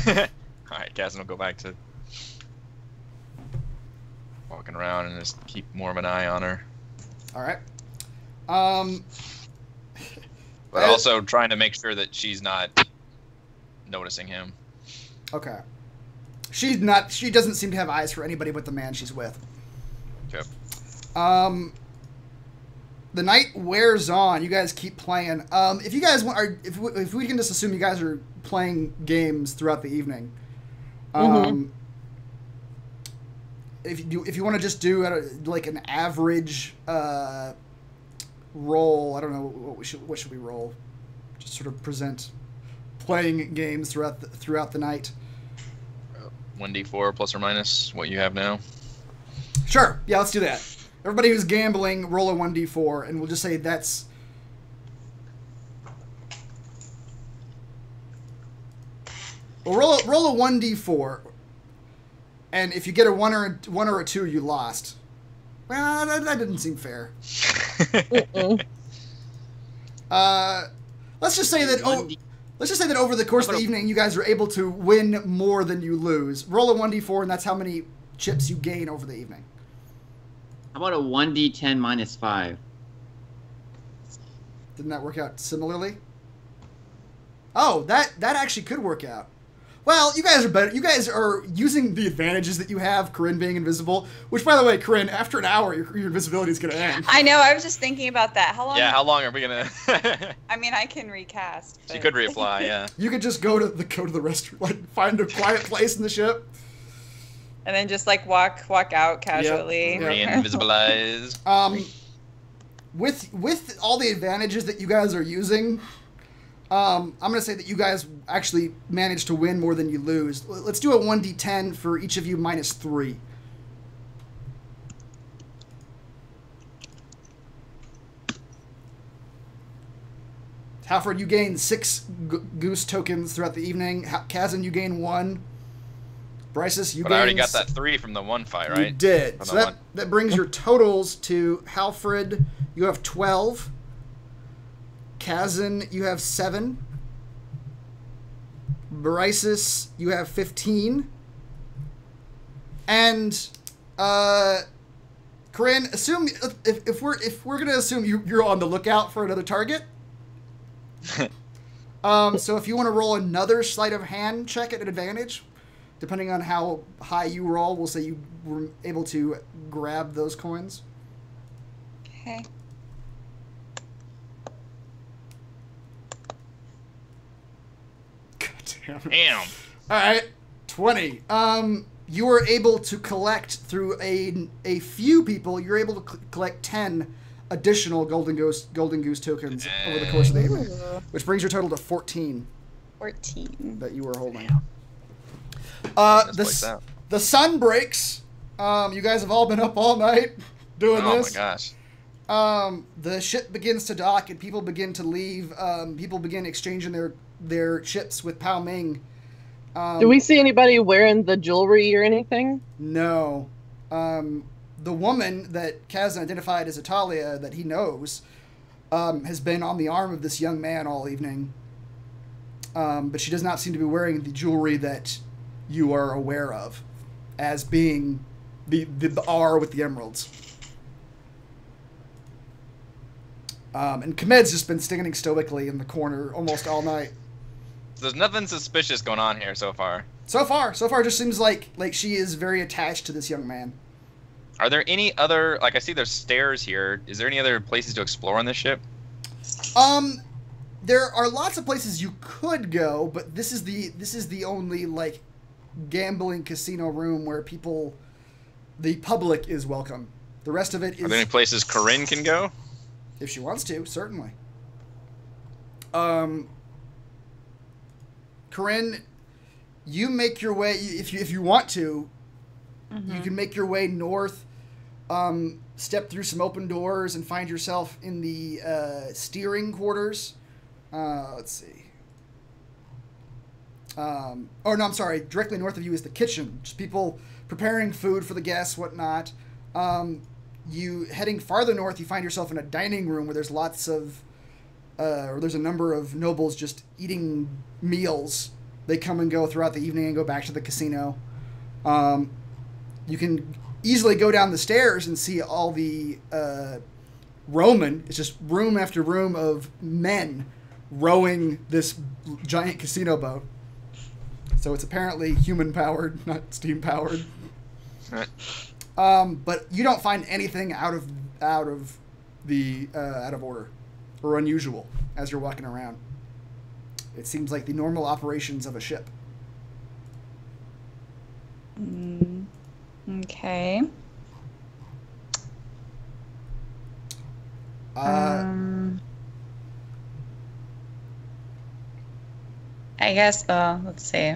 Alright, Kazin will go back to walking around and just keep more of an eye on her. Alright. But also trying to make sure that she's not noticing him. Okay. She doesn't seem to have eyes for anybody but the man she's with. Okay. The night wears on. You guys keep playing. If you guys want, if we can just assume you guys are playing games throughout the evening. If you want to just do like an average roll, I don't know what should we roll? Just sort of present playing games throughout the night. 1d4 plus or minus what you have now. Sure. Yeah, let's do that. Everybody who's gambling, roll a 1d4, and we'll just say that's... Well, roll a 1d4, and if you get a 1 or a 2, you lost. Well, that didn't seem fair. Let's just say that... Let's just say that over the course of the evening, you guys are able to win more than you lose. Roll a 1d4, and that's how many chips you gain over the evening. How about a 1d10 minus 5? Didn't that work out similarly? Oh, that actually could work out. Well, you guys are better. You guys are using the advantages that you have, Corinne being invisible. Which, by the way, Corinne, after an hour, your invisibility is going to end. I know. I was just thinking about that. How long? Yeah, how long are we gonna? I mean, I can recast. She could reapply. Yeah. You could just go to the restaurant, like find a quiet place in the ship, and then just like walk out casually. Yep. Re-invisibilize. With all the advantages that you guys are using. I'm going to say that you guys actually managed to win more than you lose. Let's do a 1d10 for each of you minus 3. Halford, you gain 6 goose tokens throughout the evening. Kazin, you gain 1. Bryces, you gain... But I already got that 3 from the one fight, right? You did. So that brings your totals to Halfred, you have 12. Kazin, you have 7. Bryces, you have 15. And Corinne, assume if we're gonna assume you're on the lookout for another target. So if you want to roll another sleight of hand check at an advantage, depending on how high you roll, we'll say you were able to grab those coins. Okay. Damn. All right, 20. you were able to collect through a few people. You're able to collect 10 additional golden goose tokens over the course of the evening, which brings your total to 14. 14 that you were holding. The sun breaks. You guys have all been up all night doing this. Oh my gosh. The ship begins to dock and people begin to leave. People begin exchanging their ships with Pao Ming. Do we see anybody wearing the jewelry or anything? No. The woman that Kazin identified as Italia, that he knows, has been on the arm of this young man all evening. But she does not seem to be wearing the jewelry that you are aware of as being the R with the emeralds. And Kamed's just been standing stoically in the corner almost all night. So there's nothing suspicious going on here so far. So far, it just seems like she is very attached to this young man. Are there any other, like I see there's stairs here. Is there any other places to explore on this ship? There are lots of places you could go, but this is the only like gambling casino room where the public is welcome. The rest of it is. Are there any places Corinne can go? If she wants to, certainly. Corinne, you make your way if you want to. Mm-hmm. You can make your way north, step through some open doors, and find yourself in the steering quarters. Let's see. I'm sorry. Directly north of you is the kitchen. Just people preparing food for the guests, whatnot. You heading farther north, you find yourself in a dining room where there's lots of, or there's a number of nobles just eating meals. They come and go throughout the evening and go back to the casino. You can easily go down the stairs and see all the rowmen. It's just room after room of men rowing this giant casino boat. So it's apparently human-powered, not steam-powered. But you don't find anything out of order or unusual as you're walking around. It seems like the normal operations of a ship. Okay. I guess, let's see.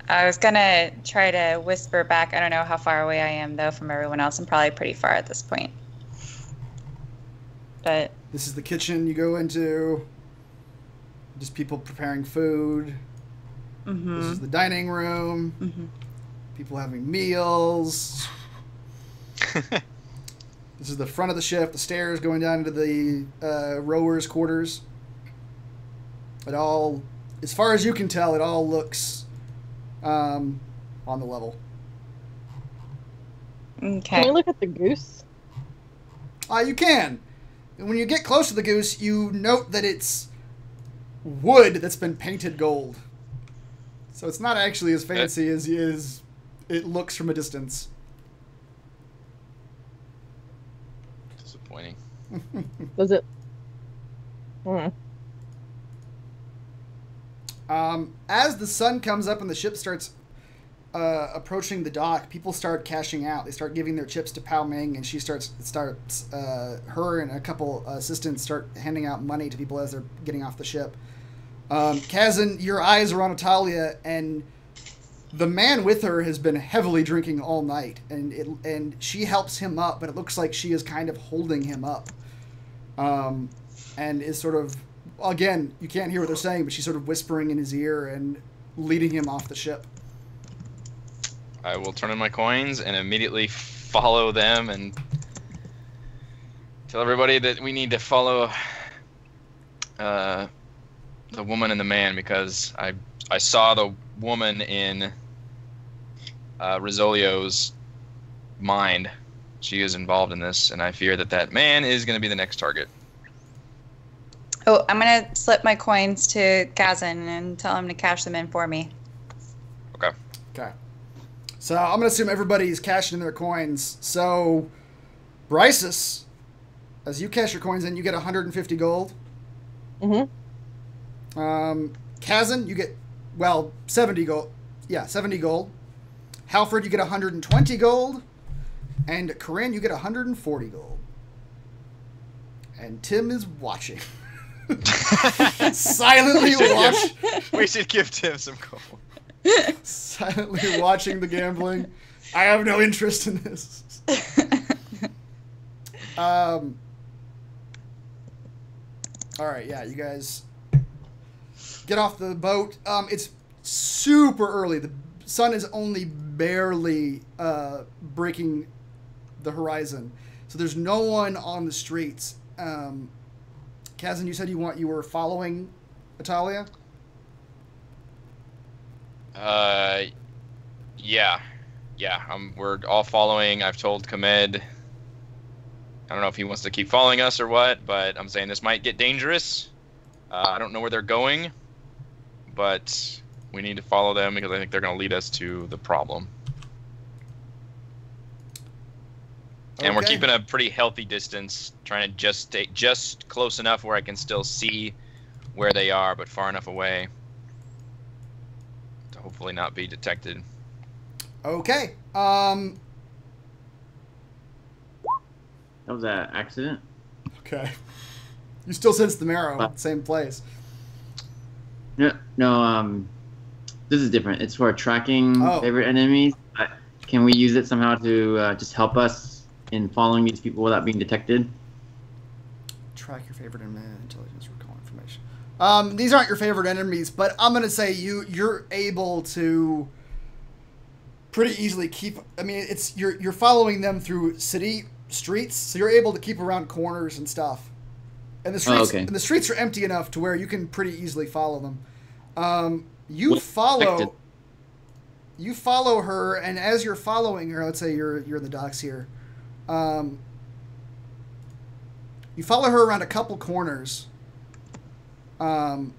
I was gonna try to whisper back. I don't know how far away I am, though, from everyone else. I'm probably pretty far at this point. But this is the kitchen you go into. Just people preparing food. Mm-hmm. This is the dining room. Mm-hmm. People having meals. This is the front of the ship. The stairs going down into the rowers' quarters. It all, as far as you can tell, it all looks on the level. Okay. Can we look at the goose? You can. And when you get close to the goose, you note that it's wood that's been painted gold. So it's not actually as fancy as it looks from a distance. Disappointing. Was it? As the sun comes up and the ship starts approaching the dock, people start cashing out. They start giving their chips to Pao Ming, and she starts her and a couple assistants start handing out money to people as they're getting off the ship. Kazin, your eyes are on Italia, and the man with her has been heavily drinking all night, and she helps him up, but it looks like she is kind of holding him up, and is sort of, again, you can't hear what they're saying, but she's sort of whispering in his ear and leading him off the ship. I will turn in my coins and immediately follow them and tell everybody that we need to follow the woman and the man, because I saw the woman in Rizzolio's mind. She is involved in this, and I fear that man is going to be the next target. Oh, I'm going to slip my coins to Kazin and tell him to cash them in for me. Okay. So I'm going to assume everybody's cashing in their coins. So, Brysus, as you cash your coins in, you get 150 gold. Mm-hmm. Kazin, you get, 70 gold. Yeah, 70 gold. Halford, you get 120 gold. And Corinne, you get 140 gold. And Tim is watching. Silently watch. We should give Tim some gold. Silently watching the gambling. I have no interest in this. All right, yeah, you guys get off the boat. It's super early. The sun is only barely breaking the horizon, so there's no one on the streets. Kazin, you said you were following Italia? Yeah. We're all following. I've told Kamed. I don't know if he wants to keep following us or what, but I'm saying this might get dangerous. I don't know where they're going, but we need to follow them because I think they're going to lead us to the problem. Okay. And we're keeping a pretty healthy distance, trying to just stay just close enough where I can still see where they are, but far enough away to hopefully not be detected. Okay. That was an accident. Okay. You still sense the Marrow, same place. No, this is different. It's for tracking favorite enemies. Can we use it somehow to just help us in following these people without being detected? Track your favorite enemy, intelligence, recall information. These aren't your favorite enemies, but I'm gonna say you're able to pretty easily keep. I mean, you're following them through city streets, so you're able to keep around corners and stuff. And the streets, and the streets are empty enough to where you can pretty easily follow them. You follow her, and as you're following her, let's say you're in the docks here. You follow her around a couple corners, and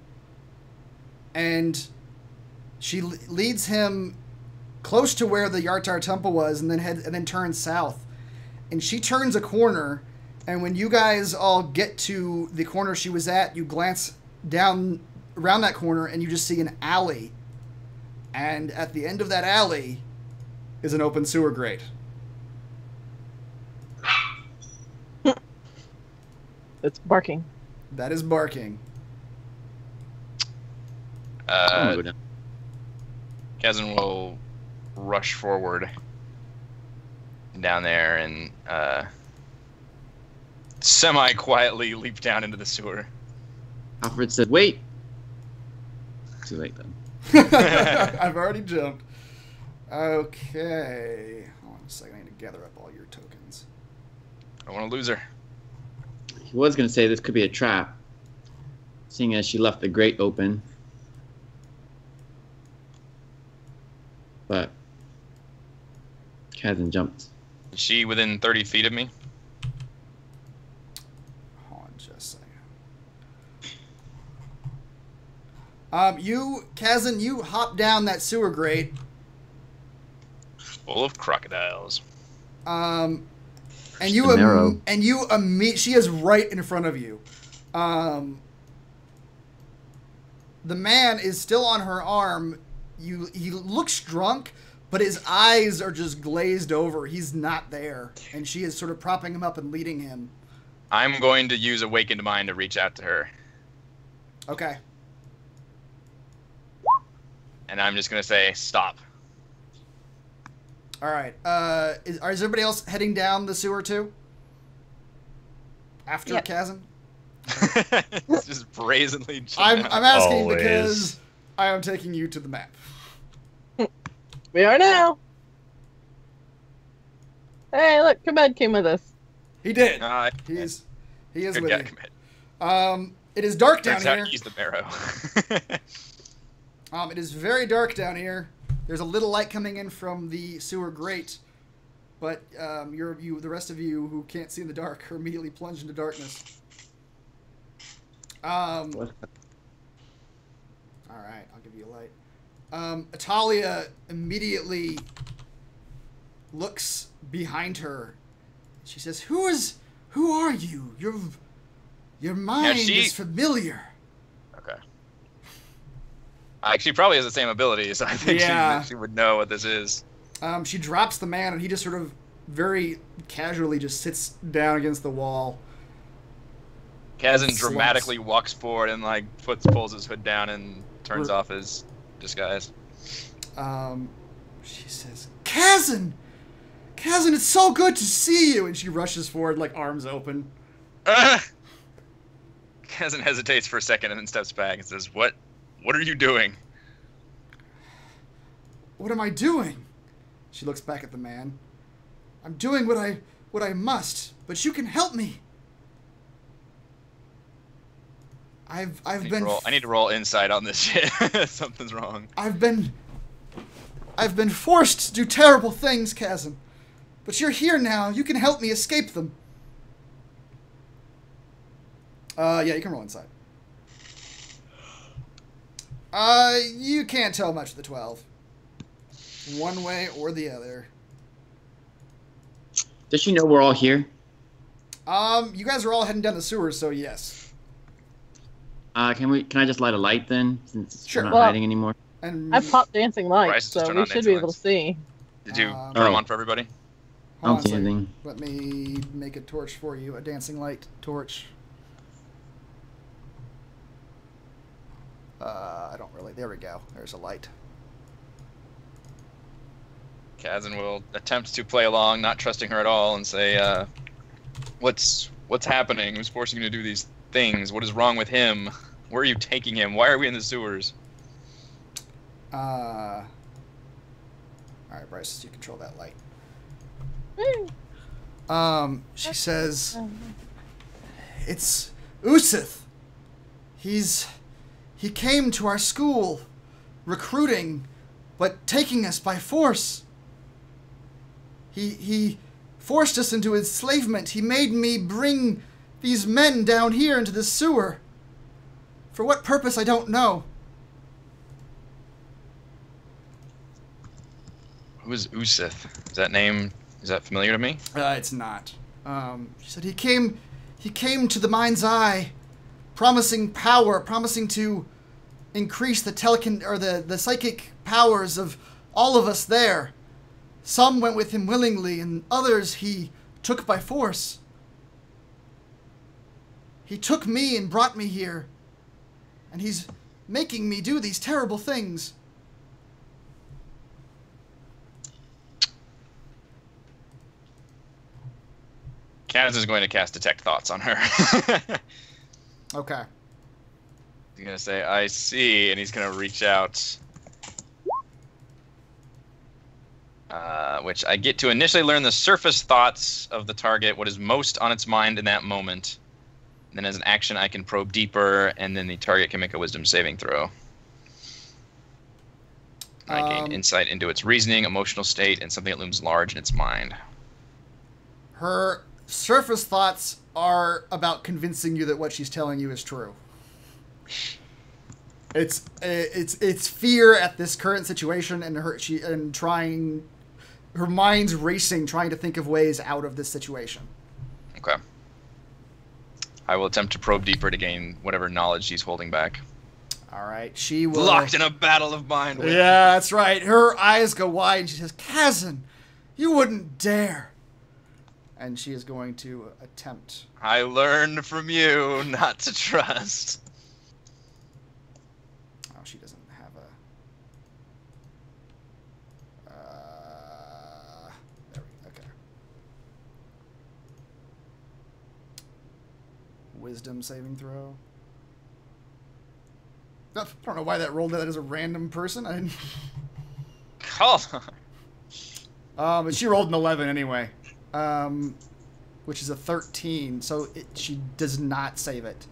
she leads him close to where the Yartar temple was, and then turns south. And she turns a corner, and when you guys all get to the corner she was at, you glance down around that corner, and you just see an alley. And at the end of that alley is an open sewer grate. It's barking. That is barking. Kazin will rush forward down there and semi-quietly leap down into the sewer. Alfred said, wait. Too late then. I've already jumped. Okay. Hold on a second. I need to gather up all your tokens. I want to lose her. He was going to say this could be a trap, seeing as she left the grate open. But Kazin jumped. Is she within 30 feet of me? Hold on just a second. Kazin, you hop down that sewer grate. Full of crocodiles. And you she is right in front of you. The man is still on her arm. He looks drunk, but his eyes are just glazed over. He's not there, and she is sort of propping him up and leading him. I'm going to use Awakened Mind to reach out to her. Okay. And I'm just going to say, stop. All right. Is everybody else heading down the sewer too? After Kazin? It's just brazenly. I'm asking because I am taking you to the map. We are now. Hey, look, Kamed came with us. He did. He is with you. It is dark down here. He's the Marrow. It is very dark down here. There's a little light coming in from the sewer grate, but the rest of you who can't see in the dark are immediately plunged into darkness. All right, I'll give you a light. Italia immediately looks behind her. She says, "Who are you? Your mind is familiar." Okay. She probably has the same abilities. I think Yeah. she would know what this is. She drops the man, and he just sort of very casually just sits down against the wall. Kazin Slumps. dramatically walks forward and like pulls his hood down and turns off his disguise. She says, Kazin! Kazin, it's so good to see you! And she rushes forward, like, arms open. Kazin hesitates for a second and then steps back and says, What are you doing? What am I doing? She looks back at the man. I'm doing what I must, but you can help me. I need to roll insight on this shit. Something's wrong. I've been forced to do terrible things, Kazin. But you're here now. You can help me escape them. Yeah, you can roll insight. You can't tell much of the 12. One way or the other. Does she know we're all here? You guys are all heading down the sewers, so yes. Can I just light a light then, since Sure. we're not hiding anymore? And I popped dancing lights, Bryce just so turned we on should dancing be able to lights. see. Did you Um, turn them on for everybody? I hold don't on a see second. anything. Let me make a torch for you, a dancing light torch. I don't really. There we go. There's a light. Kazin will attempt to play along, not trusting her at all, and say, What's happening? Who's forcing you to do these things? What is wrong with him? Where are you taking him? Why are we in the sewers? Alright, Bryce, you control that light. She says, it's Usith. He came to our school, recruiting, but taking us by force. He forced us into enslavement. He made me bring these men down here into the sewer. For what purpose, I don't know. Who is Usith? Is that familiar to me? It's not. She said he came to the mind's eye, promising power, promising to increase the psychic powers of all of us there. Some went with him willingly, and others he took by force. He took me and brought me here, and he's making me do these terrible things. Kaz is going to cast Detect Thoughts on her. Okay. He's going to say, I see, and he's going to reach out. Which I get to initially learn the surface thoughts of the target, what is most on its mind in that moment. And then as an action, I can probe deeper, and then the target can make a wisdom saving throw. I gain insight into its reasoning, emotional state, and something that looms large in its mind. Her surface thoughts are about convincing you that what she's telling you is true. It's fear at this current situation, and her mind's racing, trying to think of ways out of this situation. Okay. I will attempt to probe deeper to gain whatever knowledge she's holding back. All right, she will. Locked in a battle of mind. Yeah, that's right. Her eyes go wide, and she says, "Kazin, you wouldn't dare." And she is going to attempt. I learned from you not to trust. Oh, she doesn't have a. There we go. Okay. Wisdom saving throw. I don't know why that rolled that as a random person. I didn't. Call. But she rolled an 11 anyway. Which is a 13, so she does not save it.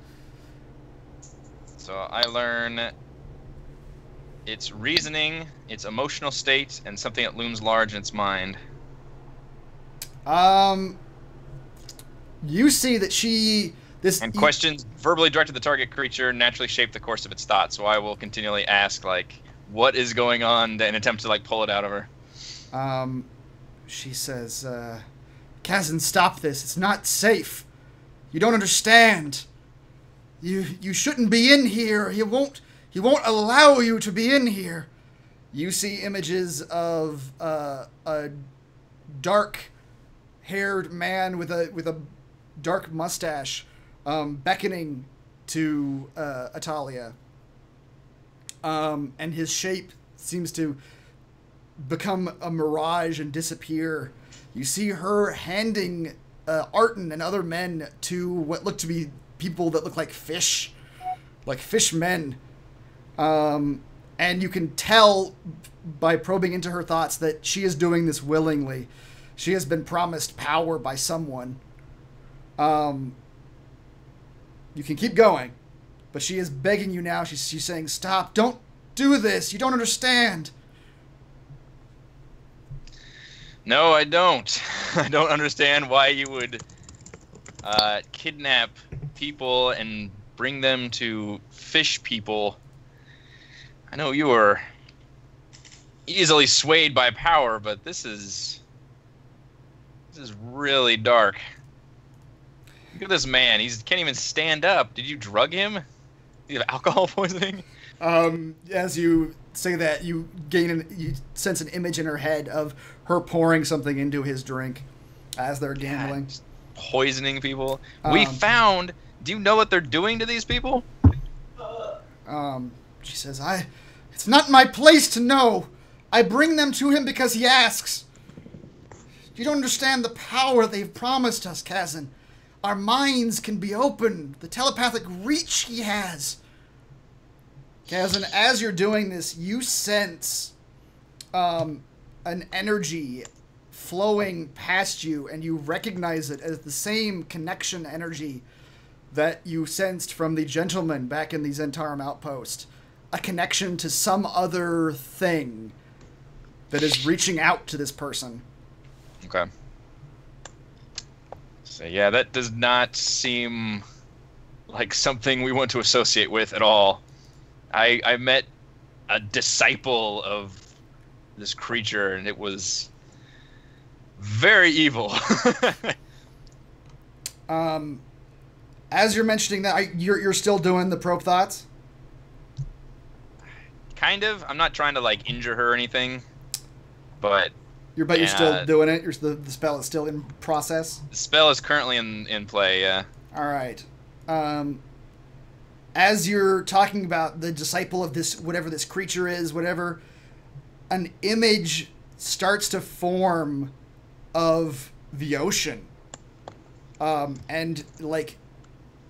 So I learn its reasoning, its emotional state, and something that looms large in its mind. You see that And questions verbally directed to the target creature naturally shape the course of its thoughts, so I will continually ask, like, what is going on in an attempt to, like, pull it out of her. She says, Kazin, stop this. It's not safe. You don't understand. You shouldn't be in here. He won't allow you to be in here. You see images of a dark-haired man with a dark mustache beckoning to Italia. And his shape seems to become a mirage and disappear. You see her handing Artin and other men to what look to be people that look like fish men. And you can tell by probing into her thoughts that she is doing this willingly. She has been promised power by someone. You can keep going, but she is begging you now. She's saying, stop, don't do this. You don't understand. No, I don't. I don't understand why you would kidnap people and bring them to fish people. I know you were easily swayed by power, but this is really dark. Look at this man. He can't even stand up. Did you drug him? Do you have alcohol poisoning? As you say that, you sense an image in her head of her pouring something into his drink as they're gambling. God, poisoning people. We found... Do you know what they're doing to these people? She says, it's not my place to know. I bring them to him because he asks. You don't understand the power they've promised us, Kazin. Our minds can be opened. The telepathic reach he has. Kazin, as you're doing this, you sense an energy flowing past you, and you recognize it as the same connection energy that you sensed from the gentleman back in the Zentarum outpost. A connection to some other thing that is reaching out to this person. Okay. So yeah, that does not seem like something we want to associate with at all. I met a disciple of this creature, and it was very evil. As you're mentioning that, you're still doing the probe thoughts? Kind of. I'm not trying to like injure her or anything, but you're still doing it. The spell is still in process. The spell is currently in play. Yeah. All right. As you're talking about the disciple of this, whatever this creature is, whatever, an image starts to form of the ocean, and like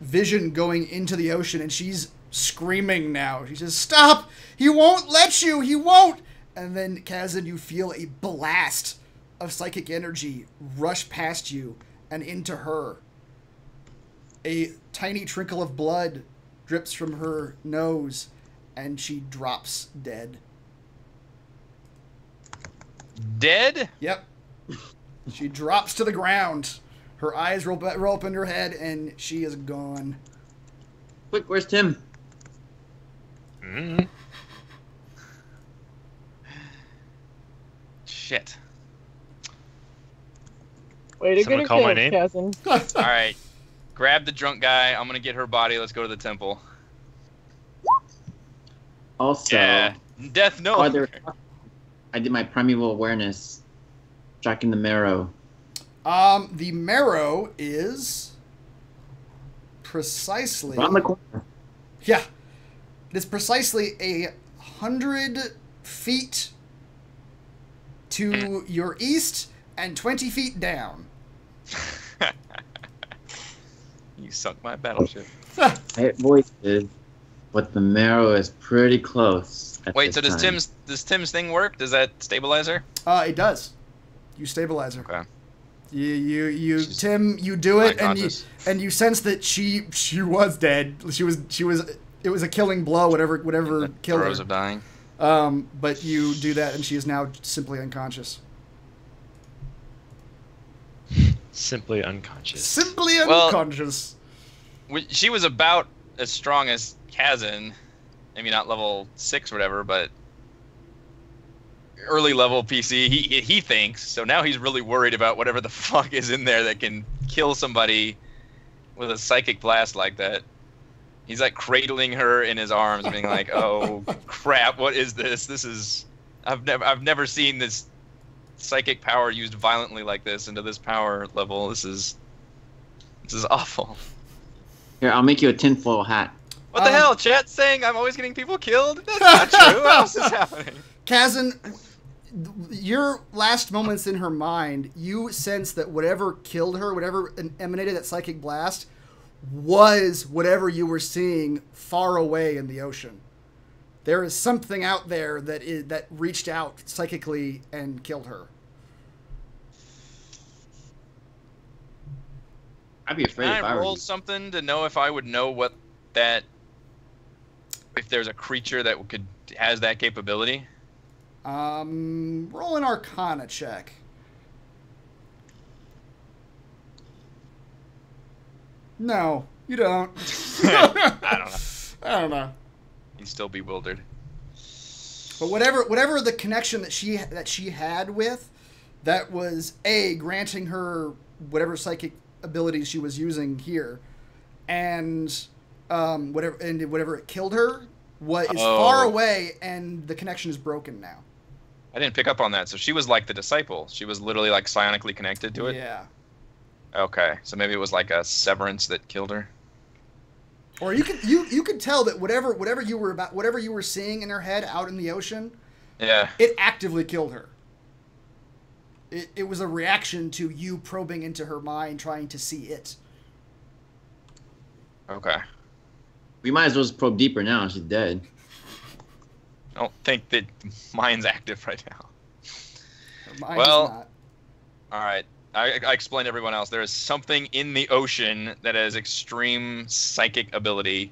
vision going into the ocean, and she's screaming now. She says, "Stop! He won't let you! He won't!" And then, Kazin, you feel a blast of psychic energy rush past you and into her. A tiny trickle of blood drips from her nose, and she drops dead. Dead? Yep. She drops to the ground. Her eyes roll up in her head, and she is gone. Quick, where's Tim? Shit. Way to Someone get her call my killed, name? Kazin. All right. Grab the drunk guy. I'm going to get her body. Let's go to the temple. Also, Yeah. Death no. I did my primeval awareness, tracking the Marrow. The Marrow is precisely... Around the corner. Yeah. It is precisely 100 feet to your east and 20 feet down. You sunk my battleship. I hear voices, but the Marrow is pretty close. Wait, so does Tim's thing work? Does that stabilize her? It does. You stabilize her. Okay. Tim, you do it, unconscious. and you sense that she was dead. It was a killing blow, whatever killed her. Throes of dying. But you do that, and she is now simply unconscious. Simply unconscious. Simply Well, unconscious. She was about as strong as Kazin. Maybe not level 6 or whatever, but early level PC, he thinks. So now he's really worried about whatever the fuck is in there that can kill somebody with a psychic blast like that. He's like cradling her in his arms, being like, "Oh crap, what is this? This is I've never seen this psychic power used violently like this into this power level. This is awful." Here, I'll make you a tinfoil hat. What the hell? Chat's saying I'm always getting people killed? That's not true. What else is happening? Kazin, your last moments in her mind, you sense that whatever killed her, whatever emanated that psychic blast, was whatever you were seeing far away in the ocean. There is something out there that reached out psychically and killed her. I'd be afraid if Can I I were roll you. something to know if I would know what that... If there's a creature that has that capability? Roll an Arcana check. No, you don't. I don't know. I don't know. He's still bewildered. But whatever the connection that she had with, that was granting her whatever psychic abilities she was using here, and whatever it killed her is far away, and the connection is broken now. I didn't pick up on that. So she was like the disciple. She was literally like psionically connected to it. Yeah. Okay, so maybe it was like a severance that killed her. Or you could tell that whatever you were seeing in her head out in the ocean, Yeah. it actively killed her. It was a reaction to you probing into her mind, trying to see it. Okay. We might as well just probe deeper now. She's dead. I don't think that mine's active right now. Her mind Well, is not. All right. I explained to everyone else. There is something in the ocean that has extreme psychic ability.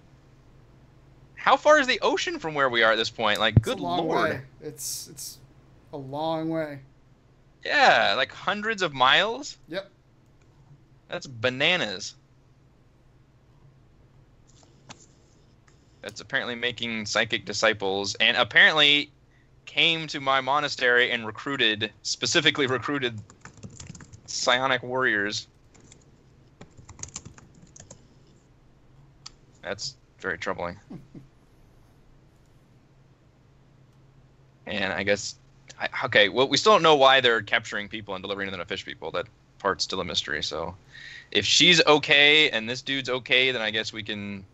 How far is the ocean from where we are at this point? Like, good It's a long lord. way. It's a long way. Yeah, like hundreds of miles? Yep. That's bananas. That's apparently making psychic disciples, and apparently came to my monastery and specifically recruited psionic warriors. That's very troubling. And I guess... okay, well, we still don't know why they're capturing people and delivering them to fish people. That part's still a mystery, so... If she's okay and this dude's okay, then I guess we can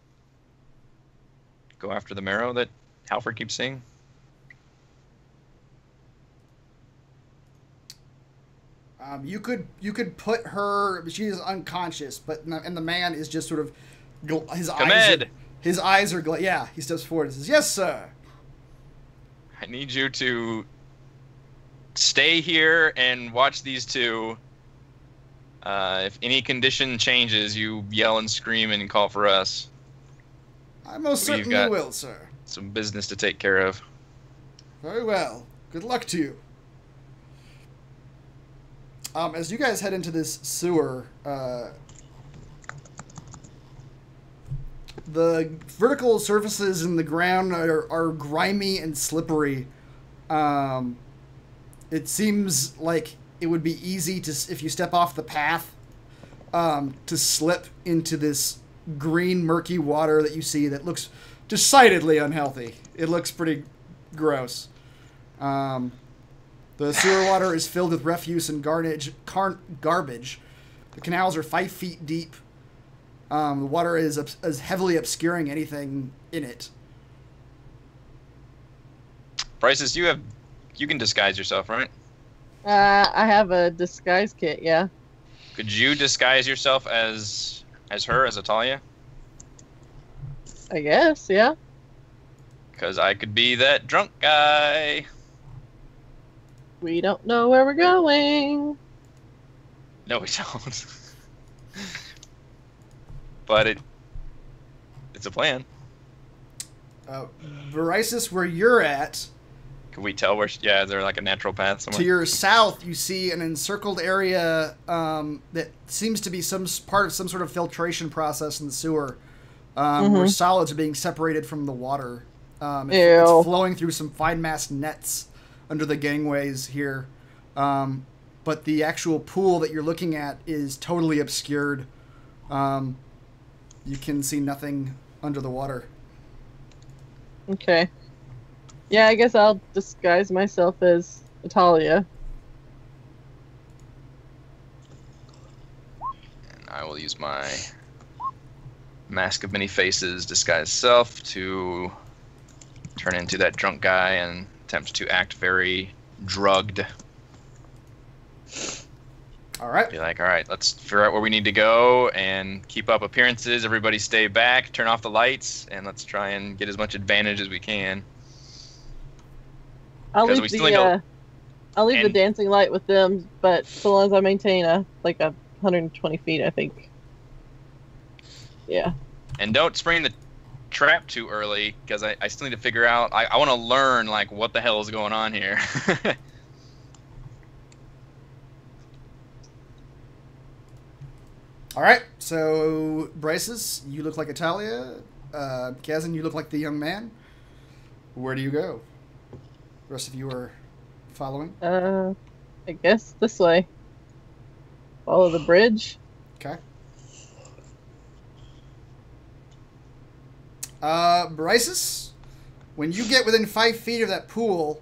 go after the Marrow that Halford keeps seeing. You could put her. She is unconscious, and the man is just sort of his eyes are yeah. He steps forward and says, "Yes, sir. I need you to stay here and watch these two. If any condition changes, you yell and scream and call for us. I most We've certainly got will, sir. some business to take care of." Very well. Good luck to you." As you guys head into this sewer, the vertical surfaces in the ground are grimy and slippery. It seems like it would be easy if you step off the path, to slip into this green, murky water that you see that looks decidedly unhealthy. It looks pretty gross. The sewer water is filled with refuse and garbage. The canals are 5 feet deep. The water is heavily obscuring anything in it. Bryces, you can disguise yourself, right? I have a disguise kit, yeah. Could you disguise yourself as her, as Italia? I guess, yeah. Because I could be that drunk guy. We don't know where we're going. No, we don't. But it's a plan. Verisis, where you're at, Can we tell where? Yeah, is there like a natural path somewhere? to your south, you see an encircled area that seems to be part of some sort of filtration process in the sewer, where solids are being separated from the water. It's flowing through some fine-mast nets under the gangways here. But the actual pool that you're looking at is totally obscured. You can see nothing under the water. Okay. Yeah, I guess I'll disguise myself as Italia. And I will use my Mask of Many Faces, disguise self, to turn into that drunk guy and attempt to act very drugged. All right. Be like, all right, let's figure out where we need to go and keep up appearances. Everybody stay back, turn off the lights, and let's try and get as much advantage as we can. I'll Because leave we still need the dancing light with them, but so long as I maintain a 120 feet, I think. Yeah. And don't spring the trap too early, because I still need to figure out. I want to learn like what the hell is going on here. All right. So, Bryces, you look like Italia. Kazin, you look like the young man. Where do you go? The rest of you are following. I guess this way. Follow the bridge. Okay. Bryces, when you get within 5 feet of that pool,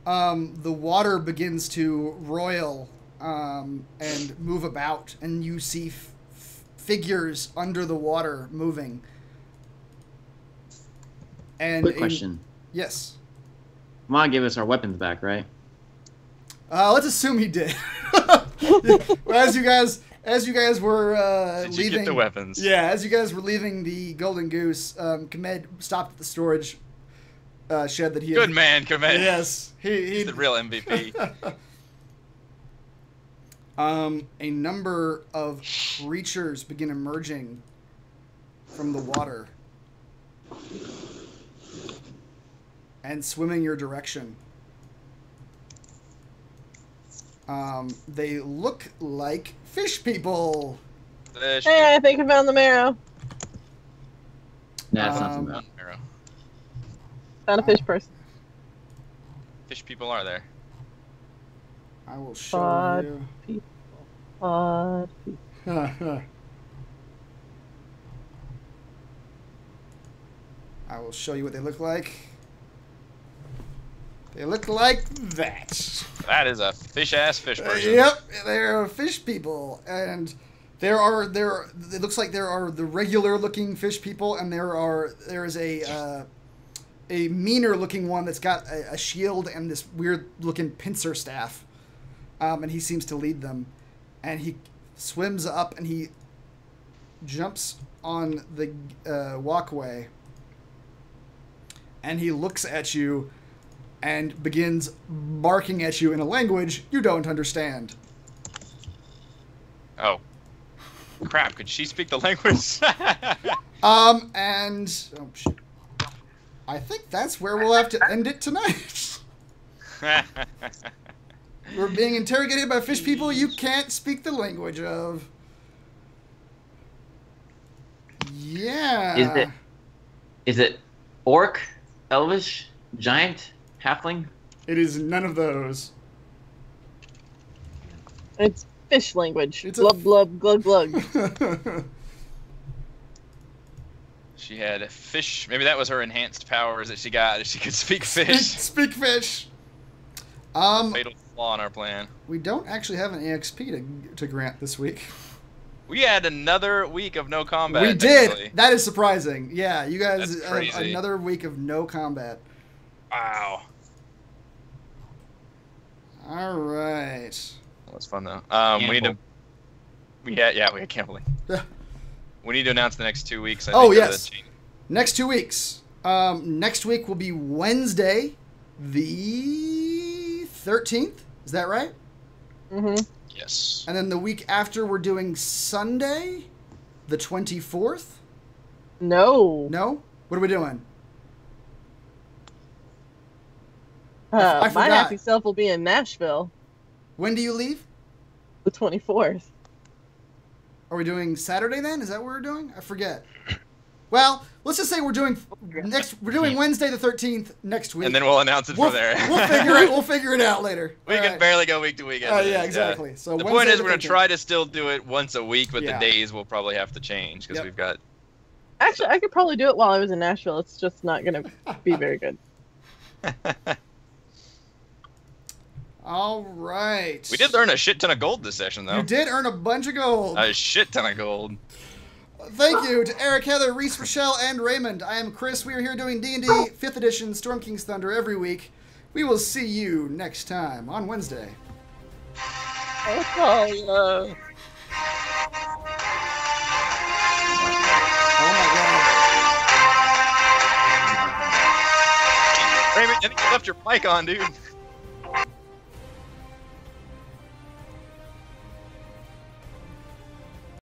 the water begins to roil and move about, and you see figures under the water moving. And Quick question. Yes. Ma gave us our weapons back, right? Let's assume he did. As you guys were Did leaving, you get the weapons? Yeah, as you guys were leaving the Golden Goose, Kamed stopped at the storage shed that he had. Good man, Kamed. Yes, He's the real MVP. A number of creatures begin emerging from the water and swimming your direction. They look like fish people. Hey, I think I found the Marrow. Nah, it's not so bad. Marrow. Found a fish person. Fish people are there. I will show Odd you. people. Odd people. I will show you what they look like. They look like that. That is a fish-ass fish person. Yep, they're fish people, and it looks like there are the regular-looking fish people, and there is a meaner-looking one that's got a shield and this weird-looking pincer staff, and he seems to lead them, and he swims up and he jumps on the walkway, and he looks at you and begins barking at you in a language you don't understand. Oh. Crap, could she speak the language? And... oh, shit. I think that's where we'll have to end it tonight. We're being interrogated by fish people you can't speak the language of. Yeah. Is it orc, elvish, giant, halfling? It is none of those. It's fish language. It's Glub, glub, glug, glug. She had a fish. Maybe that was her enhanced powers that she got. She could speak fish. Speak fish. Fatal flaw in our plan. We don't actually have an EXP to grant this week. We had another week of no combat. We did. Technically. That is surprising. Yeah, you guys That's have crazy. another week of no combat. Wow. All right. That was fun though. We need to. We had gambling. We need to announce the next 2 weeks. I Oh, think, yes. Next 2 weeks. Next week will be Wednesday, the 13th. Is that right? Mm-hmm. Yes. And then the week after, we're doing Sunday, the 24th. No. No? What are we doing? I My forgot. happy self will be in Nashville, When do you leave? the 24th. Are we doing Saturday then? Is that what we're doing? I forget. Well, let's just say we're doing Wednesday the 13th next week. And then we'll announce it from there. We'll figure it out later. We All can right. barely go week to week. Yeah, exactly. So the Wednesday point is, the we're going 13th. to try to still do it once a week, but Yeah. the days will probably have to change because Yep. we've got Actually, I could probably do it while I was in Nashville. It's just not going to be very good. All right. We did earn a shit ton of gold this session, though. You did earn a bunch of gold. A shit ton of gold. Thank you to Eric, Heather, Reese, Rochelle, and Raymond. I am Chris. We are here doing D&D 5th Edition Storm King's Thunder every week. We will see you next time on Wednesday. Oh, yeah. Oh my god. Raymond, I think you left your mic on, dude.